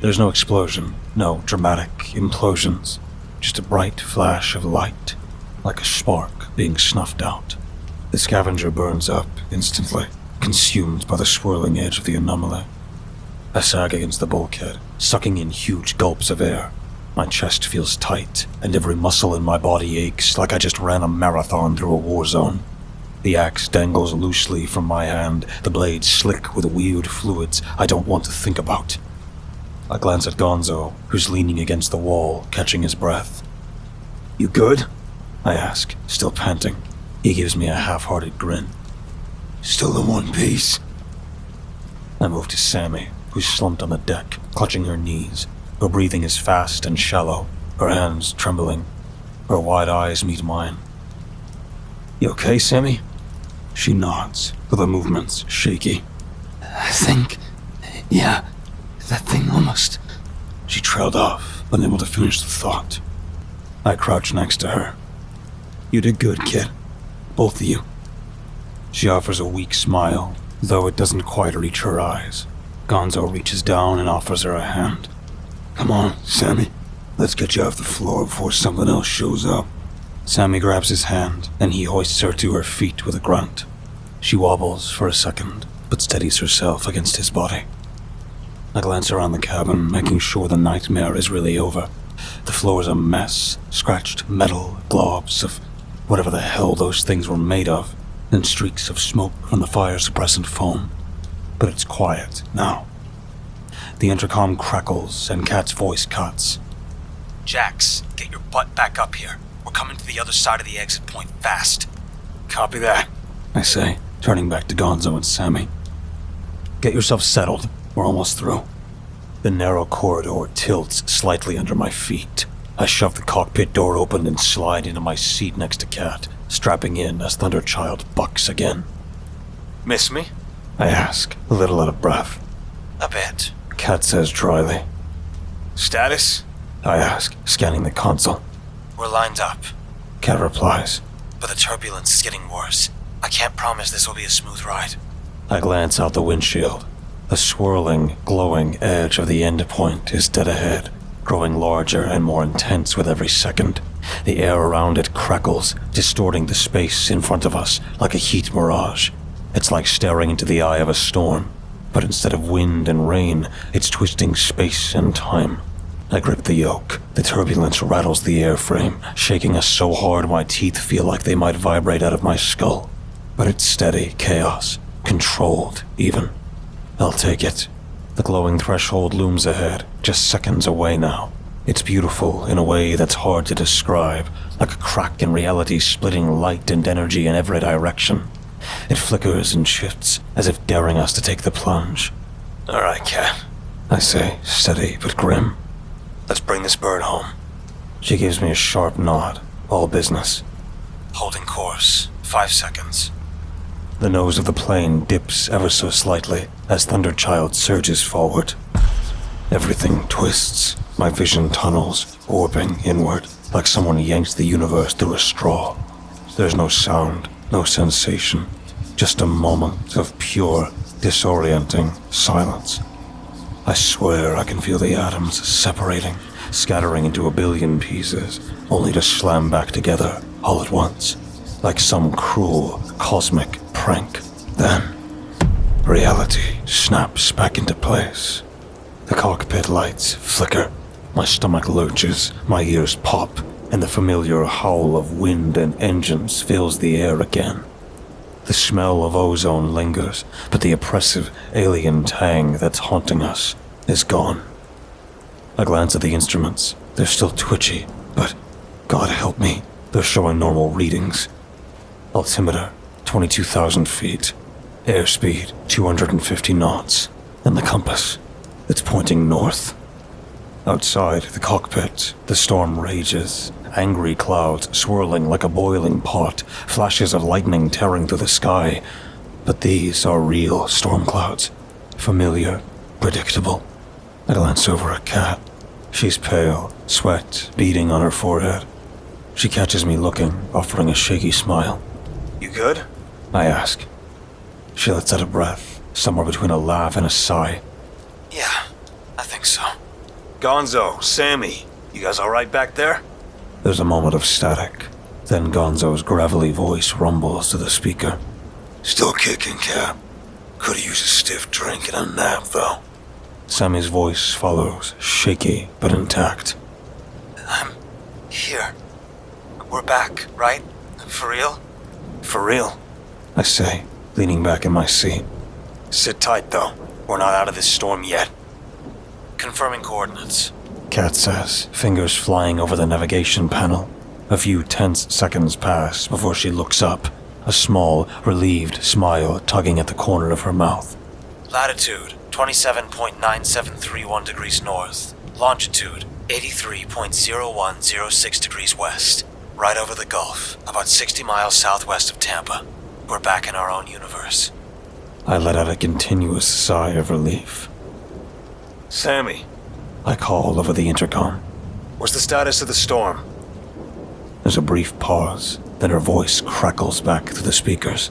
There's no explosion, no dramatic implosions, just a bright flash of light, like a spark being snuffed out. The scavenger burns up instantly, consumed by the swirling edge of the anomaly. I sag against the bulkhead, sucking in huge gulps of air. My chest feels tight, and every muscle in my body aches like I just ran a marathon through a war zone. The axe dangles loosely from my hand, the blade slick with weird fluids I don't want to think about. I glance at Gonzo, who's leaning against the wall, catching his breath. "You good?" I ask, still panting. He gives me a half-hearted grin. "Still in one piece." I move to Sammy, who's slumped on the deck, clutching her knees. Her breathing is fast and shallow, her hands trembling. Her wide eyes meet mine. "You okay, Sammy?" She nods, with her movements shaky. I think... yeah, that thing almost... She trailed off, unable to finish the thought. I crouch next to her. "You did good, kid. Both of you." She offers a weak smile, though it doesn't quite reach her eyes. Gonzo reaches down and offers her a hand. "Come on, Sammy. Let's get you off the floor before something else shows up." Sammy grabs his hand, and he hoists her to her feet with a grunt. She wobbles for a second, but steadies herself against his body. I glance around the cabin, making sure the nightmare is really over. The floor is a mess, scratched metal, globs of whatever the hell those things were made of, and streaks of smoke from the fire-suppressant foam. But it's quiet now. The intercom crackles, and Kat's voice cuts. Jax, get your butt back up here. We're coming to the other side of the exit point fast. "Copy that," I say, turning back to Gonzo and Sammy. "Get yourself settled. We're almost through." The narrow corridor tilts slightly under my feet. I shove the cockpit door open and slide into my seat next to Kat, strapping in as Thunderchild bucks again. Miss me? I ask, a little out of breath. A bit. Kat says dryly. Status? I ask, scanning the console. We're lined up. Kat replies. But the turbulence is getting worse. I can't promise this will be a smooth ride. I glance out the windshield. The swirling, glowing edge of the end point is dead ahead, growing larger and more intense with every second. The air around it crackles, distorting the space in front of us like a heat mirage. It's like staring into the eye of a storm, but instead of wind and rain, it's twisting space and time. I grip the yoke. The turbulence rattles the airframe, shaking us so hard my teeth feel like they might vibrate out of my skull. But it's steady chaos, controlled even. I'll take it. The glowing threshold looms ahead, just seconds away now. It's beautiful in a way that's hard to describe, like a crack in reality splitting light and energy in every direction. It flickers and shifts, as if daring us to take the plunge. All right, Cat. I say, steady but grim. Let's bring this bird home. She gives me a sharp nod, all business. Holding course. 5 seconds. The nose of the plane dips ever so slightly as Thunderchild surges forward. Everything twists, my vision tunnels, orbing inward, like someone yanks the universe through a straw. There's no sound, no sensation, just a moment of pure, disorienting silence. I swear I can feel the atoms separating, scattering into a billion pieces, only to slam back together all at once, like some cruel, cosmic prank. Then, reality snaps back into place. The cockpit lights flicker, my stomach lurches, my ears pop, and the familiar howl of wind and engines fills the air again. The smell of ozone lingers, but the oppressive alien tang that's haunting us is gone. I glance at the instruments. They're still twitchy, but God help me, they're showing normal readings. Altimeter, 22,000 feet. Airspeed, 250 knots. And the compass, it's pointing north. Outside the cockpit, the storm rages. Angry clouds swirling like a boiling pot, flashes of lightning tearing through the sky. But these are real storm clouds. Familiar, predictable. I glance over at Kat. She's pale, sweat beading on her forehead. She catches me looking, offering a shaky smile. You good? I ask. She lets out a breath, somewhere between a laugh and a sigh. Yeah, I think so. Gonzo, Sammy, you guys all right back there? There's a moment of static. Then Gonzo's gravelly voice rumbles to the speaker. Still kicking, Cap. Could've used a stiff drink and a nap, though. Sammy's voice follows, shaky but intact. I'm here. We're back, right? For real? For real? I say, leaning back in my seat. Sit tight, though. We're not out of this storm yet. Confirming coordinates. Kat says, fingers flying over the navigation panel. A few tense seconds pass before she looks up, a small, relieved smile tugging at the corner of her mouth. Latitude, 27.9731 degrees north. Longitude, 83.0106 degrees west. Right over the Gulf, about 60 miles southwest of Tampa. We're back in our own universe. I let out a continuous sigh of relief. Sammy, I call over the intercom. what's the status of the storm? There's a brief pause, then her voice crackles back through the speakers.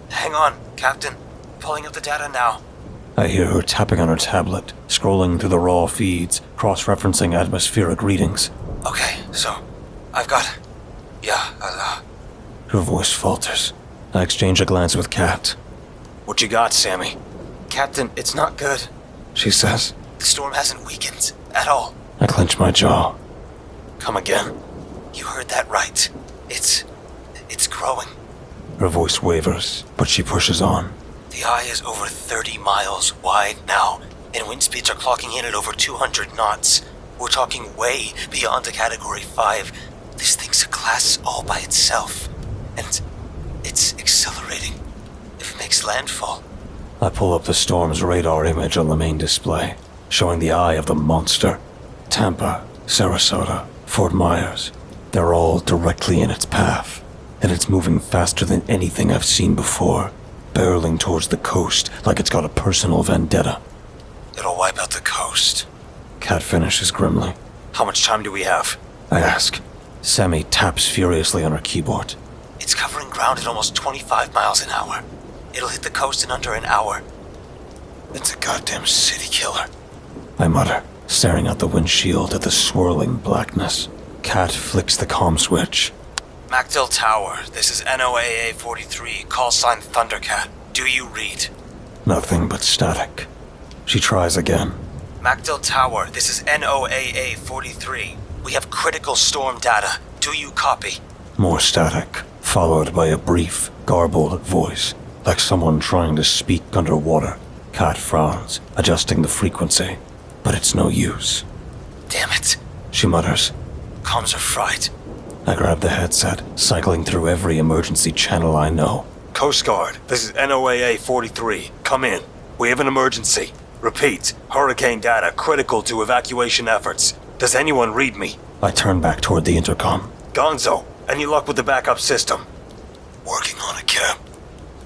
Hang on, Captain. Pulling up the data now. I hear her tapping on her tablet, scrolling through the raw feeds, cross-referencing atmospheric readings. Okay, so, I've got... Yeah, Her voice falters. I exchange a glance with Kat. What you got, Sammy? Captain, it's not good. She says. The storm hasn't weakened at all. I clench my jaw. Come again? You heard that right. It's growing. Her voice wavers, but she pushes on. The eye is over 30 miles wide now, and wind speeds are clocking in at over 200 knots. We're talking way beyond a Category 5. This thing's a class all by itself. And it's accelerating. If it makes landfall. I pull up the storm's radar image on the main display, showing the eye of the monster. Tampa, Sarasota, Fort Myers. They're all directly in its path, and it's moving faster than anything I've seen before, barreling towards the coast like it's got a personal vendetta. It'll wipe out the coast. Kat finishes grimly. How much time do we have? I ask. Sammy taps furiously on her keyboard. It's covering ground at almost 25 miles an hour. It'll hit the coast in under an hour. It's a goddamn city killer. I mutter, staring out the windshield at the swirling blackness. Kat flicks the comm switch. MacDill Tower, this is NOAA 43, call sign Thundercat. Do you read? Nothing but static. She tries again. MacDill Tower, this is NOAA 43. We have critical storm data. Do you copy? More static, followed by a brief, garbled voice, like someone trying to speak underwater. Kat frowns, adjusting the frequency, but it's no use. Damn it. She mutters. Comms are fried. I grab the headset, cycling through every emergency channel I know. Coast Guard, this is NOAA 43. Come in. We have an emergency. Repeat, hurricane data critical to evacuation efforts. Does anyone read me? I turn back toward the intercom. Gonzo, any luck with the backup system? Working on it, Cap.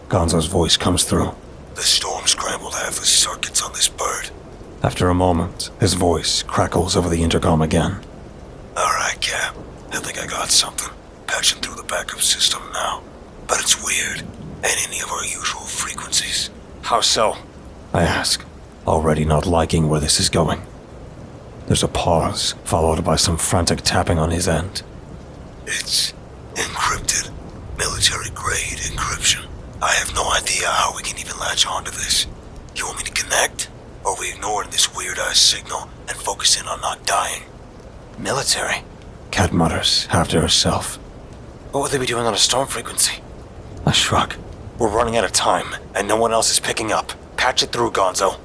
Gonzo's voice comes through. The storm scrambled half the circuits on this bird. After a moment, his voice crackles over the intercom again. Alright, Cap. I think I got something. Patching through the backup system now. But it's weird. Ain't any of our usual frequencies. How so? I ask, already not liking where this is going. There's a pause, followed by some frantic tapping on his end. It's encrypted. Military-grade encryption. I have no idea how we can even latch onto this. You want me to connect? Or are we ignoring this weird-ass signal and focusing on not dying? Military? Kat mutters, half to herself. What would they be doing on a storm frequency? I shrug. We're running out of time, and no one else is picking up. Patch it through, Gonzo.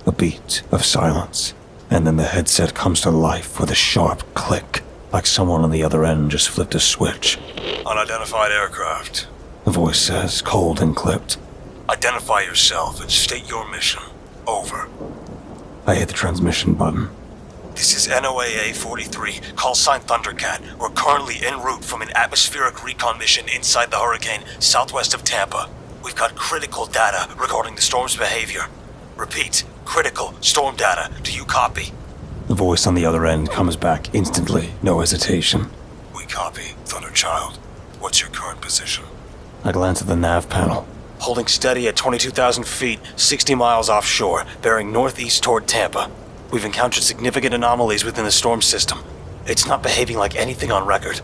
A beat of silence, and then the headset comes to life with a sharp click, like someone on the other end just flipped a switch. Unidentified aircraft. The voice says, cold and clipped. Identify yourself and state your mission. Over. I hit the transmission button. This is NOAA 43, call sign Thundercat. We're currently en route from an atmospheric recon mission inside the hurricane southwest of Tampa. We've got critical data regarding the storm's behavior. Repeat, critical storm data. Do you copy? The voice on the other end comes back instantly, no hesitation. We copy, Thunderchild. What's your current position? I glance at the nav panel. Holding steady at 22,000 feet, 60 miles offshore, bearing northeast toward Tampa. We've encountered significant anomalies within the storm system. It's not behaving like anything on record.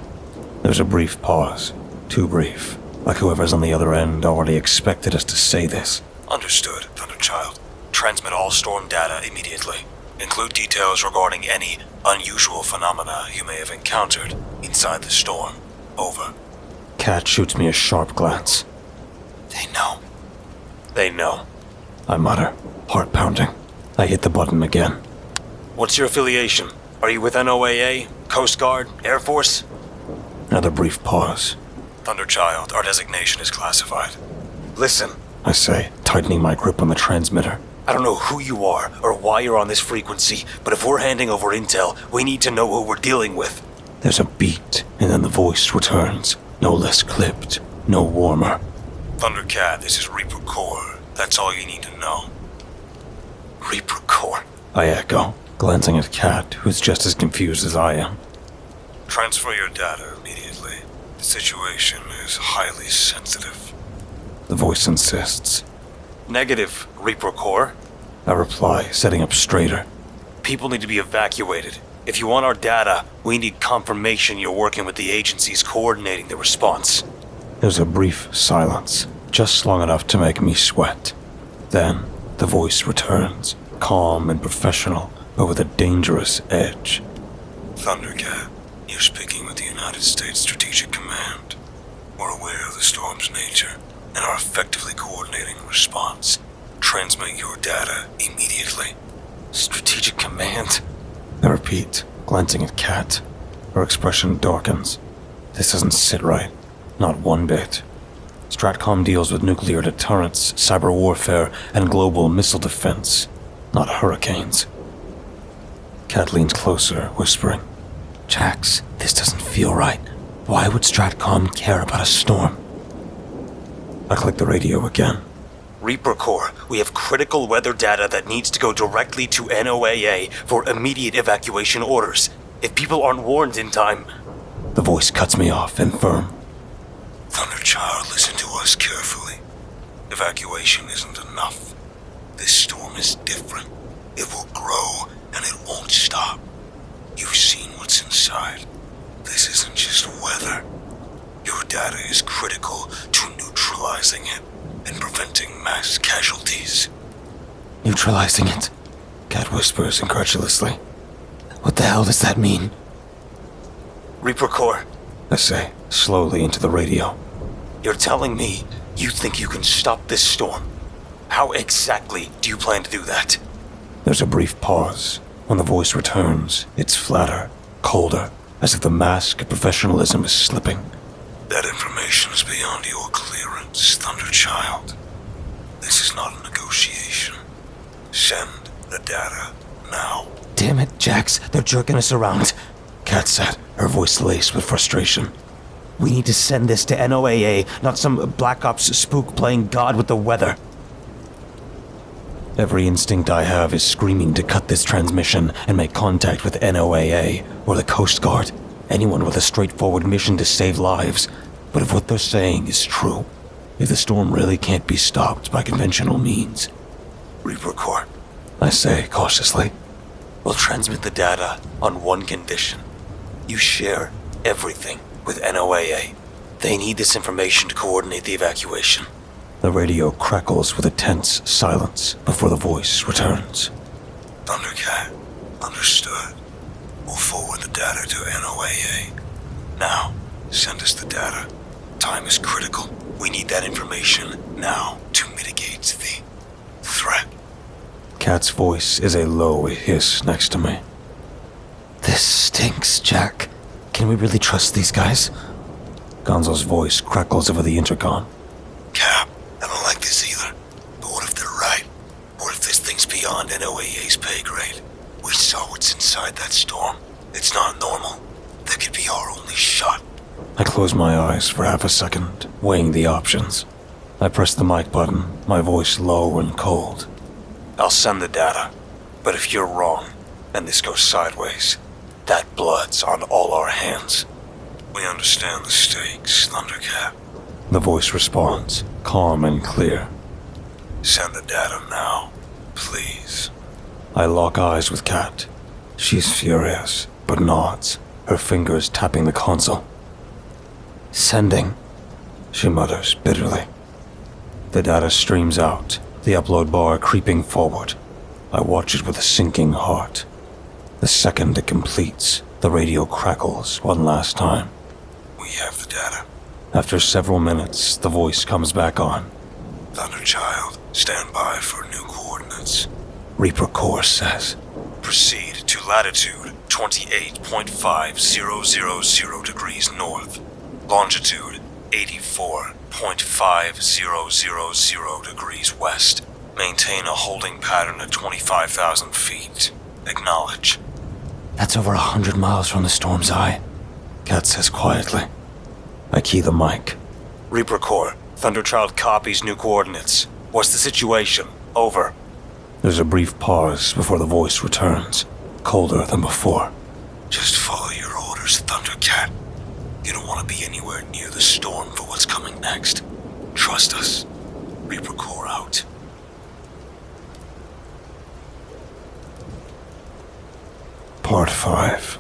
There's a brief pause. Too brief. Like whoever's on the other end already expected us to say this. Understood, Thunderchild. Transmit all storm data immediately. Include details regarding any unusual phenomena you may have encountered inside the storm. Over. Kat shoots me a sharp glance. They know. They know. I mutter, heart pounding. I hit the button again. What's your affiliation? Are you with NOAA, Coast Guard, Air Force? Another brief pause. Thunderchild, our designation is classified. Listen, I say, tightening my grip on the transmitter. I don't know who you are or why you're on this frequency, but if we're handing over intel, we need to know who we're dealing with. There's a beat, and then the voice returns. No less clipped, no warmer. Thundercat, this is Reaper Corps. That's all you need to know. Reaper Corps. I echo, glancing at Kat, who's just as confused as I am. Transfer your data immediately. The situation is highly sensitive. The voice insists. Negative, Reaper Corps. I reply, sitting up straighter. People need to be evacuated. If you want our data, we need confirmation you're working with the agencies coordinating the response. There's a brief silence, just long enough to make me sweat. Then, the voice returns, calm and professional, over the dangerous edge. Thundercat, you're speaking with the United States Strategic Command. We're aware of the storm's nature and are effectively coordinating a response. Transmit your data immediately. Strategic Command? I repeat, glancing at Kat. Her expression darkens. This doesn't sit right. Not one bit. Stratcom deals with nuclear deterrence, cyber warfare, and global missile defense, not hurricanes. Kat leans closer, whispering, Jax, this doesn't feel right. Why would Stratcom care about a storm? I click the radio again. Reaper Corps, we have critical weather data that needs to go directly to NOAA for immediate evacuation orders. If people aren't warned in time... The voice cuts me off, infirm. Thunderchild, listen to us carefully. Evacuation isn't enough. This storm is different. It will grow, and it won't stop. You've seen what's inside. This isn't just weather. Your data is critical to neutralizing it and preventing mass casualties. Neutralizing it? Kat whispers incredulously. What the hell does that mean? Reaper Corps, I say, slowly into the radio. You're telling me you think you can stop this storm? How exactly do you plan to do that? There's a brief pause. When the voice returns, it's flatter, colder, as if the mask of professionalism is slipping. That information is beyond your clearance, Thunderchild. This is not a negotiation. Send the data now. Damn it, Jax, they're jerking us around, Kat said, her voice laced with frustration. We need to send this to NOAA, not some Black Ops spook playing God with the weather. Every instinct I have is screaming to cut this transmission and make contact with NOAA or the Coast Guard, anyone with a straightforward mission to save lives. But if what they're saying is true, if the storm really can't be stopped by conventional means, Reaper Corps, I say cautiously, we'll transmit the data on one condition. You share everything with NOAA. They need this information to coordinate the evacuation. The radio crackles with a tense silence before the voice returns. Thundercat, understood. We'll forward the data to NOAA. Now, send us the data. Time is critical. We need that information now to mitigate the threat. Kat's voice is a low hiss next to me. This stinks, Jack. Can we really trust these guys? Gonzo's voice crackles over the intercom. Cap, I don't like this either. But what if they're right? What if this thing's beyond NOAA's pay grade? We saw what's inside that storm. It's not normal. That could be our only shot. I close my eyes for half a second, weighing the options. I press the mic button, my voice low and cold. I'll send the data, but if you're wrong, and this goes sideways, that blood's on all our hands. We understand the stakes, Thundercat. The voice responds, calm and clear. Send the data now, please. I lock eyes with Kat. She's furious, but nods, her fingers tapping the console. Sending, she mutters bitterly. The data streams out, the upload bar creeping forward. I watch it with a sinking heart. The second it completes, the radio crackles one last time. We have the data. After several minutes, the voice comes back on. Thunderchild, stand by for new coordinates. Reaper Corps says. Proceed to latitude 28.5000 degrees north, longitude 84.5000 degrees west. Maintain a holding pattern at 25,000 feet. Acknowledge. That's over 100 miles from the storm's eye, Kat says quietly. I key the mic. Reaper Corps, Thunderchild copies new coordinates. What's the situation? Over. There's a brief pause before the voice returns, colder than before. Just follow your orders, Thundercat. You don't want to be anywhere near the storm for what's coming next. Trust us. Reaper Corps out. Part 5.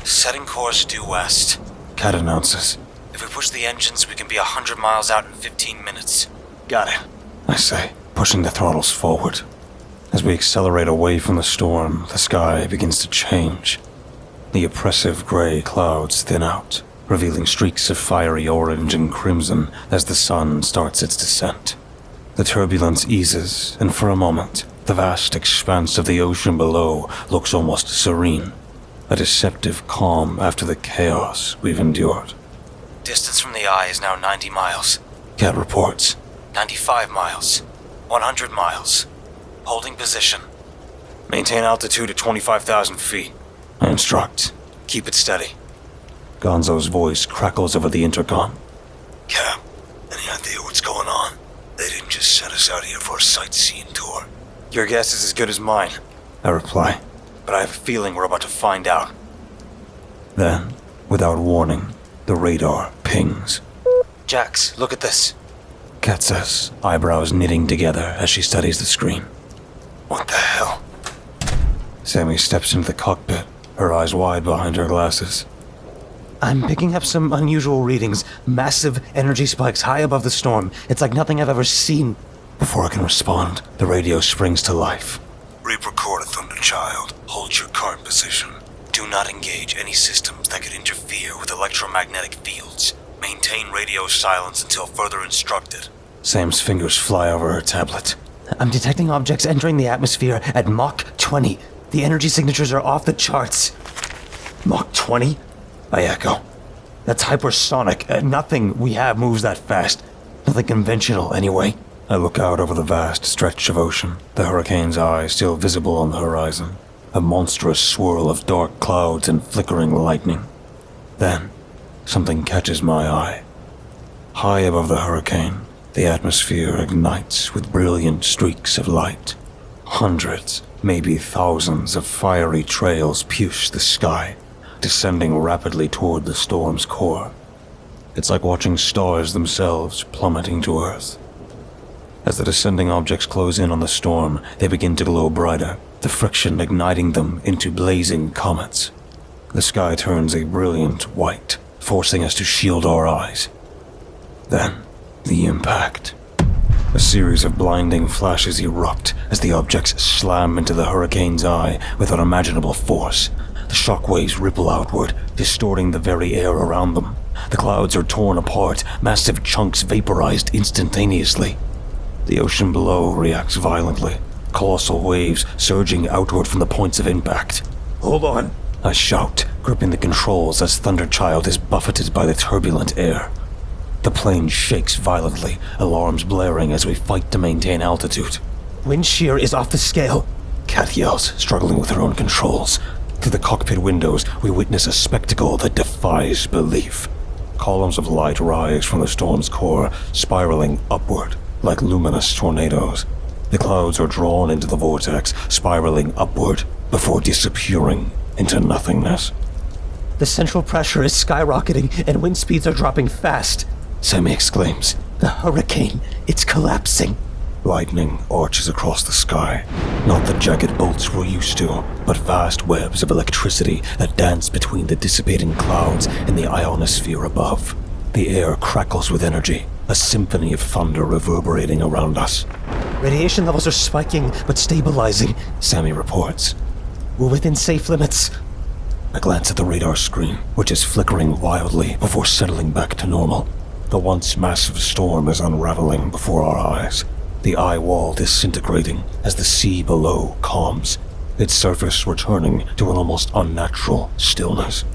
Setting course due west. Kat announces. If we push the engines, we can be 100 miles out in 15 minutes. Got it. I say, pushing the throttles forward. As we accelerate away from the storm, the sky begins to change. The oppressive gray clouds thin out, revealing streaks of fiery orange and crimson as the sun starts its descent. The turbulence eases, and for a moment, the vast expanse of the ocean below looks almost serene, a deceptive calm after the chaos we've endured. Distance from the eye is now 90 miles. Kat reports. 95 miles. 100 miles. Holding position. Maintain altitude at 25,000 feet. I instruct. Keep it steady. Gonzo's voice crackles over the intercom. Cap, any idea what's going on? They didn't just send us out here for a sightseeing tour. Your guess is as good as mine, I reply. but I have a feeling we're about to find out. Then, without warning, the radar pings. Jax, look at this. Kat says, eyebrows knitting together as she studies the screen. What the hell? Sammy steps into the cockpit, her eyes wide behind her glasses. I'm picking up some unusual readings. Massive energy spikes high above the storm. It's like nothing I've ever seen. Before I can respond, the radio springs to life. Reaper Corps to Thunderchild. Hold your current position. Do not engage any systems that could interfere with electromagnetic fields. Maintain radio silence until further instructed. Sam's fingers fly over her tablet. I'm detecting objects entering the atmosphere at Mach 20. The energy signatures are off the charts. Mach 20? I echo. That's hypersonic. Nothing we have moves that fast. Nothing conventional, anyway. I look out over the vast stretch of ocean, the hurricane's eye still visible on the horizon. A monstrous swirl of dark clouds and flickering lightning. Then, something catches my eye. High above the hurricane, the atmosphere ignites with brilliant streaks of light. Hundreds, maybe thousands of fiery trails pierce the sky, descending rapidly toward the storm's core. It's like watching stars themselves plummeting to Earth. As the descending objects close in on the storm, they begin to glow brighter, the friction igniting them into blazing comets. The sky turns a brilliant white, forcing us to shield our eyes. Then, the impact. A series of blinding flashes erupt as the objects slam into the hurricane's eye with unimaginable force. The shockwaves ripple outward, distorting the very air around them. The clouds are torn apart, massive chunks vaporized instantaneously. The ocean below reacts violently, colossal waves surging outward from the points of impact. Hold on. I shout, gripping the controls as Thunderchild is buffeted by the turbulent air. The plane shakes violently, alarms blaring as we fight to maintain altitude. Wind shear is off the scale. Kat yells, struggling with her own controls. Through the cockpit windows, we witness a spectacle that defies belief. Columns of light rise from the storm's core, spiraling upward like luminous tornadoes. The clouds are drawn into the vortex, spiraling upward before disappearing into nothingness. The central pressure is skyrocketing and wind speeds are dropping fast. Sammy exclaims. The hurricane, it's collapsing. Lightning arches across the sky. Not the jagged bolts we're used to, but vast webs of electricity that dance between the dissipating clouds and the ionosphere above. The air crackles with energy, a symphony of thunder reverberating around us. Radiation levels are spiking, but stabilizing, Sammy reports. We're within safe limits. I glance at the radar screen, which is flickering wildly before settling back to normal. The once massive storm is unraveling before our eyes. The eye wall disintegrating as the sea below calms, its surface returning to an almost unnatural stillness.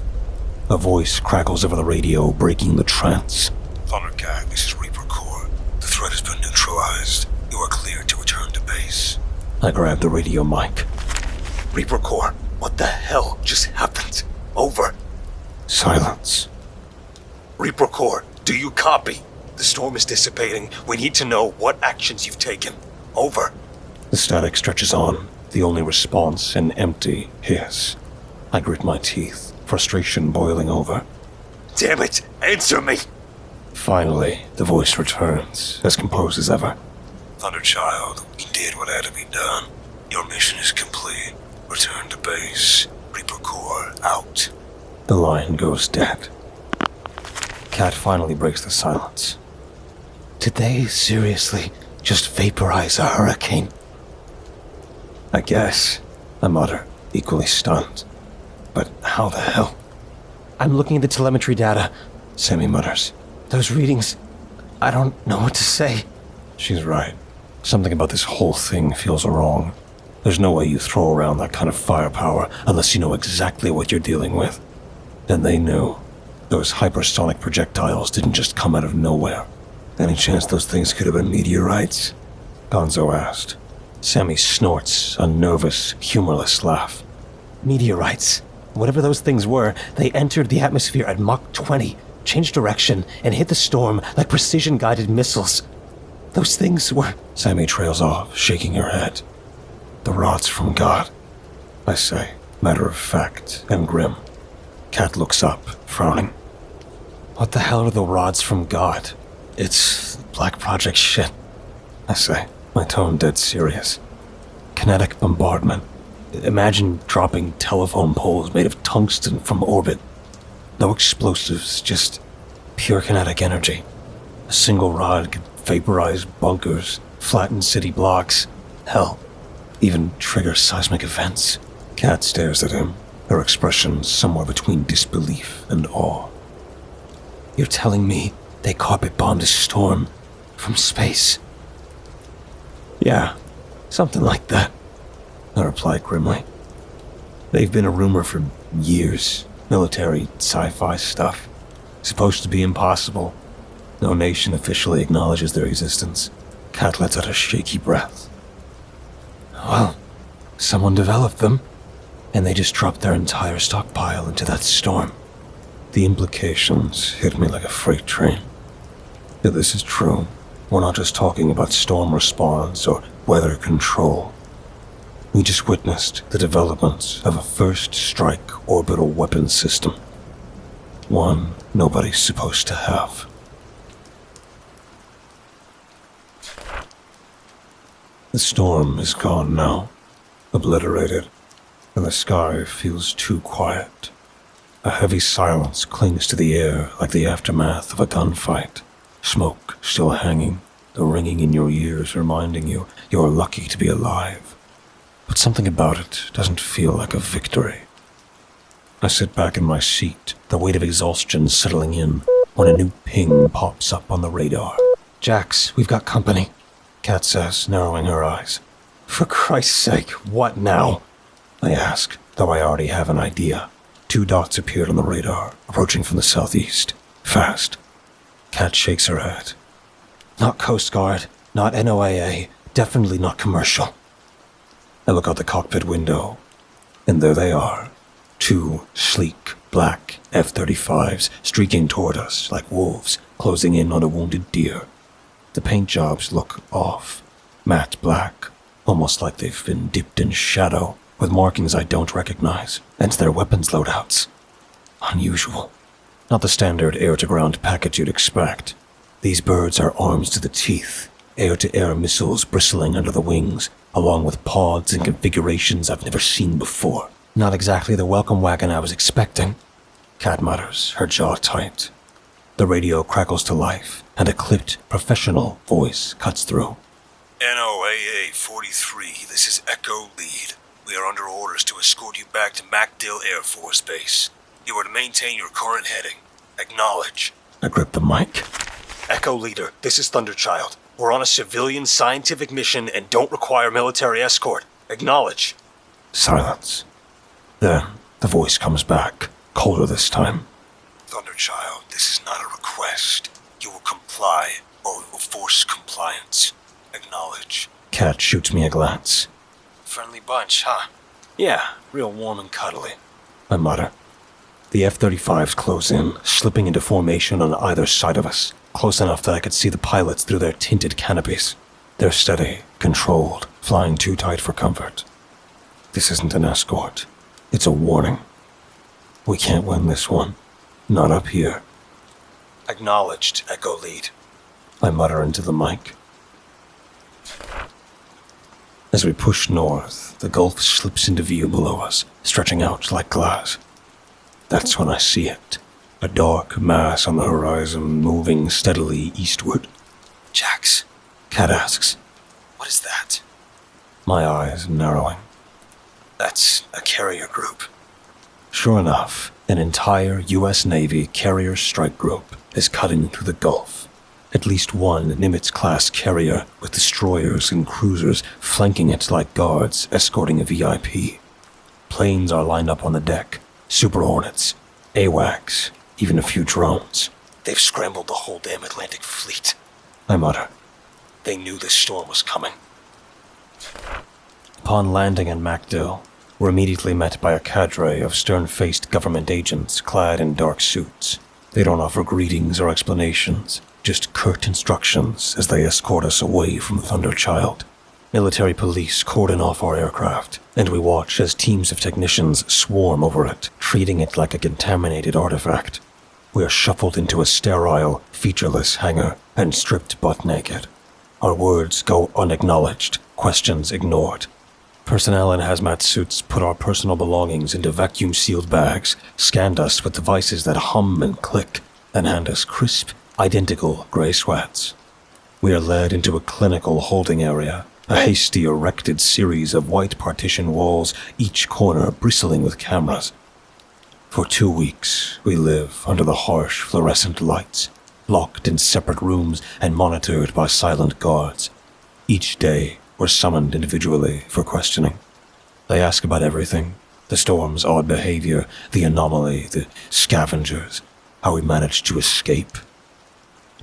A voice crackles over the radio, breaking the trance. Thundercat, this is Reaper Core. The threat has been neutralized. You are clear to return to base. I grab the radio mic. Reaper Core, what the hell just happened? Over. Silence. Reaper Core, do you copy? The storm is dissipating. We need to know what actions you've taken. Over. The static stretches on, the only response an empty hiss. I grit my teeth, frustration boiling over. Damn it! Answer me! Finally, the voice returns, as composed as ever. Thunderchild, we did what had to be done. Your mission is complete. Return to base. Reaper Core out. The line goes dead. Kat finally breaks the silence. Did they seriously just vaporize a hurricane? I guess, I mutter, equally stunned. But how the hell? I'm looking at the telemetry data. Sammy mutters. Those readings, I don't know what to say. She's right. Something about this whole thing feels wrong. There's no way you throw around that kind of firepower unless you know exactly what you're dealing with. And they knew. Those hypersonic projectiles didn't just come out of nowhere. Any chance those things could have been meteorites? Gonzo asked. Sammy snorts a nervous, humorless laugh. Meteorites. Whatever those things were, they entered the atmosphere at Mach 20, changed direction, and hit the storm like precision-guided missiles. Those things were... Sammy trails off, shaking her head. The rods from God, I say, matter of fact and grim. Kat looks up, frowning. What the hell are the rods from God? It's Black Project shit, I say, my tone dead serious. Kinetic bombardment. Imagine dropping telephone poles made of tungsten from orbit. No explosives, just pure kinetic energy. A single rod could vaporize bunkers, flatten city blocks, hell, even trigger seismic events. Kat stares at him, her expression somewhere between disbelief and awe. You're telling me they carpet bombed a storm From space. Yeah, something like that, I replied grimly. They've been a rumor for years. Military, sci-fi stuff. Supposed to be impossible. No nation officially acknowledges their existence. Cat lets out a shaky breath. Well, someone developed them, and they just dropped their entire stockpile into that storm. The implications hit me like a freight train. If this is true, we're not just talking about storm response or weather control. We just witnessed the development of a first strike orbital weapon system. One nobody's supposed to have. The storm is gone now, obliterated, and the sky feels too quiet. A heavy silence clings to the air like the aftermath of a gunfight. Smoke still hanging, the ringing in your ears reminding you you're lucky to be alive. But something about it doesn't feel like a victory. I sit back in my seat, the weight of exhaustion settling in, when a new ping pops up on the radar. Jax, we've got company, Kat says, narrowing her eyes. For Christ's sake, what now? I ask, though I already have an idea. 2 dots appeared on the radar, approaching from the southeast. Fast. Kat shakes her head. Not Coast Guard, not NOAA, definitely not commercial. I look out the cockpit window, and there they are. 2 sleek, black F-35s streaking toward us like wolves closing in on a wounded deer. The paint jobs look off, matte black, almost like they've been dipped in shadow, with markings I don't recognize, and their weapons loadouts. Unusual. Not the standard air-to-ground package you'd expect. These birds are arms to the teeth, air-to-air missiles bristling under the wings, along with pods and configurations I've never seen before. Not exactly the welcome wagon I was expecting, Kat mutters, her jaw tight. The radio crackles to life, and a clipped, professional voice cuts through. NOAA 43, this is Echo Lead. We are under orders to escort you back to MacDill Air Force Base. You are to maintain your current heading. Acknowledge. I grip the mic. Echo Leader, this is Thunderchild. We're on a civilian scientific mission and don't require military escort. Acknowledge. Silence. Then the voice comes back, colder this time. Thunderchild, this is not a request. You will comply, or we will force compliance. Acknowledge. Kat shoots me a glance. Friendly bunch, huh? Yeah, real warm and cuddly, I mutter. The F-35s close in, slipping into formation on either side of us, close enough that I could see the pilots through their tinted canopies. They're steady, controlled, flying too tight for comfort. This isn't an escort. It's a warning. We can't win this one. Not up here. Acknowledged, Echo Lead. I mutter into the mic. As we push north, the Gulf slips into view below us, stretching out like glass. That's when I see it. A dark mass on the horizon moving steadily eastward. Jax, Kat asks. what is that? My eyes narrowing. That's a carrier group. Sure enough, an entire U.S. Navy carrier strike group is cutting through the Gulf. At least one Nimitz-class carrier with destroyers and cruisers flanking it like guards escorting a VIP. Planes are lined up on the deck. Super Hornets, AWACS, even a few drones. They've scrambled the whole damn Atlantic fleet. I mutter. They knew this storm was coming. Upon landing in MacDill, we're immediately met by a cadre of stern-faced government agents clad in dark suits. They don't offer greetings or explanations, just curt instructions as they escort us away from Thunderchild. Military police cordon off our aircraft, and we watch as teams of technicians swarm over it, treating it like a contaminated artifact. We are shuffled into a sterile, featureless hangar and stripped butt naked. Our words go unacknowledged, questions ignored. Personnel in hazmat suits put our personal belongings into vacuum-sealed bags, scanned us with devices that hum and click, then hand us crisp, identical gray sweats. We are led into a clinical holding area, a hasty erected series of white partition walls, each corner bristling with cameras. For 2 weeks, we live under the harsh fluorescent lights, locked in separate rooms and monitored by silent guards. Each day, we're summoned individually for questioning. They ask about everything: the storm's odd behavior, the anomaly, the scavengers, how we managed to escape.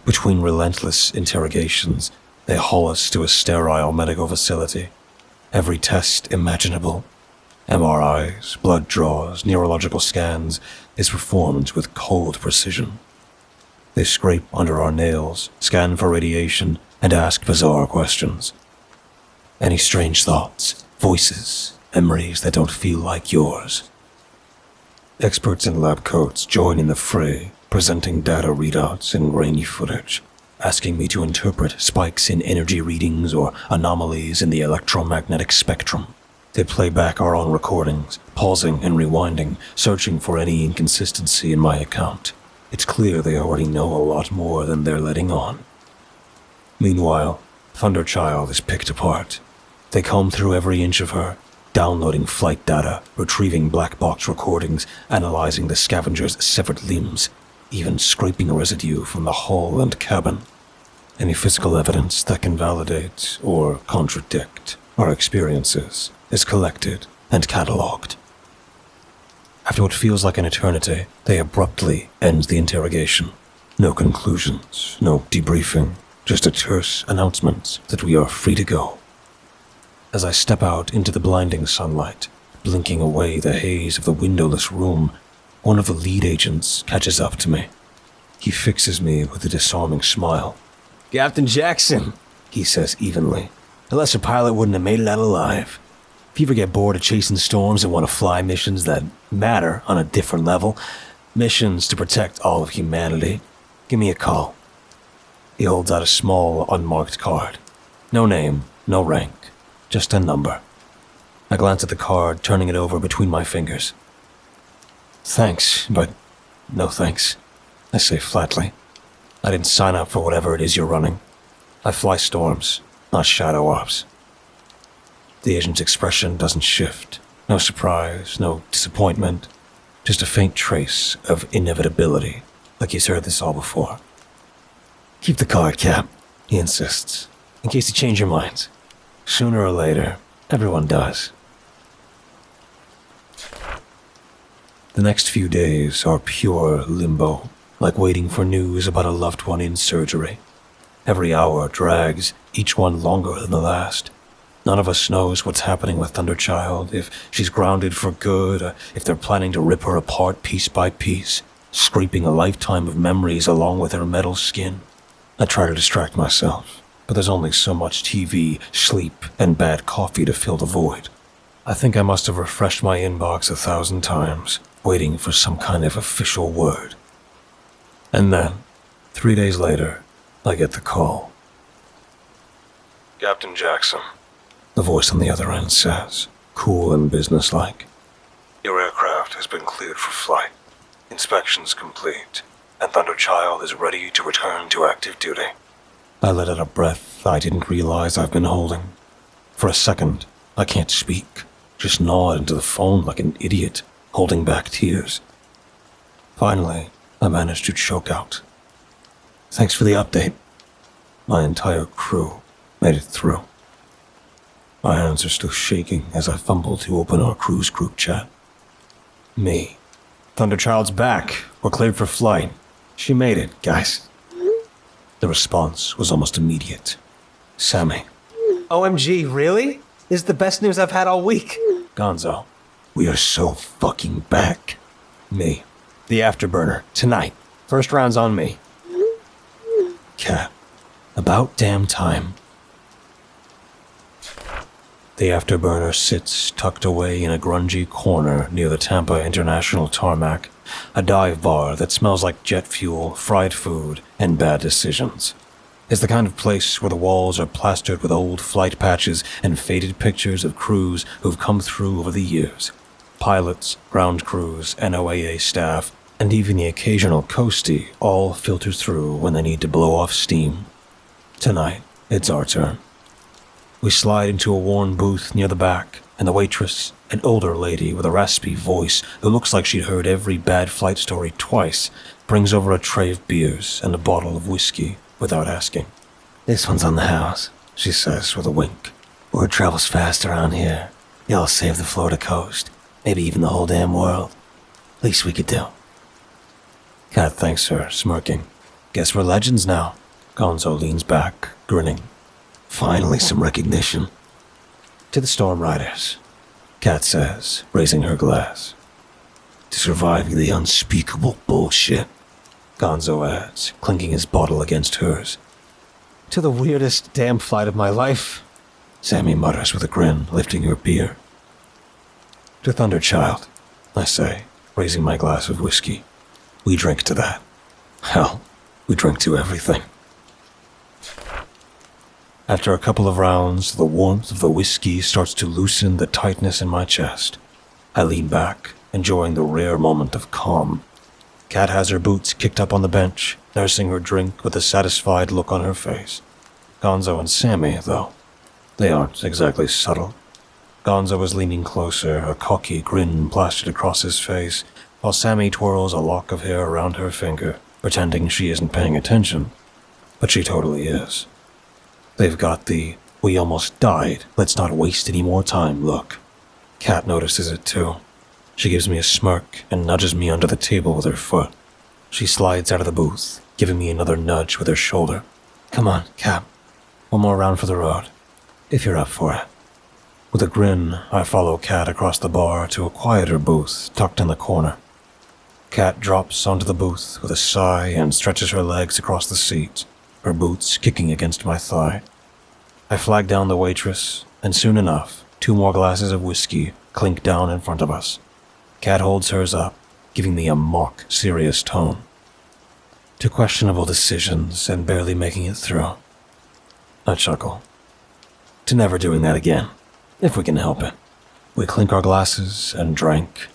Between relentless interrogations, they haul us to a sterile medical facility. Every test imaginable, MRIs, blood draws, neurological scans, is performed with cold precision. They scrape under our nails, scan for radiation, and ask bizarre questions. Any strange thoughts, voices, memories that don't feel like yours? Experts in lab coats join in the fray, presenting data readouts and grainy footage, asking me to interpret spikes in energy readings or anomalies in the electromagnetic spectrum. They play back our own recordings, pausing and rewinding, searching for any inconsistency in my account. It's clear they already know a lot more than they're letting on. Meanwhile, Thunderchild is picked apart. They comb through every inch of her, downloading flight data, retrieving black box recordings, analyzing the scavenger's severed limbs, even scraping residue from the hull and cabin. Any physical evidence that can validate or contradict our experiences is collected and catalogued. After what feels like an eternity, they abruptly end the interrogation. No conclusions, no debriefing, just a terse announcement that we are free to go. As I step out into the blinding sunlight, blinking away the haze of the windowless room, one of the lead agents catches up to me. He fixes me with a disarming smile. Captain Jackson, He says evenly. a lesser pilot wouldn't have made it out alive. If you ever get bored of chasing storms and want to fly missions that matter on a different level, missions to protect all of humanity, give me a call. He holds out a small, unmarked card. No name, no rank, just a number. I glance at the card, turning it over between my fingers. Thanks, but no thanks, I say flatly. I didn't sign up for whatever it is you're running. I fly storms, not shadow ops. The agent's expression doesn't shift. No surprise, no disappointment. Just a faint trace of inevitability, like he's heard this all before. Keep the card, Cap, he insists, in case you change your minds. Sooner or later, everyone does. The next few days are pure limbo, like waiting for news about a loved one in surgery. Every hour drags, each one longer than the last. None of us knows what's happening with Thunderchild, if she's grounded for good, or if they're planning to rip her apart piece by piece, scraping a lifetime of memories along with her metal skin. I try to distract myself, but there's only so much TV, sleep, and bad coffee to fill the void. I think I must have refreshed my inbox 1,000 times, waiting for some kind of official word. And then, 3 days later, I get the call. Captain Jackson, The voice on the other end says, cool and businesslike. your aircraft has been cleared for flight. Inspections complete, and Thunderchild is ready to return to active duty. I let out a breath I didn't realize I've been holding. For a second, I can't speak, just nod into the phone like an idiot, holding back tears. Finally, I managed to choke out. Thanks for the update. My entire crew made it through. My hands are still shaking as I fumble to open our crew's group chat. Me. Thunderchild's back. We're cleared for flight. She made it, guys. The response was almost immediate. Sammy. OMG, really? This is the best news I've had all week. Gonzo. We are so fucking back. Me. The afterburner, tonight. First round's on me. Cat. About damn time. The afterburner sits tucked away in a grungy corner near the Tampa International Tarmac, a dive bar that smells like jet fuel, fried food, and bad decisions. It's the kind of place where the walls are plastered with old flight patches and faded pictures of crews who've come through over the years. Pilots, ground crews, NOAA staff, and even the occasional coastie all filter through when they need to blow off steam. Tonight, it's our turn. We slide into a worn booth near the back, and the waitress, an older lady with a raspy voice who looks like she'd heard every bad flight story twice, brings over a tray of beers and a bottle of whiskey without asking. This one's on the house, she says with a wink. Word travels fast around here. Y'all save the Florida coast, maybe even the whole damn world. Least we could do. Kat thanks her, smirking. Guess we're legends now. Gonzo leans back, grinning. Finally some recognition. To the Storm Riders, Kat says, raising her glass. To surviving the unspeakable bullshit, Gonzo adds, clinking his bottle against hers. To the weirdest damn flight of my life, Sammy mutters with a grin, lifting her beer. To Thunderchild, I say, raising my glass of whiskey. We drink to that. Hell, we drink to everything. After a couple of rounds, the warmth of the whiskey starts to loosen the tightness in my chest. I lean back, enjoying the rare moment of calm. Kat has her boots kicked up on the bench, nursing her drink with a satisfied look on her face. Gonzo and Sammy, though, they aren't exactly subtle. Gonzo is leaning closer, a cocky grin plastered across his face, while Sammy twirls a lock of hair around her finger, pretending she isn't paying attention. But she totally is. They've got the "we almost died, let's not waste any more time" look. Kat notices it too. She gives me a smirk and nudges me under the table with her foot. She slides out of the booth, giving me another nudge with her shoulder. Come on, Kat. One more round for the road, if you're up for it. With a grin, I follow Kat across the bar to a quieter booth tucked in the corner. Kat drops onto the booth with a sigh and stretches her legs across the seat, her boots kicking against my thigh. I flag down the waitress, and soon enough, 2 more glasses of whiskey clink down in front of us. Kat holds hers up, giving me a mock serious tone. To questionable decisions and barely making it through. I chuckle. To never doing that again, if we can help it. We clink our glasses and drank.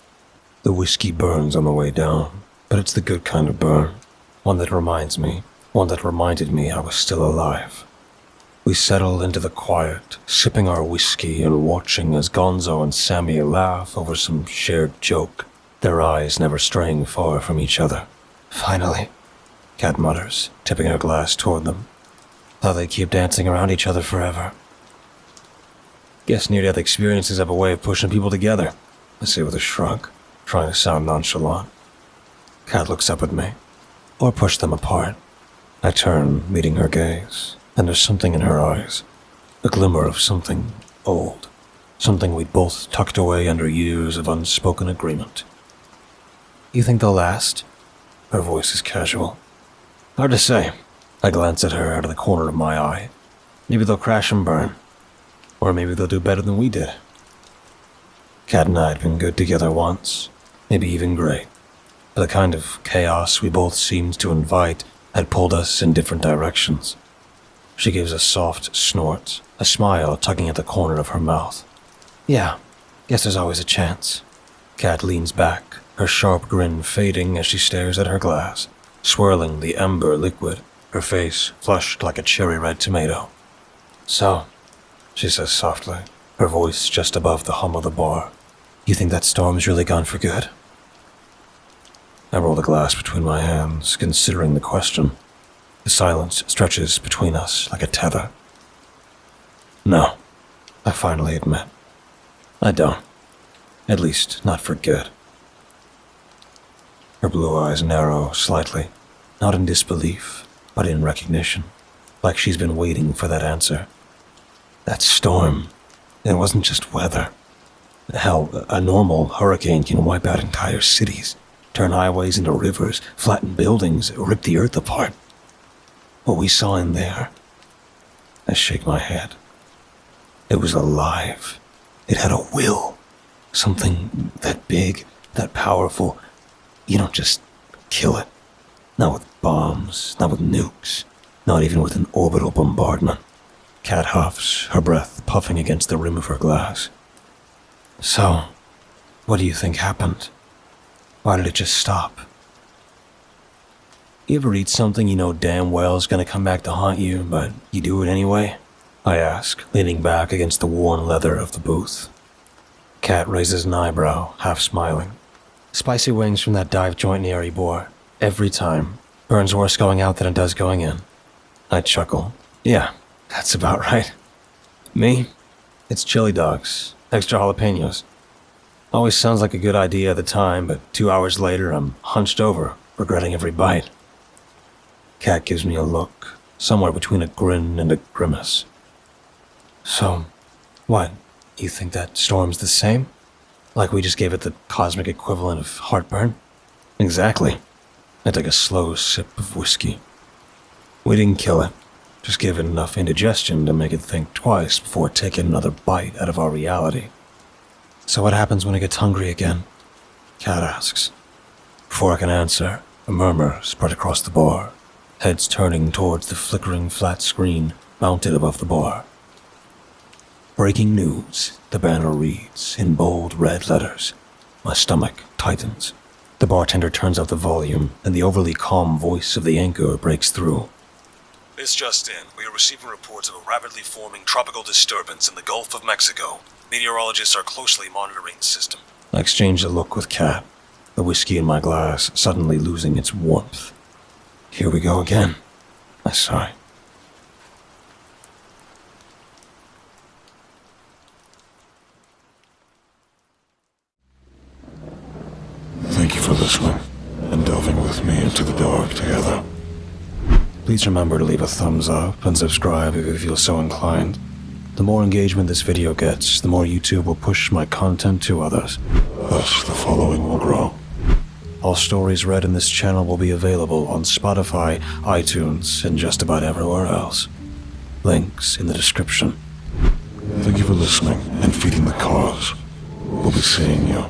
The whiskey burns on the way down, but it's the good kind of burn. One that reminded me I was still alive. We settle into the quiet, sipping our whiskey and watching as Gonzo and Sammy laugh over some shared joke, their eyes never straying far from each other. Finally, Kat mutters, tipping her glass toward them. Thought they'd keep dancing around each other forever. Guess near-death experiences have a way of pushing people together, I say with a shrug, trying to sound nonchalant. Kat looks up at me. Or push them apart. I turn, meeting her gaze, and there's something in her eyes. A glimmer of something old. Something we'd both tucked away under years of unspoken agreement. You think they'll last? Her voice is casual. Hard to say. I glance at her out of the corner of my eye. Maybe they'll crash and burn. Or maybe they'll do better than we did. Kat and I had been good together once. Maybe even great. But the kind of chaos we both seemed to invite had pulled us in different directions. She gives a soft snort, a smile tugging at the corner of her mouth. Yeah, guess there's always a chance. Kat leans back, her sharp grin fading as she stares at her glass, swirling the amber liquid, her face flushed like a cherry-red tomato. So, she says softly, her voice just above the hum of the bar. You think that storm's really gone for good? I roll the glass between my hands, considering the question. The silence stretches between us like a tether. No, I finally admit. I don't. At least, not for good. Her blue eyes narrow slightly, not in disbelief, but in recognition, like she's been waiting for that answer. That storm, it wasn't just weather. Hell, a normal hurricane can wipe out entire cities, turn highways into rivers, flatten buildings, rip the earth apart. What we saw in there, I shake my head. It was alive. It had a will. Something that big, that powerful. You don't just kill it. Not with bombs, not with nukes, not even with an orbital bombardment. Kat huffs, her breath puffing against the rim of her glass. So, what do you think happened? Why did it just stop? You ever eat something you know damn well is gonna come back to haunt you, but you do it anyway? I ask, leaning back against the worn leather of the booth. Cat raises an eyebrow, half smiling. Spicy wings from that dive joint near Ybor. Every time. Burns worse going out than it does going in. I chuckle. Yeah, that's about right. Me? It's chili dogs. Extra jalapenos. Always sounds like a good idea at the time, but 2 hours later I'm hunched over, regretting every bite. Cat gives me a look, somewhere between a grin and a grimace. So, what? You think that storm's the same? Like we just gave it the cosmic equivalent of heartburn? Exactly. I take a slow sip of whiskey. We didn't kill it, just give it enough indigestion to make it think twice before taking another bite out of our reality. So what happens when it gets hungry again? Cat asks. Before I can answer, a murmur spread across the bar, heads turning towards the flickering flat screen mounted above the bar. Breaking news, the banner reads in bold red letters. My stomach tightens. The bartender turns up the volume, and the overly calm voice of the anchor breaks through. This just in. We are receiving reports of a rapidly forming tropical disturbance in the Gulf of Mexico. Meteorologists are closely monitoring the system. I exchange a look with Cat, the whiskey in my glass suddenly losing its warmth. Here we go again, I sigh. Thank you for listening and delving with me into the dark together. Please remember to leave a thumbs up and subscribe if you feel so inclined. The more engagement this video gets, the more YouTube will push my content to others. Thus, the following will grow. All stories read in this channel will be available on Spotify, iTunes, and just about everywhere else. Links in the description. Thank you for listening and feeding the cause. We'll be seeing you.